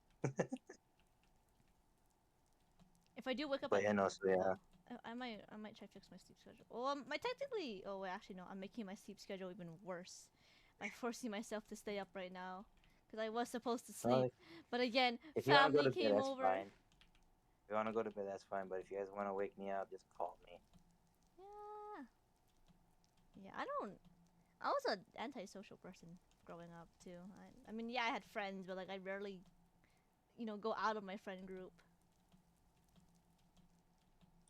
S2: If I do wake up
S3: But
S2: at
S3: yeah, no, so yeah.
S2: oh, I might try to fix my sleep schedule. Well, my technically. Oh, wait, actually no. I'm making my sleep schedule even worse by forcing myself to stay up right now because I was supposed to
S3: Well,
S2: sleep, but again,
S3: if you want to go
S2: family
S3: to bed,
S2: came
S3: that's
S2: over.
S3: fine. If you want to go to bed, that's fine. But if you guys want to wake me up, just call me.
S2: Yeah, yeah. I was an antisocial person growing up too. I mean, yeah, I had friends, but like I rarely, go out of my friend group.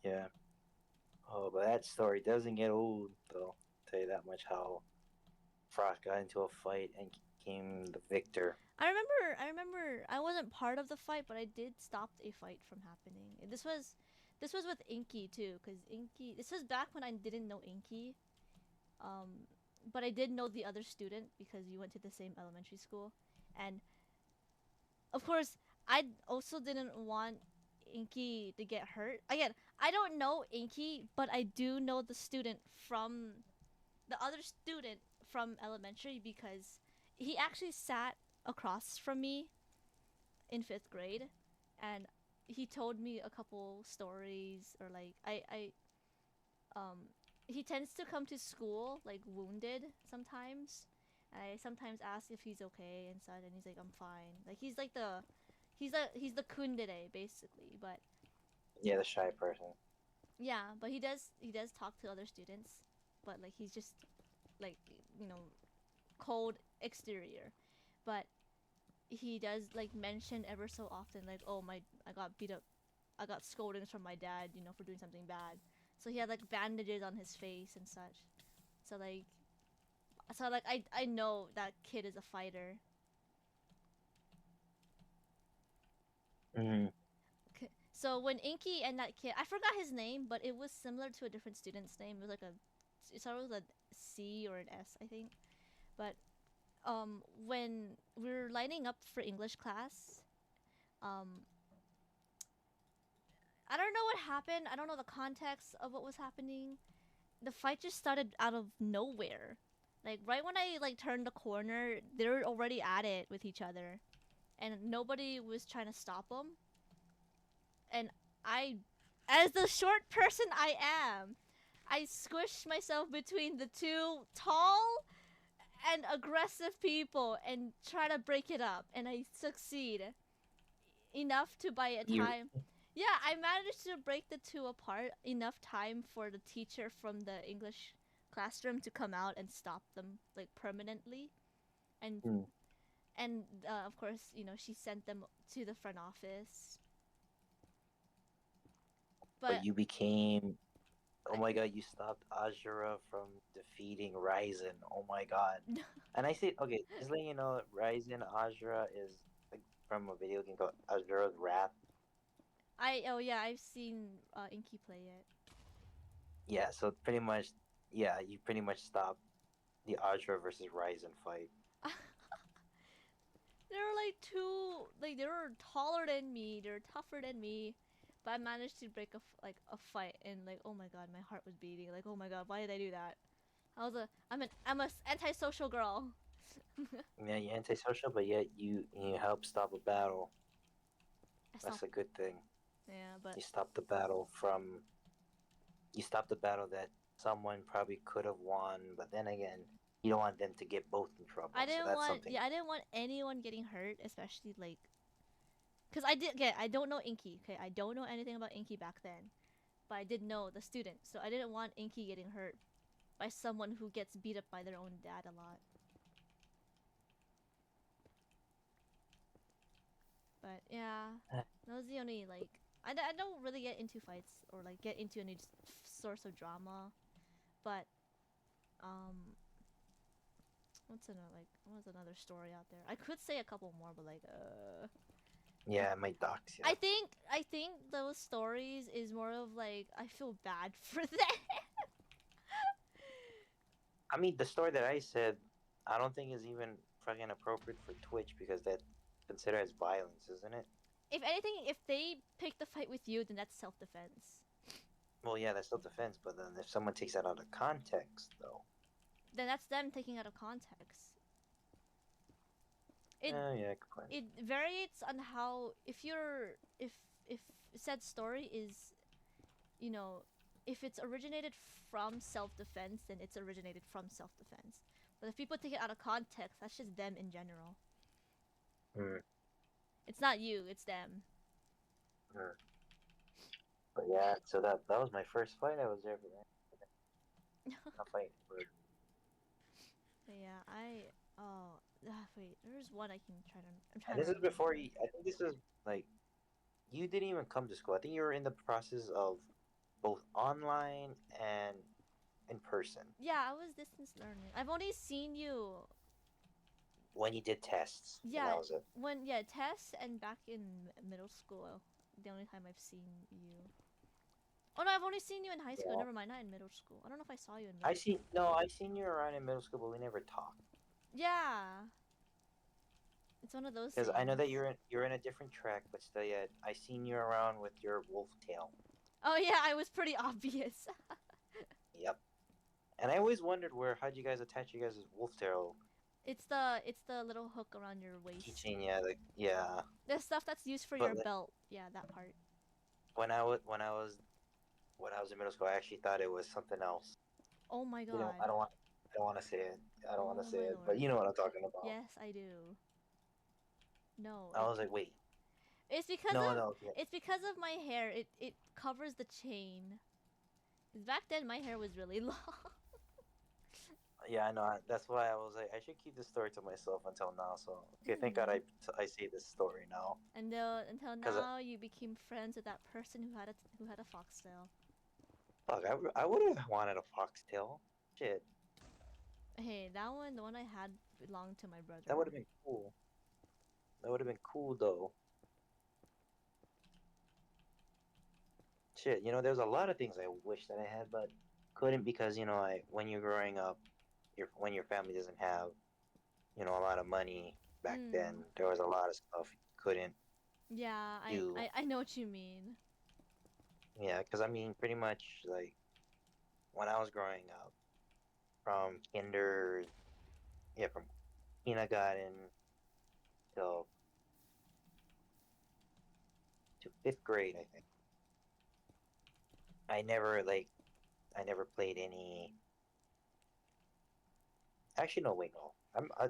S3: Yeah. Oh, but that story doesn't get old, though. I'll tell you that much. How Frost got into a fight and came the victor.
S2: I remember I wasn't part of the fight, but I did stop a fight from happening. This was with Inky too, cause Inky. This was back when I didn't know Inky, um, but I did know the other student because we went to the same elementary school, and of course I also didn't want Inky to get hurt. Again, I don't know Inky, but I do know the other student from elementary because he actually sat across from me in fifth grade, and he told me a couple stories or like um he tends to come to school like wounded sometimes. And I sometimes ask if he's okay and such, and he's like, I'm fine. Like he's the kundere basically, but
S3: Yeah, the shy person.
S2: yeah, but he does talk to other students, but like he's just like you know cold exterior, but he does like mention ever so often like, oh my, I got beat up, I got scoldings from my dad, you know, for doing something bad. So he had like bandages on his face and such. So like, I know that kid is a fighter.
S3: Mm.
S2: So when Inky and that kid, I forgot his name, but it was similar to a different student's name. It was like it started with a C or an S, I think. But when we were lining up for English class, um, I don't know what happened. I don't know the context of what was happening. The fight just started out of nowhere. Like right when I like turned the corner, they were already at it with each other, and nobody was trying to stop them. And I, as the short person I am, I squished myself between the two tall and aggressive people and try to break it up, and I succeed enough to buy a
S3: You.
S2: time. Yeah, I managed to break the two apart enough time for the teacher from the English classroom to come out and stop them like permanently, and
S3: Mm.
S2: of course, you know, she sent them to the front office.
S3: But
S2: But
S3: you became. Oh my god, you stopped Azura from defeating Ryzen. Oh my god. And I say, okay, just letting you know, Ryzen Azura is like from a video game called Azura's Wrath.
S2: oh yeah, I've seen Inky play it.
S3: Yeah, so pretty much, yeah, you pretty much stopped the Azura versus Ryzen fight.
S2: They were like they were taller than me, they were tougher than me, but I managed to break a fight, and like, oh my god, my heart was beating. Like, oh my god, why did I do that? I'm a antisocial girl.
S3: Yeah, you're antisocial, but yet you help stop a battle.
S2: I
S3: That's
S2: stopped.
S3: a good thing.
S2: Yeah, but
S3: You stopped the battle from. You stopped the battle that someone probably could have won, but then again, you don't want them to get both in trouble.
S2: I
S3: So
S2: didn't
S3: that's
S2: want.
S3: something.
S2: Yeah, I didn't want anyone getting hurt, especially like, cause I did get. I don't know Inky. Okay, I don't know anything about Inky back then, but I did know the student, so I didn't want Inky getting hurt by someone who gets beat up by their own dad a lot. But yeah, that was the only like I don't really get into fights or like get into any source of drama. But um, what's another story out there? I could say a couple more, but like
S3: Yeah, my docs. Yeah.
S2: I think those stories is more of like I feel bad for them.
S3: I mean, the story that I said, I don't think is even fucking appropriate for Twitch because that considered as violence, isn't it?
S2: If anything, if they pick the fight with you, then that's self defense.
S3: Well, yeah, that's self defense, but then if someone takes that out of context, though,
S2: Then that's them taking out of context. It
S3: yeah, good point.
S2: it varies on how if said story is, you know, if it's originated from self-defense, then it's originated from self-defense. But if people take it out of context, that's just them in general.
S3: Mm,
S2: It's not you, it's them.
S3: mm. But yeah, so that was my first fight I was ever in. Not fight, but
S2: But yeah, wait, there's one I can try to. I'm
S3: and
S2: trying to
S3: this is before
S2: remember.
S3: you. I think this was like you didn't even come to school. I think you were in the process of both online and in person
S2: Yeah, I was distance learning. I've only seen you.
S3: when you did tests, and
S2: Yeah,
S3: that was it.
S2: when tests and back in middle school. The only time I've seen you. Oh no, I've only seen you in high school.
S3: Yeah.
S2: Never mind, not in middle school. I don't know if I saw you in
S3: I
S2: middle
S3: see.
S2: school.
S3: No, I seen you around in middle school, but we never talked.
S2: Yeah, it's one of those
S3: Because I know
S2: things.
S3: that you're in a different track, but still, yet I seen you around with your wolf tail.
S2: Oh yeah, I was pretty obvious.
S3: Yep. And I always wondered how'd you guys attach you guys' wolf tail
S2: It's the little hook around your waist.
S3: keychain? Yeah, yeah.
S2: The stuff that's used for
S3: But
S2: your belt. Yeah, that part.
S3: when I was in middle school, I actually thought it was something else.
S2: Oh my
S3: You know,
S2: god.
S3: I don't want to say it. I don't want to
S2: Oh
S3: say
S2: my
S3: it, but
S2: lord.
S3: you know what I'm talking about.
S2: Yes, I do. No,
S3: I was like, wait,
S2: it's because
S3: no,
S2: of
S3: no, yeah.
S2: it's because of my hair. It covers the chain. 'Cause back then my hair was really long.
S3: Yeah, I know. That's why I was like, I should keep this story to myself until now. So okay, thank God I say this story now.
S2: Until
S3: Cause
S2: now, you became friends with that person who had a foxtail.
S3: fuck, I would have wanted a foxtail. Shit,
S2: Hey, the one I had belonged to my
S3: that would
S2: brother.
S3: have been cool. That would have been cool though. Shit, there's a lot of things I wish that I had, but couldn't because when you're growing up, when your family doesn't have a lot of money back then,
S2: Mm.
S3: there was a lot of stuff you couldn't
S2: Yeah,
S3: do.
S2: I know what you mean.
S3: Yeah, because I mean, pretty much like when I was growing up, from from kindergarten till to fifth grade, I think. I never played any. Actually, no, wait, no.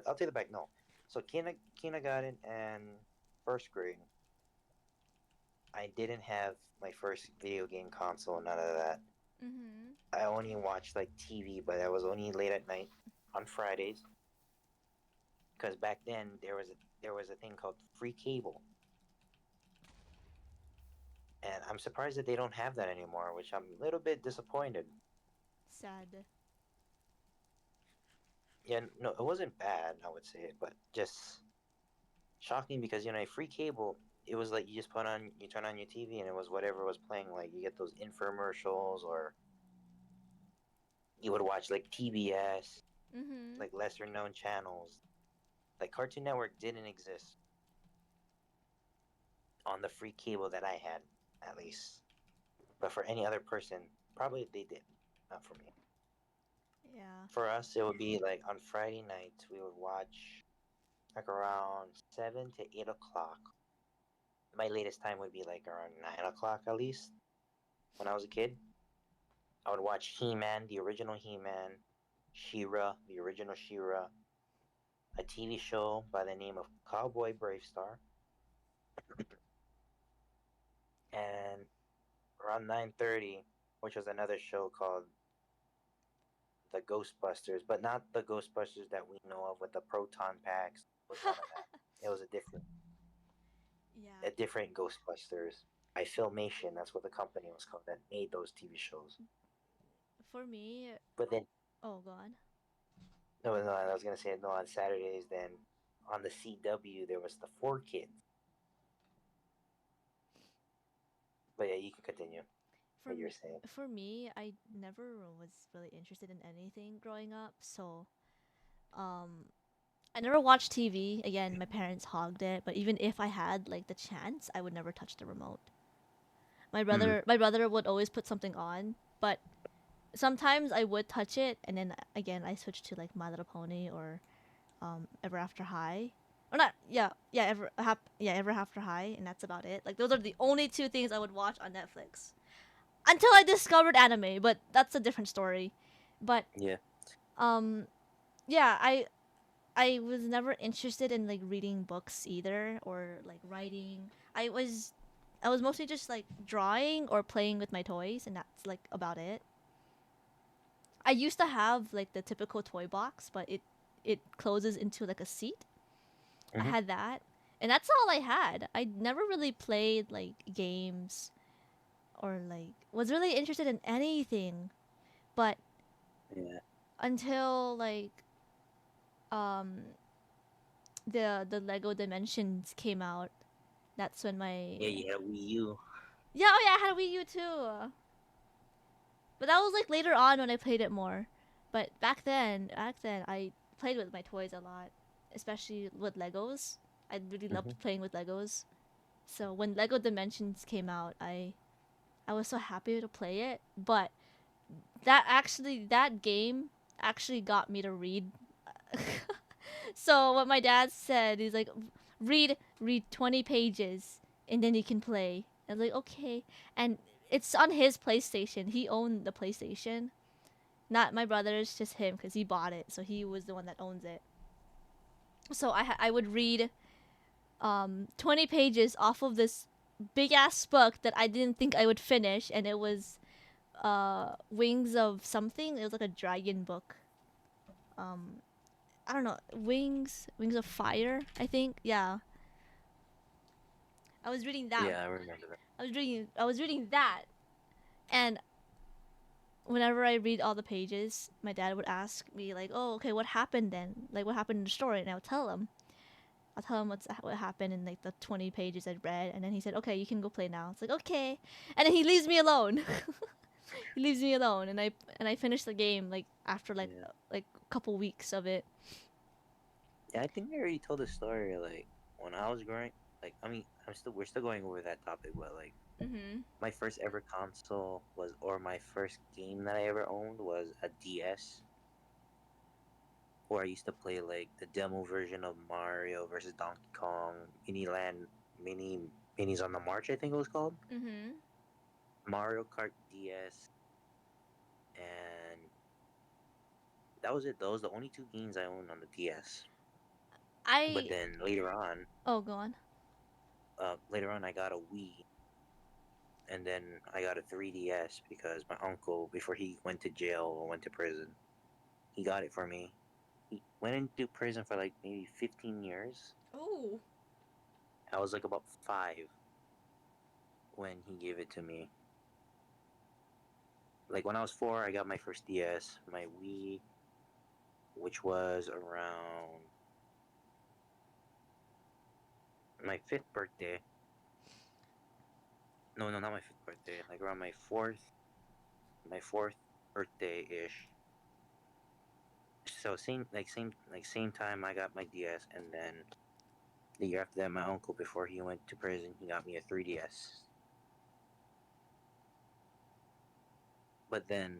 S3: I'll take it back. No, so kindergarten and first grade, I didn't have my first video game console. None of that.
S2: Mhm.
S3: I only watched like TV, but that was only late at night on Fridays. Because back then there was a thing called free cable, and I'm surprised that they don't have that anymore, which I'm a little bit disappointed.
S2: Sad.
S3: Yeah, no, it wasn't bad, I would say, but just shocking because free cable. It was like you turn on your TV, and it was whatever was playing. Like you get those infomercials, or you would watch like TBS,
S2: Mhm.
S3: like lesser known channels. Like Cartoon Network didn't exist on the free cable that I had, at least. But for any other person, probably they did. Not for me.
S2: Yeah.
S3: For us, it would be like on Friday nights, we would watch like around 7 to 8 o'clock. My latest time would be like around 9 o'clock at least. When I was a kid, I would watch He-Man, the original He-Man, She-Ra, the original She-Ra, a TV show by the name of Cowboy Bravestar, and around 9:30, which was another show called The Ghostbusters, but not the Ghostbusters that we know of with the proton packs. It was none of that. It was
S2: Yeah.
S3: a different Ghostbusters by Filmation. That's what the company was called that made those TV shows.
S2: For me,
S3: But then,
S2: oh god.
S3: no, I was gonna say no on Saturdays. Then on the CW there was the Four Kids. But yeah, you can continue
S2: For
S3: what you're
S2: me,
S3: saying.
S2: I never was really interested in anything growing up, so um I never watched TV. Again, my parents hogged it, but even if I had like the chance, I would never touch the remote.
S3: Mm.
S2: My brother would always put something on, but sometimes I would touch it, and then again I switched to like My Little Pony or Ever After High, or not. Ever After High, and that's about it. Like those are the only two things I would watch on Netflix until I discovered anime, but that's a different story. But
S3: Yeah.
S2: um, yeah, I was never interested in like reading books either or like writing. I was mostly just like drawing or playing with my toys, and that's like about it. I used to have like the typical toy box, but it closes into like a seat. I
S3: Hmm.
S2: had that, and that's all I had. I never really played like games or like was really interested in anything, but
S3: Yeah.
S2: until like um the Lego Dimensions came out, that's when my
S3: Yeah, you had a Wii U.
S2: yeah, oh yeah, I had a Wii U too. But that was like later on when I played it more. But back then I played with my toys a lot, especially with Legos. I really
S3: Hmm.
S2: loved playing with Legos. So when Lego Dimensions came out, I was so happy to play it. But that game actually got me to read. So what my dad said, he's like, read 20 pages and then you can play. I was like, okay. And it's on his PlayStation. He owned the PlayStation. Not my brother's, just him because he bought it. So he was the one that owns it. So I would read 20 pages off of this big ass book that I didn't think I would finish, and it was Wings of something. It was like a dragon book. I don't know, Wings of Fire, I think. Yeah, I was reading that.
S3: Yeah, I remember that.
S2: I was reading that, and whenever I read all the pages, my dad would ask me like, "Oh, okay, what happened then? Like, what happened in the story?" And I would tell him. I'll tell him what happened in like the 20 pages I read, and then he said, "Okay, you can go play now." It's like, "Okay," and then he leaves me alone. He leaves me alone, and I finish the game like after
S3: Yeah.
S2: like a couple weeks of it.
S3: Yeah, I think I already told the story. Like when I was growing, like I mean, we're still going over that topic, but like
S2: Mhm.
S3: my first ever console was, or my first game that I ever owned was a DS, where I used to play like the demo version of Mario versus Donkey Kong, Mini Minis on the March, I think it was called.
S2: Mhm.
S3: Mario Kart DS, and that was it. Those the only two games I owned on the DS. But
S2: I
S3: then
S2: Oh, go on.
S3: later on, I got a Wii, and then I got a 3DS because my uncle, before he went to jail or went to prison, he got it for me. He went into prison for like maybe 15 years.
S2: Oh.
S3: I was like about 5 when he gave it to me. Like when I was 4, I got my first DS, my Wii, which was around my 5th birthday. No, no, not my 5th birthday. Like around my fourth birthday ish. So same time I got my DS, and then the year after that, my uncle, before he went to prison, he got me a 3DS. But then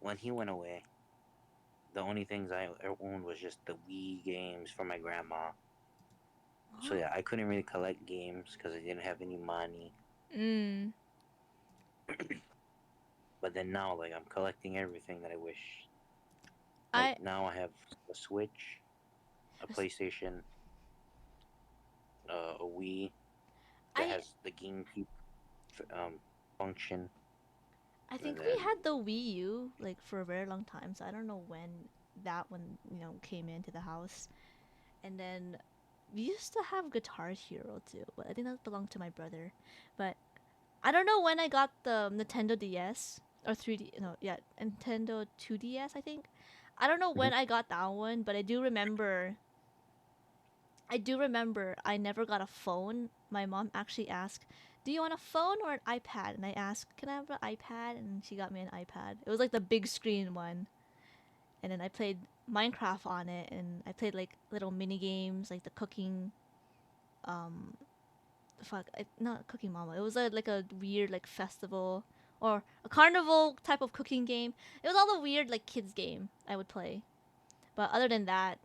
S3: when he went away, the only things I owned was just the Wii games from my grandma. So yeah, I couldn't really collect games because I didn't have any money.
S2: Mm.
S3: But then now, like I'm collecting everything that I wish. Like
S2: I
S3: now I have a Switch, a PlayStation, a Wii that
S2: I
S3: has the GameCube function,
S2: I
S3: and
S2: think we
S3: then
S2: had the Wii U like for a very long time, so I don't know when that one, came into the house. And then we used to have Guitar Hero too, but I think that belonged to my brother. But I don't know when I got the Nintendo DS or 3D. No, yeah, Nintendo 2DS. I think. I don't know when
S3: Mhm.
S2: I got that one, but I do remember. I do remember I never got a phone. My mom actually asked, "Do you want a phone or an iPad?" And I asked, "Can I have an iPad?" And she got me an iPad. It was like the big screen one. And then I played Minecraft on it, and I played like little mini games, like the cooking um not Cooking Mama. It was like a weird like festival or a carnival type of cooking game. It was all the weird like kids game I would play. But other than that,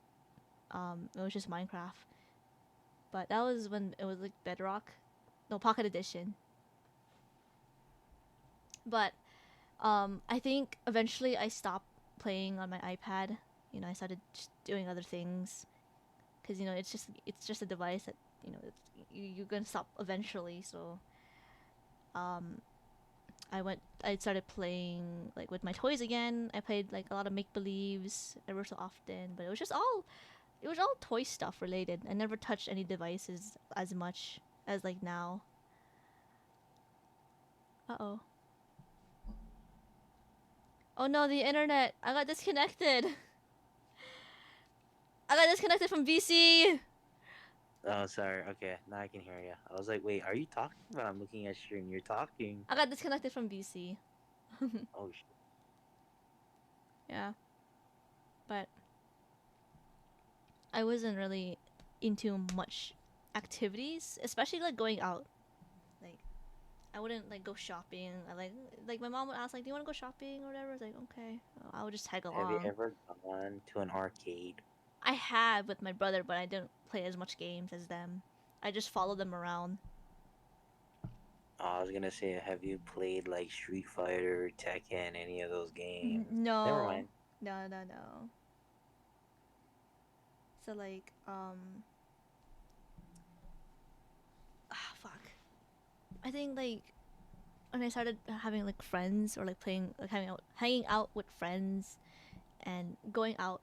S2: it was just Minecraft. But that was when it was like Bedrock, no Pocket Edition. But I think eventually I stopped playing on my iPad. I started just doing other things because it's just a device that you're gonna stop eventually. So um, I started playing like with my toys again. I played like a lot of make believes ever so often, but it was all toy stuff related. I never touched any devices as much as like now. Uh-oh. Oh no, the internet. I got disconnected. I got disconnected from VC.
S3: oh, sorry. Okay, now I can hear you. I was like, wait, are you talking? But I'm looking at stream. You're talking.
S2: I got disconnected from VC.
S3: Oh shit.
S2: Yeah, but I wasn't really into much activities, especially like going out. Like I wouldn't like go shopping. I like my mom would ask like, "Do you want to go shopping or whatever?" I was like, "Okay." I would just tag
S3: Have you
S2: along.
S3: ever gone to an arcade?
S2: I had with my brother, but I didn't play as much games as them. I just followed them around.
S3: I was gonna say, have you played like Street Fighter, Tekken, any of those games? Never
S2: No,
S3: mind.
S2: no, no, no. So like, fuck. I think like when I started having like friends or like playing like hanging out with friends and going out.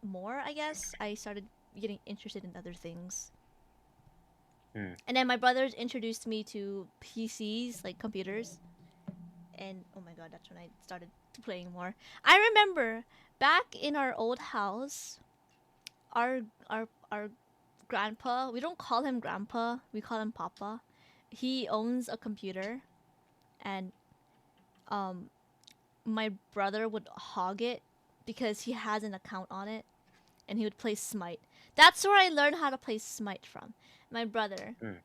S2: more, I guess, I started getting interested in other things.
S3: Hmm.
S2: And then my brothers introduced me to PCs, like computers. And oh my god, that's when I started playing more. I remember back in our old house, our grandpa, we don't call him grandpa, we call him papa. He owns a computer, and um my brother would hog it because he has an account on it, and he would play Smite. That's where I learned how to play Smite from. My brother.
S3: Hmm.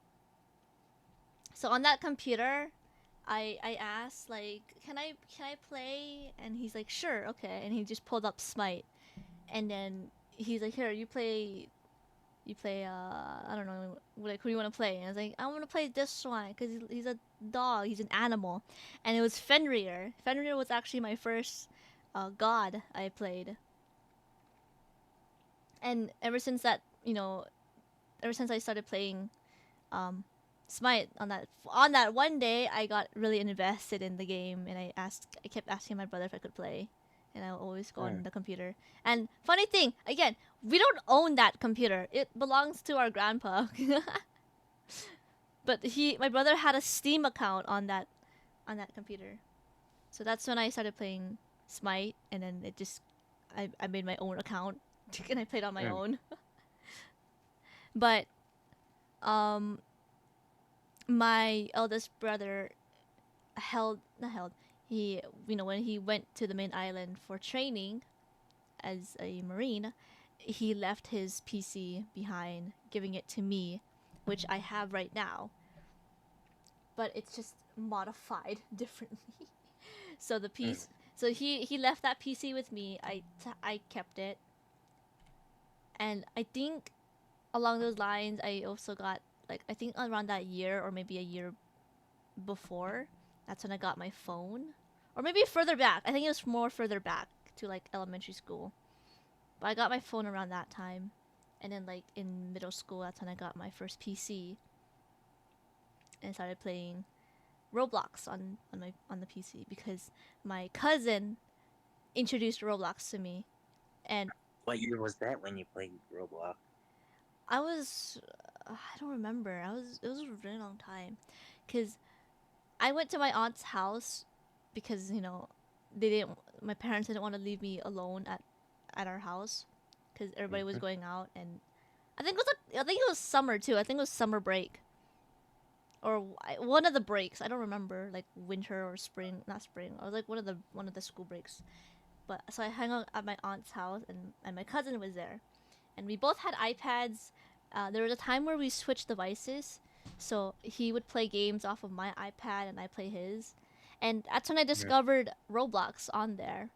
S2: So on that computer, I asked like, can I play? And he's like, sure, okay. And he just pulled up Smite, and then he's like, here, you play I don't know, like, who do you want to play? And I was like, I want to play this one because he's a dog, he's an animal. And it was Fenrir. Fenrir was actually my first god I played. And ever since I started playing um Smite, on that one day, I got really invested in the game, and I kept asking my brother if I could play, and I would always go
S3: Hmm.
S2: on the computer. And funny thing, again, we don't own that computer; it belongs to our grandpa. But my brother had a Steam account on that computer, so that's when I started playing Smite, and then I made my own account and I played on my
S3: Hmm.
S2: own. But um, my eldest brother held not held he when he went to the main island for training as a marine, he left his PC behind, giving it to me, which I have right now, but it's just modified differently. So the
S3: Hmm.
S2: piece so he left that PC with me. I kept it, and I think along those lines I also got, like, I think around that year or maybe a year before, that's when I got my phone. Or maybe further back. I think it was more further back to like elementary school. But I got my phone around that time. And then like in middle school, that's when I got my first PC and started playing Roblox on the PC because my cousin introduced Roblox to me. And
S3: What year was that when you played Roblox?
S2: I was I don't remember. It was a really long time cuz I went to my aunt's house because they didn't my parents didn't want to leave me alone at our house because everybody was
S3: Mm-hmm.
S2: going out, and I think it was summer too. I think it was summer break or one of the breaks. I don't remember, like winter or spring, not spring. I was like one of the school breaks. But so I hung out at my aunt's house, and my cousin was there, and we both had iPads. There was a time where we switched devices, so he would play games off of my iPad and I play his, and that's when I
S3: Mm-hmm.
S2: discovered Roblox on there.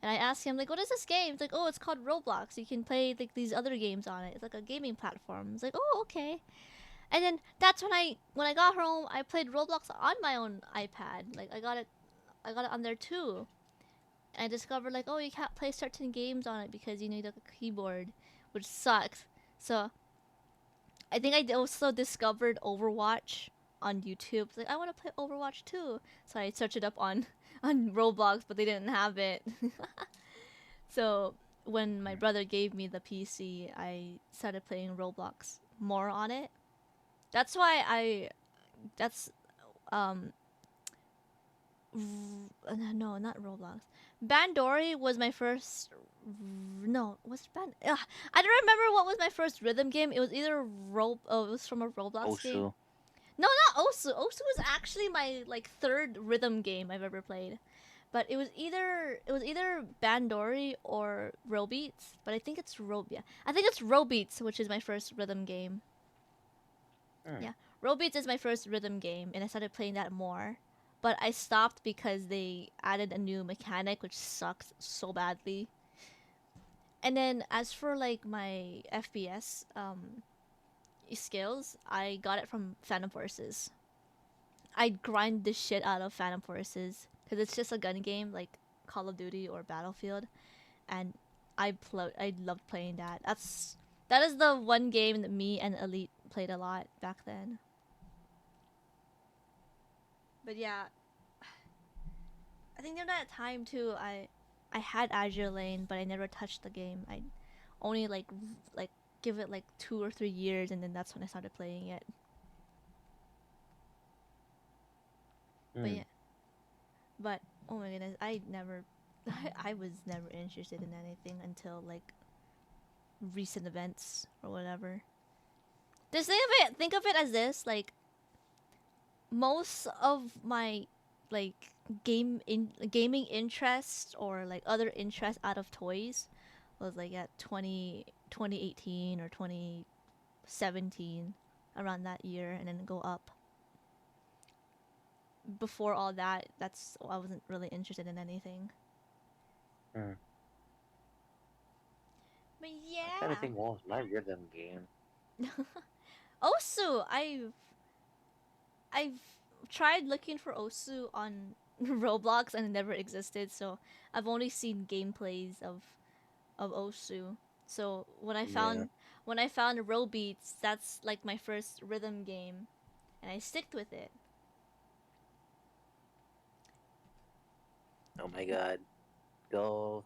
S2: And I asked him like, "What is this game?" It's like, "Oh, it's called Roblox. You can play like these other games on it. It's like a gaming platform." It's like, "Oh, okay." And then that's when I got home, I played Roblox on my own iPad. Like I got it on there too. And I discovered like, oh, you can't play certain games on it because you need a keyboard, which sucks. So I think I also discovered Overwatch on YouTube. Like, I want to play Overwatch too. So I searched it up on on Roblox, but they didn't have it. So when my brother gave me the PC, I started playing Roblox more on it. That's why that's um no, not Roblox. Bandori was my first. No, was it Band? Ugh, I don't remember what was my first rhythm game. It was either Oh, it was from a Roblox game.
S3: Also,
S2: No, not Osu. Osu was actually my like third rhythm game I've ever played. But it was either Bandori or Robeats. But I think it's Yeah, I think it's Robeats, which is my first rhythm game.
S3: hmm.
S2: Yeah, Robeats is my first rhythm game, and I started playing that more. But I stopped because they added a new mechanic, which sucked so badly. And then as for like my FPS skills, I got it from Phantom Forces. I grind the shit out of Phantom Forces because it's just a gun game like Call of Duty or Battlefield, and I loved playing that. That is the one game that me and Elite played a lot back then. But yeah, I think during that time too, I had Azure Lane, but I never touched the game. only like give it like 2 or 3 years, and then that's when I started playing it. But
S3: Hmm.
S2: yeah, but oh my goodness, I never, I was never interested in anything until like recent events or whatever. Just think of it as this, like most of my like gaming interest or like other interest out of toys was like at 2018 or 2017, around that year, and then go up. Before all that, that's I wasn't really interested in anything.
S3: Hmm.
S2: But
S3: I kind of
S2: yeah.
S3: think what was my rhythm game?
S2: Osu, I've tried looking for Osu on Roblox and it never existed, so I've only seen gameplays of Osu. So
S3: Yeah.
S2: when I found Row Beats, that's like my first rhythm game, and I sticked with it.
S3: Oh my God. Go.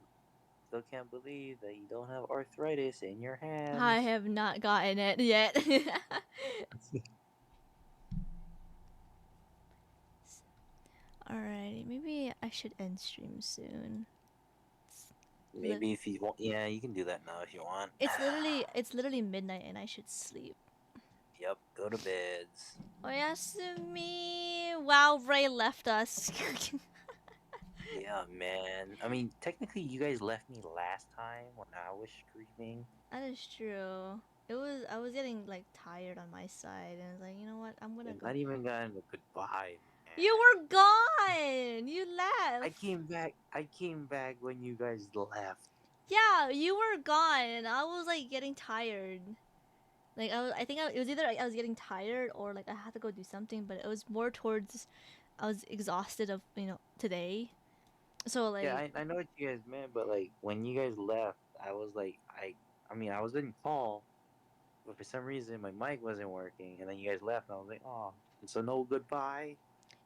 S3: Still can't believe that you don't have arthritis in your
S2: I
S3: hands.
S2: have not gotten it yet. Alrighty, maybe I should end stream soon. Li-
S3: Maybe if you want, yeah, you can do that now if you want.
S2: it's literally midnight and I should sleep.
S3: Yep, go to beds.
S2: Oyasumi. Wow, Ray left us.
S3: Yeah, man. I mean, technically, you guys left me last time when I was streaming.
S2: That is true. I was getting like tired on my side, and I was like, you know what? I'm gonna
S3: And
S2: go.
S3: not even gotten a goodbye,
S2: You
S3: man.
S2: were gone. You
S3: I
S2: left.
S3: came back. I came back when you guys left.
S2: Yeah, you were gone, and I was like getting tired. Like I think it was either I was getting tired or like I had to go do something, but it was more towards I was exhausted of today. So
S3: Yeah,
S2: like
S3: I know what you guys meant, but like when you guys left, I was like, I mean, I was in call, but for some reason my mic wasn't working, and then you guys left, and I was like, oh, so no goodbye.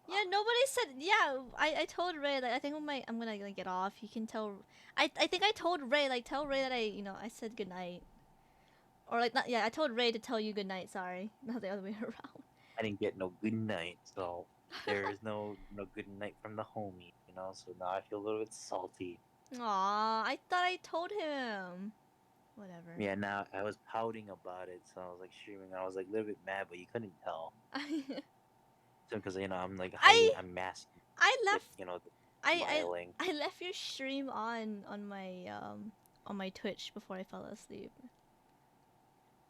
S2: yeah, nobody said yeah. I told Ray like I think I'm gonna like, get off. You can tell. I think I told Ray like tell Ray that I said goodnight. Or like not yeah, I told Ray to tell you good night, sorry. Not the other way around.
S3: I didn't get no good night, so there's no good night from the homie, you know. So now I feel a little bit salty.
S2: Aw, I thought I told him. Whatever.
S3: Yeah, now I was pouting about it, so I was like streaming. I was like a little bit mad, but you couldn't tell.
S2: I
S3: So because I'm like
S2: I
S3: hiding, I'm masking it,
S2: left
S3: the
S2: I
S3: smiling.
S2: I left your stream on my Twitch before I fell asleep.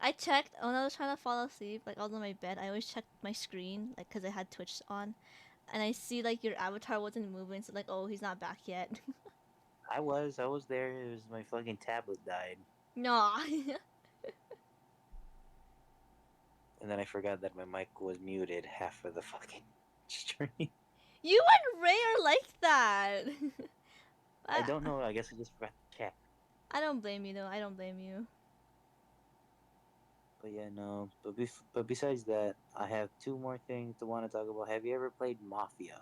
S2: I checked when I was trying to fall asleep, like I was on my bed. I always checked my screen, like, cause I had Twitch on, and I see like your avatar wasn't moving, so like, oh, he's not back yet.
S3: I was there. It was my fucking tablet died,
S2: No,
S3: and then I forgot that my mic was muted half of the fucking stream.
S2: you and Ray are like that.
S3: I
S2: I
S3: don't know. I guess I just forgot to check.
S2: I don't blame you though. I don't blame you.
S3: But yeah, no. But besides that, I have two more things to want to talk about. Have you ever played Mafia,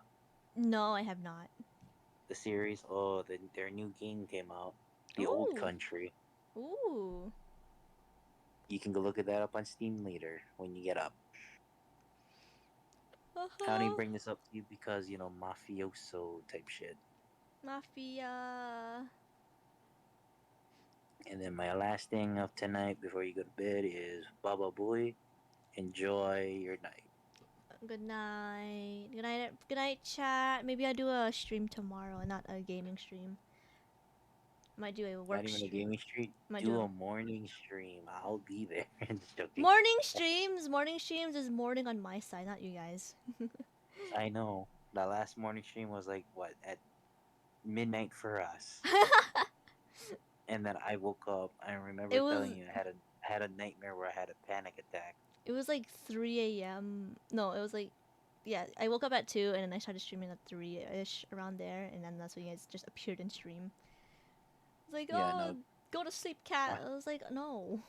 S2: No, I have not.
S3: the series? Oh, their new game came out, The Old
S2: Ooh,
S3: Country.
S2: ooh.
S3: You can go look at that up on Steam later when you get up. I only
S2: Uh-huh.
S3: bring this up to you because mafioso type shit.
S2: Mafia.
S3: And then my last thing of tonight before you go to bed is Baba Booey. Enjoy your night.
S2: Good night. Good night. Good night, chat. Maybe I'll do a stream tomorrow, not a gaming stream. I might do a
S3: Not
S2: work
S3: even a
S2: stream.
S3: gaming stream.
S2: I might do
S3: Do
S2: a
S3: a morning stream. I'll be there. Just joking.
S2: morning streams. Morning streams is morning on my side, not you guys.
S3: I know. That last morning stream was like what at midnight for us. And then I woke up. I remember
S2: it was
S3: telling you I had a nightmare where I had a panic attack.
S2: it was like 3 a.m. No, it was like yeah. I woke up at 2 and then I started streaming at 3 ish around there, and then that's when you guys just appeared in stream. It's like
S3: Yeah,
S2: oh,
S3: no.
S2: go to sleep, cat.
S3: I,
S2: I was like no.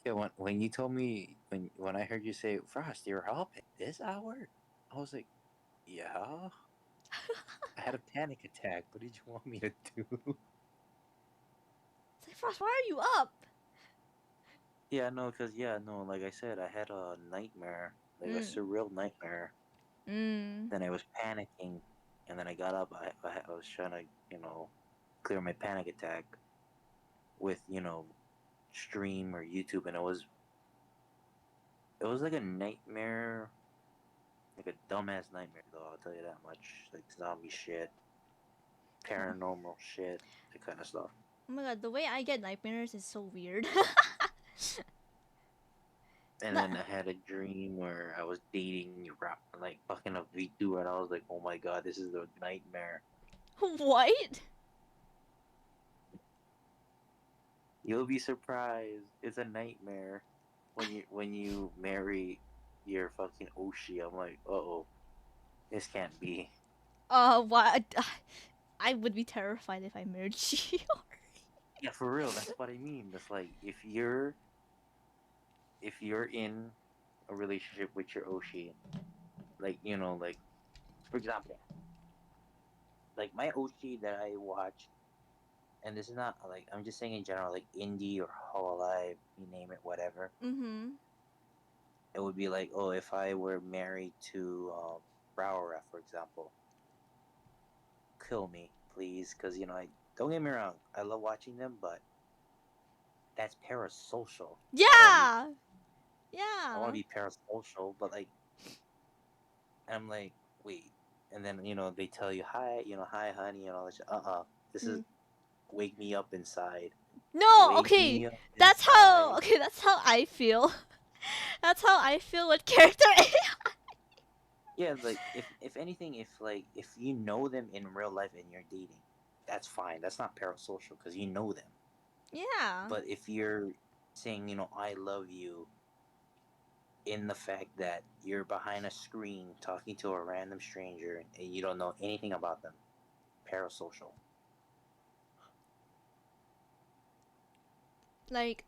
S3: yeah, when you told me when I heard you say Frost, you're up at this hour, I was like, yeah. I had a panic attack. What did you want me to do?
S2: It's like Frost, why are you up?
S3: Yeah, no, cause no, like I said, I had a nightmare, like a
S2: Mm.
S3: surreal nightmare.
S2: Mm.
S3: Then I was panicking, and then I got up. I was trying to clear my panic attack with stream or YouTube, and it was like a nightmare, like a dumbass nightmare though. I'll tell you that much. Like zombie shit,
S2: Oh.
S3: paranormal shit, that kind of stuff.
S2: Oh my god, the way I get nightmares is so weird.
S3: And
S2: Not
S3: then I had a dream where I was dating like fucking a V2, and I was like, oh my god, this is a nightmare.
S2: what?
S3: You'll be surprised. It's a nightmare when you marry your fucking Oshi. I'm like, oh, this can't be.
S2: What? I would be terrified if I married you.
S3: Yeah, for real. That's what I mean. That's like if you're in a relationship with your Oshi, like like for example, like my Oshi that I watch, and this is not like I'm just saying in general, like indie or Hololive, you name it, whatever.
S2: Mm-hmm.
S3: It would be like, oh, if I were married to Browera, for example, kill me, please, because I don't get me wrong, I love watching them, but that's parasocial. I don't want to be
S2: Yeah.
S3: I want
S2: Yeah.
S3: to be parasocial, but like I'm like, wait, and then they tell you hi, hi, honey, and all that shit. This is
S2: Mm.
S3: wake me up inside,
S2: No.
S3: wake
S2: Okay.
S3: me up
S2: That's how.
S3: inside.
S2: Okay. That's how I feel. That's how I feel with character A.
S3: Yeah, like if anything, if you know them in real life and you're dating, that's fine. That's not parasocial because you know them.
S2: Yeah.
S3: But if you're saying, I love you in the fact that you're behind a screen talking to a random stranger and you don't know anything about them, parasocial.
S2: Like,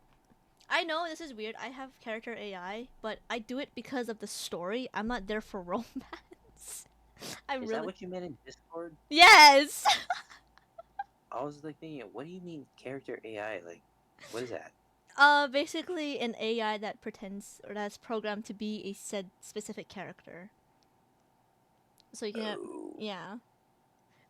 S2: I know this is weird. I have character AI, but I do it because of the story. I'm not there for romance. I'm
S3: Is that
S2: really.
S3: what you meant in Discord?
S2: Yes.
S3: I was like thinking, what do you mean character AI? Like, what is that?
S2: Basically an AI that pretends or that's programmed to be a said specific character. So you can have,
S3: Oh,
S2: yeah.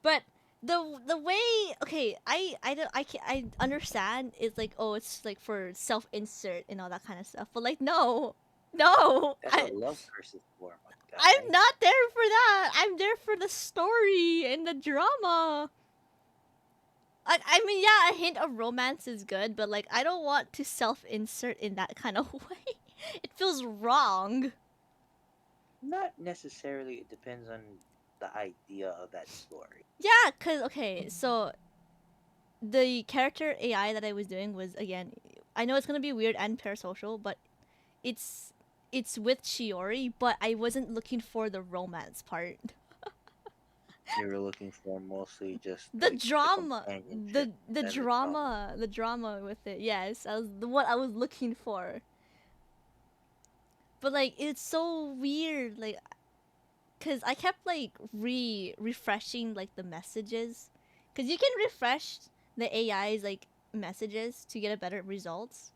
S2: But the way, okay, I don't I understand it's like, oh, it's like for self insert and all that kind of stuff. But like, no. No.
S3: that's what love curses for, my
S2: I'm
S3: guy.
S2: not there for that. I'm there for the story and the drama. I mean, yeah, a hint of romance is good, but like, I don't want to self insert in that kind of way. It feels wrong.
S3: Not necessarily. It depends on the idea of that story.
S2: Yeah, cause okay, so the character AI that I was doing was, again, I know it's gonna be weird and parasocial, but it's it's with Shiori, but I wasn't looking for the romance part.
S3: You were looking for mostly just
S2: The
S3: like the
S2: drama,
S3: companionship
S2: the
S3: and the drama.
S2: drama, the drama with it. Yes, I was what I was looking for. But like, it's so weird, like, cause I kept like refreshing like the messages, cause you can refresh the AI's like messages to get a better results.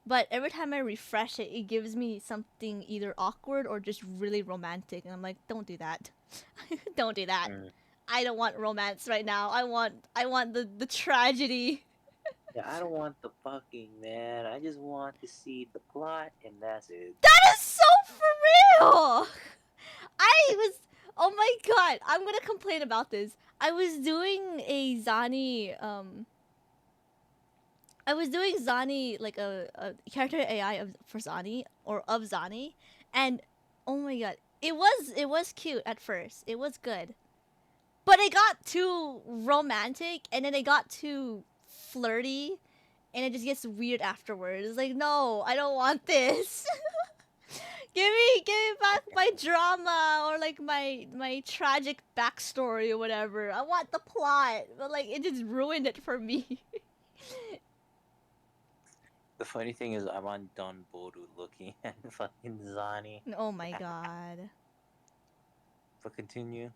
S2: But every time I refresh it, it gives me something either awkward or just really romantic, and I'm like, don't do that, don't do that.
S3: Mm.
S2: I don't want romance right now. I want the tragedy.
S3: Yeah, I don't want the fucking man. I just want to see the plot, and that's it.
S2: That is so for real. I was. Oh my god! I'm gonna complain about this. I was doing a Zani. I was doing Zani, like a character AI for Zani or of Zani, and oh my god, it was cute at first. It was good, but it got too romantic, and then it got too flirty, and it just gets weird afterwards. It's like, no, I don't want this. Give me back my drama or like my tragic backstory or whatever. I want the plot, but like, it just ruined it for me.
S3: The funny thing is, I'm on Boru looking at fucking Zani.
S2: Oh my god.
S3: But continue.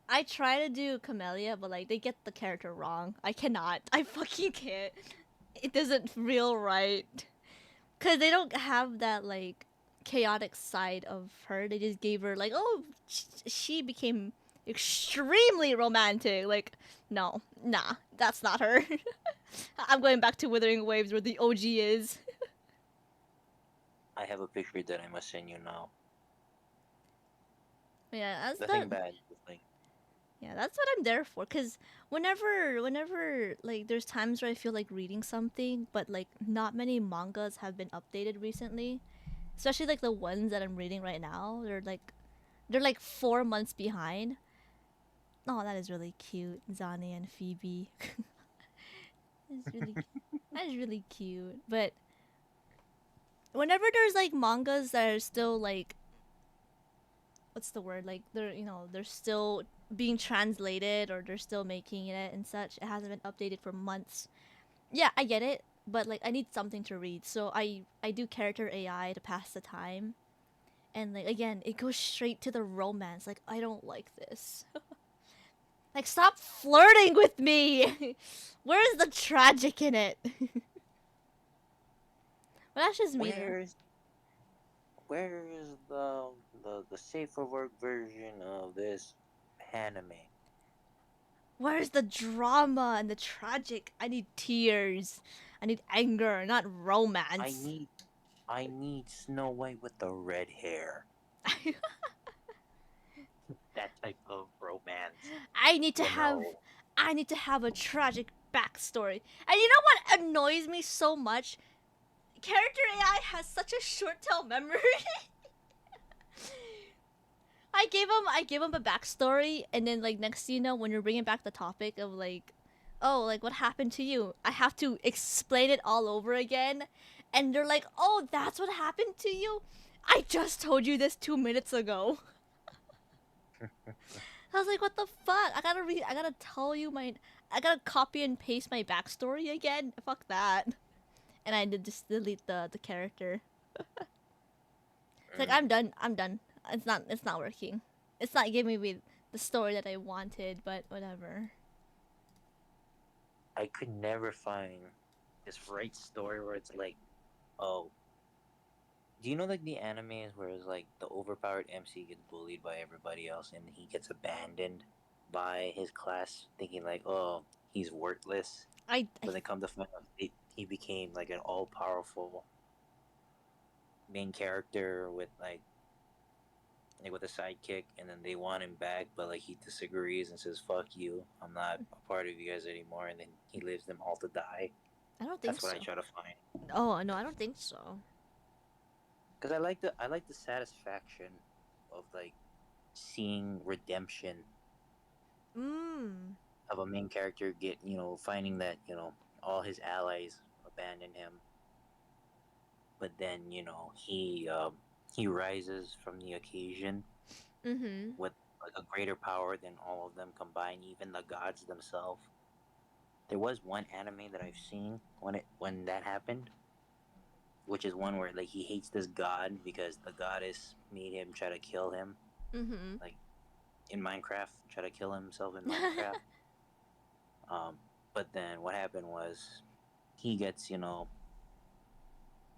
S2: I try to do Camellia, but like, they get the character wrong. I cannot. I fucking can't. it doesn't feel right. Cause they don't have that like chaotic side of her. They just gave her like, oh, she became extremely romantic. Like, no, nah, that's not her. I'm going back to Wuthering Waves where the OG is.
S3: I have a picture that I must send you now.
S2: Yeah, that's
S3: Nothing
S2: the
S3: bad. Just like
S2: yeah, that's what I'm there for. Cause whenever like there's times where I feel like reading something, but like not many mangas have been updated recently. Especially like the ones that I'm reading right now. They're like 4 months behind. Oh, that is really cute, Zani and Phoebe. It's really that is really cute. But whenever there's like mangas that are still like what's the word? Like they're still being translated or they're still making it and such. It hasn't been updated for months. Yeah, I get it, but like I need something to read. So I do character AI to pass the time. And like again, it goes straight to the romance. Like I don't like this. Like stop flirting with me. Where's the tragic in it? Well, that's just me though.
S3: where is the safer work version of this anime?
S2: Where's the drama and the tragic? I need tears. I need anger, not
S3: I
S2: romance.
S3: need I need Snow White with the red hair. That type of romance.
S2: I need to
S3: You
S2: have
S3: know.
S2: I need to have a tragic backstory. And you know what annoys me so much? Character AI has such a short term memory. I gave him a backstory, and then like next thing you know, when you're bringing back the topic of like, oh, like what happened to you, I have to explain it all over again, and they're like, oh, that's what happened to you. I just told you this 2 minutes ago. I was like, what the fuck? I gotta tell you I gotta copy and paste my backstory again. Fuck that. And I did just delete the character. It's like
S3: Mm,
S2: I'm done. It's not working. It's not giving me the story that I wanted, but whatever.
S3: I could never find this right story where it's like, oh, do you know like the animes where it's like the overpowered MC gets bullied by everybody else and he gets abandoned by his class, thinking like, oh, he's worthless,
S2: I
S3: but then come to find out he became like an all powerful main character with like with a sidekick, and then they want him back, but like he disagrees and says, "Fuck you, I'm not a part of you guys anymore," and then he leaves them all to die.
S2: I don't think
S3: That's what
S2: so.
S3: I try to find
S2: Oh no, I don't think so.
S3: because I like the satisfaction of like seeing redemption
S2: Mmm.
S3: of a main character get finding that all his allies abandon him, but then he rises from the occasion
S2: Mhm.
S3: with like a greater power than all of them combined, even the gods themselves. There was one anime that I've seen when that happened, which is one where like he hates this god because the goddess made him try to kill him,
S2: Mhm.
S3: like in Minecraft, try to kill himself in Minecraft. Um, but then what happened was he gets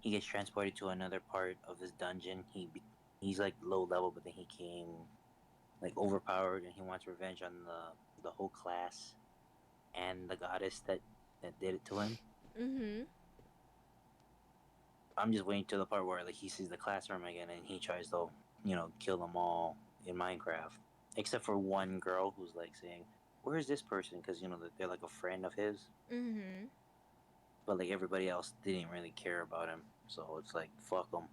S3: he gets transported to another part of this dungeon. He's like low level, but then he came like overpowered, and he wants revenge on the whole class and the goddess that did it to him.
S2: Mhm.
S3: I'm just waiting to the part where like he sees the classroom again and he tries to kill them all in Minecraft, except for one girl who's like saying, "Where is this person?" Because they're like a friend of his,
S2: Mhm.
S3: but like everybody else didn't really care about him, so it's like fuck them.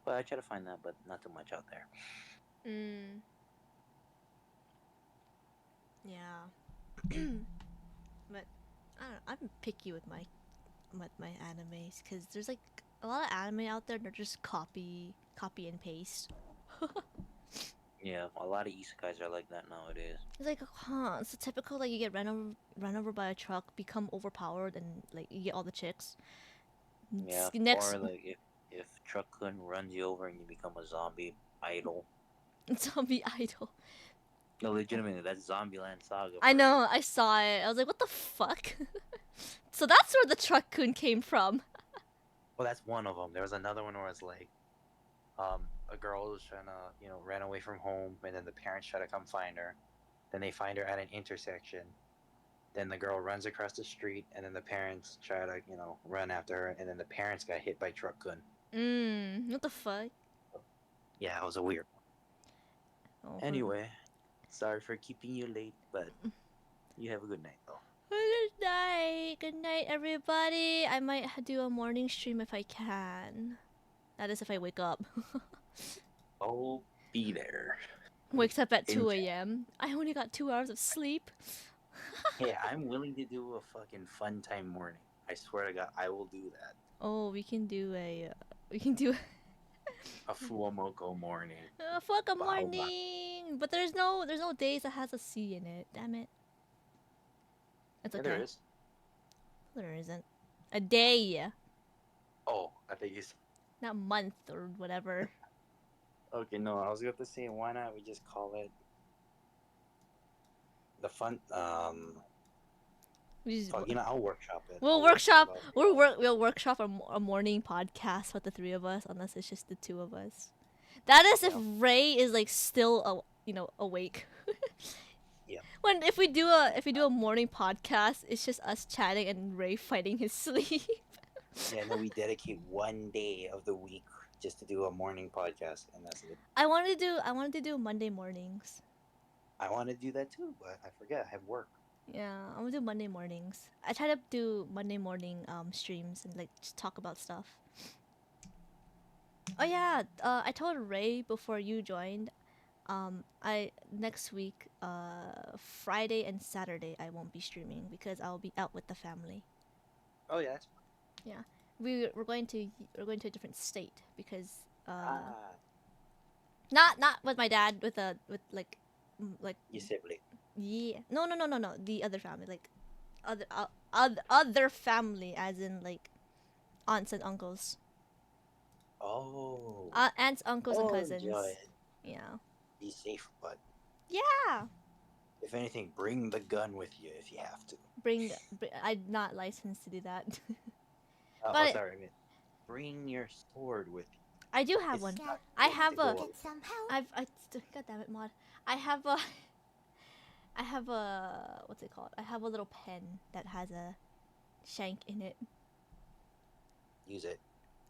S3: But I try to find that, but not too much out there.
S2: Mm. Yeah. But I don't know, I'm picky with my animes because there's like a lot of anime out there that just copy and paste.
S3: Yeah, a lot of isekais are like that nowadays.
S2: It's like, huh? It's the typical like you get run over by a truck, become overpowered, and like you get all the chicks.
S3: Yeah,
S2: Next,
S3: or like if Truckun runs you over and you become a zombie idol.
S2: zombie idol.
S3: No, legitimately, that's Zombieland Saga.
S2: I
S3: for
S2: know,
S3: you.
S2: I saw it. I was like, what the fuck? So that's where the truck-kun came from.
S3: Well, that's one of them. There was another one where it's like, a girl was trying to, ran away from home, and then the parents try to come find her. Then they find her at an intersection. Then the girl runs across the street, and then the parents try to, run after her, and then the parents got hit by truck gun.
S2: What the fuck?
S3: Yeah, it was a weird one.
S2: Oh,
S3: Anyway, sorry for keeping you late, but you have a good night, though.
S2: Good night. Good night, everybody. I might do a morning stream if I can. That is if I wake up.
S3: I'll be there.
S2: Wakes up at
S3: In
S2: 2
S3: chat.
S2: a.m. I only got 2 hours of sleep.
S3: Hey, I'm willing to do a fucking fun time morning. I swear to God, I will do that.
S2: Oh, we can do a. We can do
S3: A Fuomoko morning.
S2: fuck a
S3: But how much?
S2: morning. But there's no days that has a C in it. Damn it. It's
S3: Yeah,
S2: okay.
S3: there is.
S2: There isn't. A day,
S3: Oh, I think it's.
S2: not month or whatever.
S3: Okay, no, I was going to say, why not we just call it the fun.
S2: We just,
S3: Fuck, I'll workshop it.
S2: we'll
S3: I'll
S2: workshop.
S3: it.
S2: We'll workshop a morning podcast with the three of us, unless it's just the two of us. That is if
S3: Yeah.
S2: Ray is like still awake.
S3: Yeah.
S2: If we do a morning podcast, it's just us chatting and Ray fighting his sleep.
S3: Yeah, and then we dedicate one day of the week just to do a morning podcast, and that's it.
S2: I wanted to do Monday mornings.
S3: I want to do that too, but I forget. I have work.
S2: Yeah, I want to do Monday mornings. I try to do Monday morning streams and like just talk about stuff. Oh yeah, I told Ray before you joined. I next week, Friday and Saturday, I won't be streaming because I'll be out with the family.
S3: Oh yeah.
S2: We're going to a different state because
S3: Ah,
S2: not with my dad, with like
S3: your sibling.
S2: yeah, no, the other family, like other family, as in like aunts and uncles,
S3: Oh.
S2: aunts, uncles, and cousins.
S3: Enjoy it.
S2: Yeah.
S3: Be safe, but
S2: Yeah.
S3: if anything, bring the gun with you if you have to.
S2: I'm not licensed to do that.
S3: Oh,
S2: But
S3: sorry. I mean, bring your sword with you.
S2: I do have
S3: It's
S2: one.
S3: not
S2: I
S3: good
S2: have
S3: to
S2: a.
S3: go out.
S2: God damn it, mod. I have a. I have a. What's it called? I have a little pen that has a shank in it.
S3: Use it.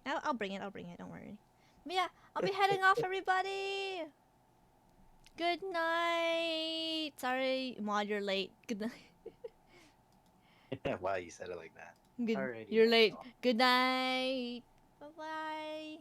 S2: I'll bring it. Don't worry. But yeah, I'll be heading off, everybody. Good night. Sorry, mod, you're late. Good night.
S3: Wow, you said it like that.
S2: Good.
S3: Alrighty,
S2: You're
S3: then.
S2: late. Good night. Bye bye.